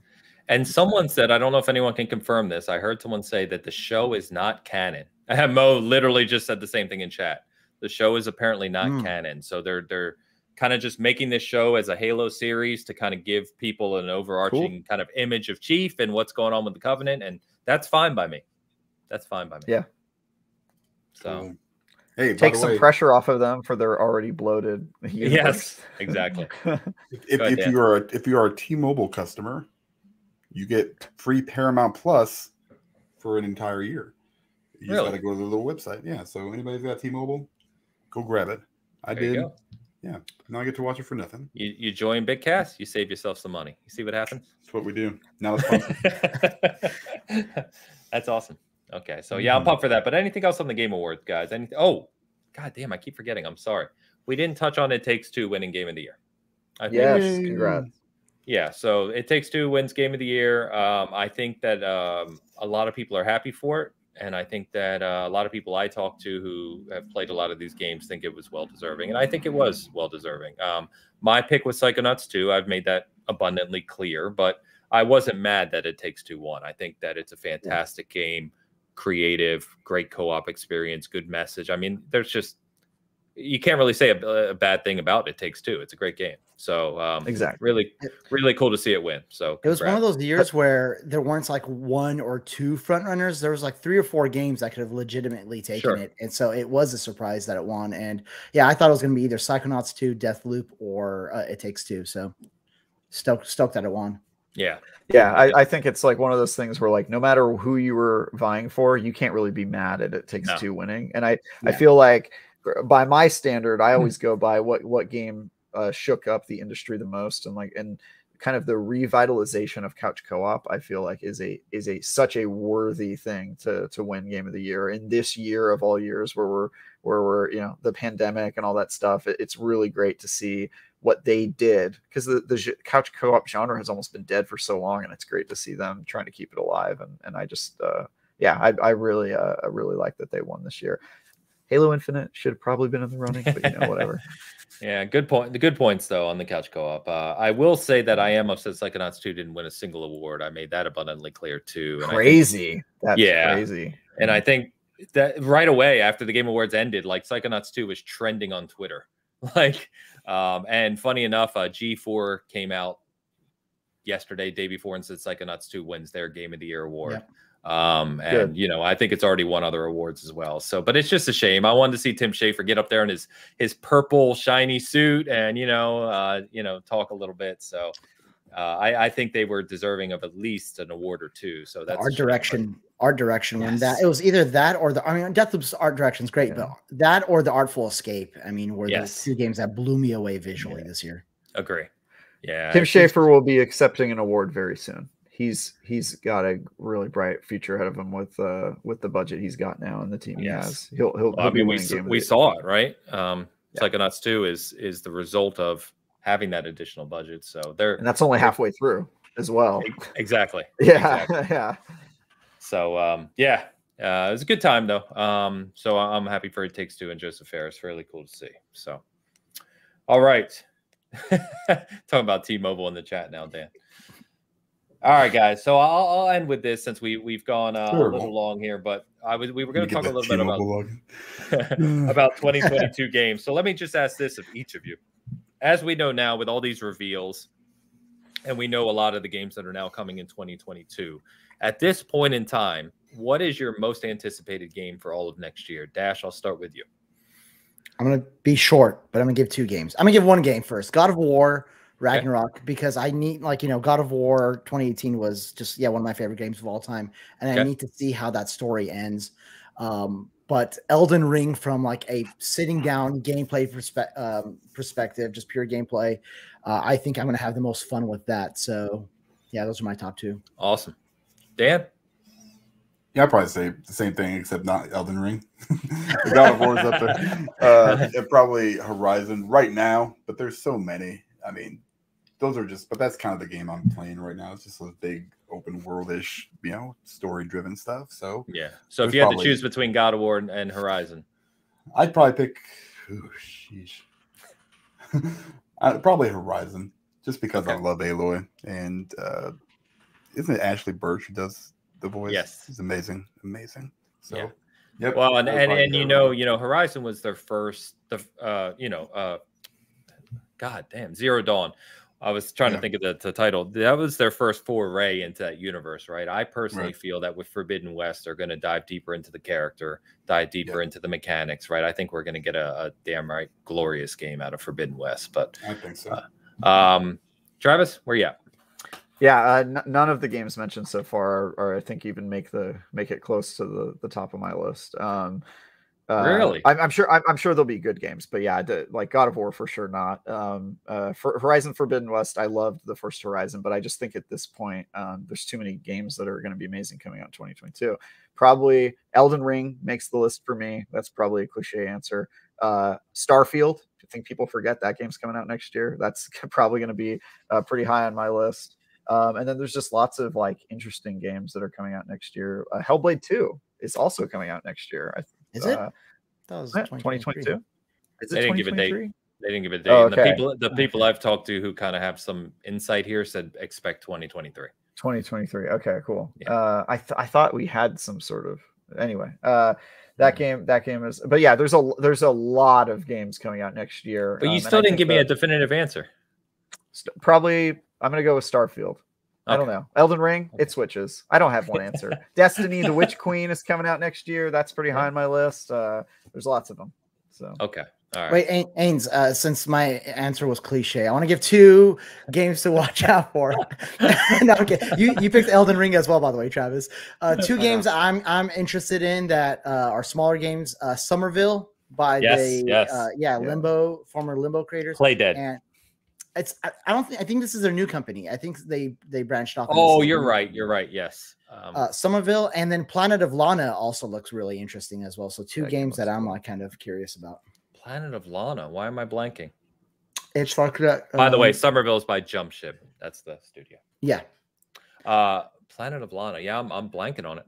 And someone said, I don't know if anyone can confirm this. I heard someone say that the show is not canon. Mo literally just said the same thing in chat. The show is apparently not canon. So they're kind of just making this show as a Halo series to kind of give people an overarching kind of image of Chief and what's going on with the Covenant. And that's fine by me. That's fine by me. Yeah. So, hey, take some pressure off of them for their already bloated universe. Yes, exactly. if you are a T-Mobile customer, you get free Paramount Plus for an entire year. You just got to go to the little website. Yeah. So anybody's got T-Mobile, go grab it. I did. Yeah. Now I get to watch it for nothing. You join Bitcast, you save yourself some money. You see what happens? That's what we do. Now it's fun. That's awesome. Okay, so yeah, I'm pumped for that. But anything else on the Game Awards, guys? Anything? Oh, god damn, I keep forgetting. I'm sorry. We didn't touch on It Takes Two winning Game of the Year. Yes, congrats. Yeah, so It Takes Two wins Game of the Year. I think that a lot of people are happy for it, and I think that a lot of people I talk to who have played a lot of these games think it was well deserving, and I think it was well deserving. My pick was Psychonauts 2. I've made that abundantly clear, but I wasn't mad that It Takes Two won. I think that it's a fantastic game. Creative, great co-op experience, good message. I mean, there's just, you can't really say a bad thing about It Takes Two. It's a great game. So exactly, really cool to see it win. So it was one of those years where there weren't like one or two front runners. There was like 3 or 4 games that could have legitimately taken it, and so it was a surprise that it won. And yeah, I thought it was going to be either Psychonauts 2, Deathloop, or It Takes Two. So stoked that it won. Yeah. I think it's like one of those things where like no matter who you were vying for, you can't really be mad at It Takes Two winning. And I feel like by my standard, I always go by what game shook up the industry the most, and kind of the revitalization of couch co-op. I feel like is such a worthy thing to win Game of the Year in this year of all years where we're you know, the pandemic and all that stuff. It's really great to see what they did, because the couch co-op genre has almost been dead for so long, and it's great to see them trying to keep it alive. And I just I really like that they won this year. Halo Infinite should have probably been in the running, but whatever. Yeah, good point. The good points though on the couch co-op. I will say that I am upset Psychonauts 2 didn't win a single award. I made that abundantly clear too. And crazy. That's crazy. And I think that right away after the Game Awards ended, like Psychonauts 2 was trending on Twitter. And funny enough, G4 came out yesterday, day before, and said Psychonauts 2 wins their Game of the Year award. Yep. And I think it's already won other awards as well. So, but it's just a shame. I wanted to see Tim Schafer get up there in his purple shiny suit and talk a little bit. So, I think they were deserving of at least an award or two. So that's art direction. When that it was either that or Deathloop's art direction is great, but that or the Artful Escape. I mean, were the two games that blew me away visually this year. Agree. Yeah, Tim Schafer will be accepting an award very soon. He's got a really bright future ahead of him with the budget he's got now and the team he has. He'll be winning game. We saw it, right? Psychonauts 2 is the result of having that additional budget. So and that's only halfway through as well. Exactly. Yeah. Exactly. Yeah. So it was a good time though. So I'm happy for It Takes Two and Joseph Fares. Really cool to see. So, all right. Talking about T-Mobile in the chat now, Dan. All right, guys. So I'll end with this since we've gone a little long here, but we were going to talk a little bit about 2022 games. So let me just ask this of each of you. As we know now, with all these reveals, and we know a lot of the games that are now coming in 2022, at this point in time, what is your most anticipated game for all of next year? Dash, I'll start with you. I'm going to be short, but I'm going to give two games. I'm going to give one game first. God of War Ragnarok, because I need, God of War 2018 was just, one of my favorite games of all time. And I need to see how that story ends. But Elden Ring, from a sitting down gameplay perspective, just pure gameplay, I think I'm going to have the most fun with that. So, those are my top two. Awesome. Dan? Yeah, I'd probably say the same thing, except not Elden Ring. God of War's up there. And probably Horizon right now, but there's so many. I mean, those are but that's kind of the game I'm playing right now. It's just a big open world-ish, story-driven stuff. So So if you had to choose between God of War and Horizon, I'd probably pick. I'd probably Horizon, just because I love Aloy, and isn't it Ashley Birch who does the voice? Yes, it's amazing. So, yep. Well, and Horizon was their first. God damn, Zero Dawn. I was trying to think of the title. That was their first foray into that universe, right? I personally feel that with Forbidden West, they're going to dive deeper into the character, dive deeper into the mechanics, right? I think we're going to get a damn right glorious game out of Forbidden West. But I think so. Travis, where you at? Yeah, none of the games mentioned so far are I think even make it close to the top of my list. Really? I'm sure there'll be good games, but God of War for sure not. For Horizon Forbidden West, I loved the first Horizon, but I just think at this point there's too many games that are going to be amazing coming out in 2022. Probably Elden Ring makes the list for me. That's probably a cliche answer. Starfield, I think people forget that game's coming out next year. That's probably going to be pretty high on my list. And then there's just lots of interesting games that are coming out next year. Hellblade 2 is also coming out next year. Is it? That was 2022. Is it 2023? They didn't give a date. Oh, okay. And the people I've talked to who kind of have some insight here said expect 2023. 2023. Okay, cool. Yeah. I thought we had some sort of anyway. That game is. But yeah, there's a lot of games coming out next year. But you still didn't give me a definitive answer. Probably, I'm gonna go with Starfield. I don't know. Elden Ring, it switches. I don't have one answer. Destiny, the Witch Queen is coming out next year. That's pretty high on my list. There's lots of them. So okay. All right. Wait, Ains, since my answer was cliche, I want to give two games to watch out for. No, okay. You picked Elden Ring as well, by the way, Travis. Two games I'm interested in that are smaller games. Somerville by Limbo, former Limbo creators. Play Dead. And I think this is their new company. I think they branched off. Oh, you're right. Yes. Somerville, and then Planet of Lana also looks really interesting as well. So two games that I'm kind of curious about. Planet of Lana. Why am I blanking? It's like that. By the way, Somerville is by Jump Ship. That's the studio. Yeah. Planet of Lana. Yeah, I'm blanking on it.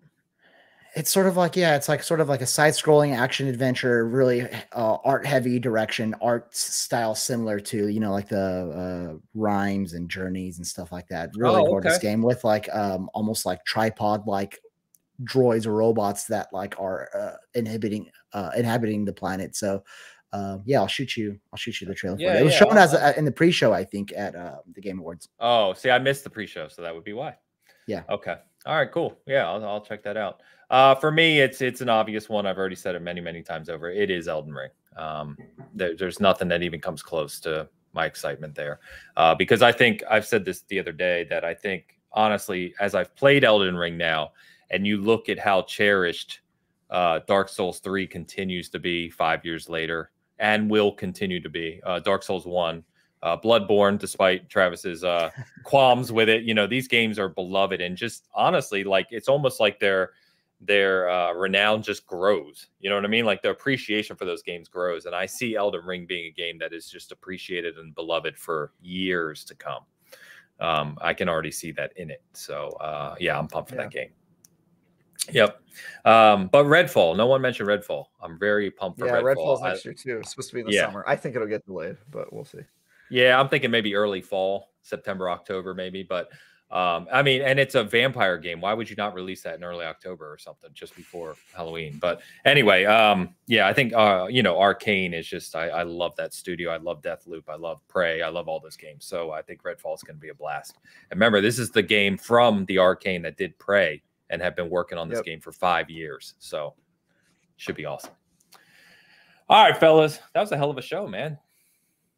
It's sort of like, yeah, it's like sort of like a side-scrolling action adventure, really art-heavy direction, art style similar to, you know, like the Rhymes and Journeys and stuff like that. Really gorgeous game with like almost like tripod-like droids or robots that like are inhabiting the planet. So yeah, I'll shoot you the trailer for it. It was shown as in the pre-show, I think, at the Game Awards. Oh, see, I missed the pre-show, so that would be why. Yeah. Okay. All right, cool. Yeah, I'll check that out. For me, it's an obvious one. I've already said it many times over. It is Elden Ring. There's nothing that even comes close to my excitement there, because I think I've said this the other day that I think honestly, as I've played Elden Ring now, and you look at how cherished Dark Souls 3 continues to be 5 years later, and will continue to be. Dark Souls 1. Bloodborne, despite Travis's qualms with it, you know, these games are beloved, and just honestly, like it's almost like their renown just grows. You know what I mean? Like the appreciation for those games grows, and I see Elden Ring being a game that is just appreciated and beloved for years to come. I can already see that in it. So yeah, I'm pumped for that game. Yep. But Redfall, no one mentioned Redfall. I'm very pumped for Redfall. Redfall's next year too. It's supposed to be in the summer. I think it'll get delayed, but we'll see. Yeah, I'm thinking maybe early fall, September, October, maybe. But I mean, and it's a vampire game. Why would you not release that in early October or something just before Halloween? But anyway, yeah, I think you know, Arcane is just I love that studio. I love Deathloop. I love Prey. I love all those games. So I think Redfall is going to be a blast. And remember, this is the game from the Arcane that did Prey and have been working on this game for 5 years. So should be awesome. All right, fellas, that was a hell of a show, man.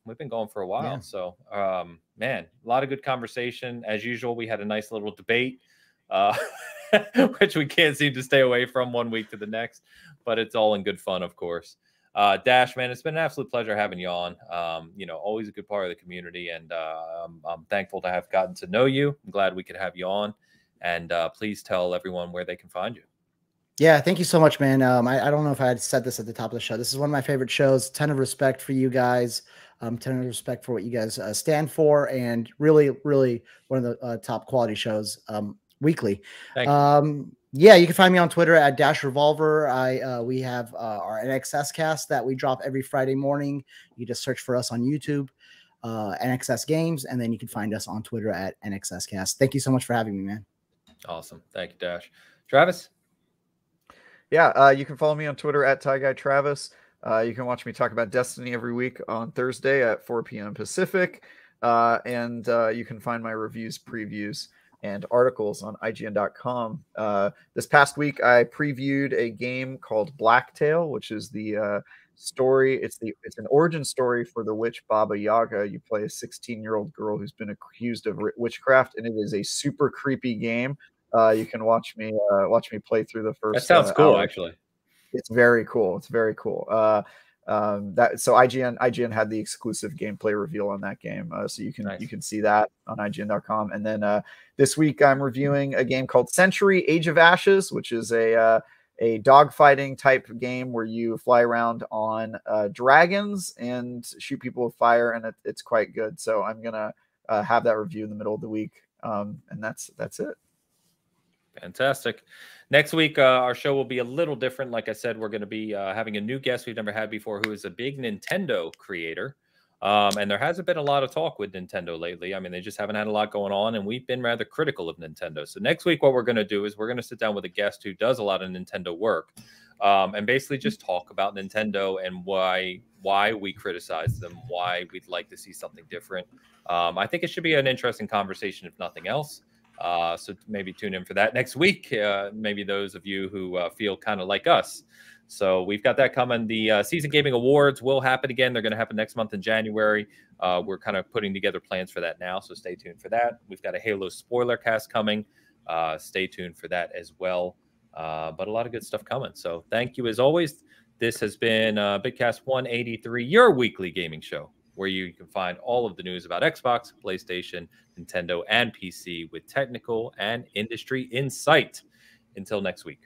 We've been going for a while. Yeah. So, man, a lot of good conversation. As usual, we had a nice little debate, which we can't seem to stay away from one week to the next, but it's all in good fun, of course. Dash, man, it's been an absolute pleasure having you on. You know, always a good part of the community, and I'm thankful to have gotten to know you. I'm glad we could have you on, and please tell everyone where they can find you. Yeah, thank you so much, man. I don't know if I had said this at the top of the show. This is one of my favorite shows. Ton of respect for you guys. Ton of respect for what you guys stand for, and really one of the top quality shows weekly. Yeah, you can find me on Twitter at Dash Revolver. We have our NXS Cast that we drop every Friday morning. You just search for us on YouTube, NXS Games, and then you can find us on Twitter at NXS Cast. Thank you so much for having me, man. Awesome. Thank you, Dash. Travis? Yeah, you can follow me on Twitter at TieGuyTravis. You can watch me talk about Destiny every week on Thursday at 4 p.m. Pacific. And you can find my reviews, previews, and articles on IGN.com. This past week, I previewed a game called Blacktail, which is the story. It's an origin story for the witch Baba Yaga. You play a 16-year-old girl who's been accused of witchcraft, and it is a super creepy game. You can watch me play through the first. That sounds cool, hour. Actually. It's very cool. It's very cool. So IGN had the exclusive gameplay reveal on that game, so you can see that on IGN.com. And then this week I'm reviewing a game called Century: Age of Ashes, which is a dogfighting type game where you fly around on dragons and shoot people with fire, and it's quite good. So I'm gonna have that review in the middle of the week, and that's it. Fantastic. Next week, our show will be a little different. Like I said, we're going to be having a new guest we've never had before, who is a big Nintendo creator. And there hasn't been a lot of talk with Nintendo lately. I mean, they just haven't had a lot going on, and we've been rather critical of Nintendo. So next week, what we're going to do is we're going to sit down with a guest who does a lot of Nintendo work, and basically just talk about Nintendo and why we criticize them, why we'd like to see something different. I think it should be an interesting conversation, if nothing else. So maybe tune in for that next week. Maybe those of you who feel kind of like us. So we've got that coming. The Season Gaming Awards will happen again. They're going to happen next month in January. We're kind of putting together plans for that now, so stay tuned for that. We've got a Halo spoiler cast coming. Stay tuned for that as well. But a lot of good stuff coming. So thank you as always. This has been Bitcast 183, your weekly gaming show, where you can find all of the news about Xbox, PlayStation, Nintendo, and PC with technical and industry insight. Until next week.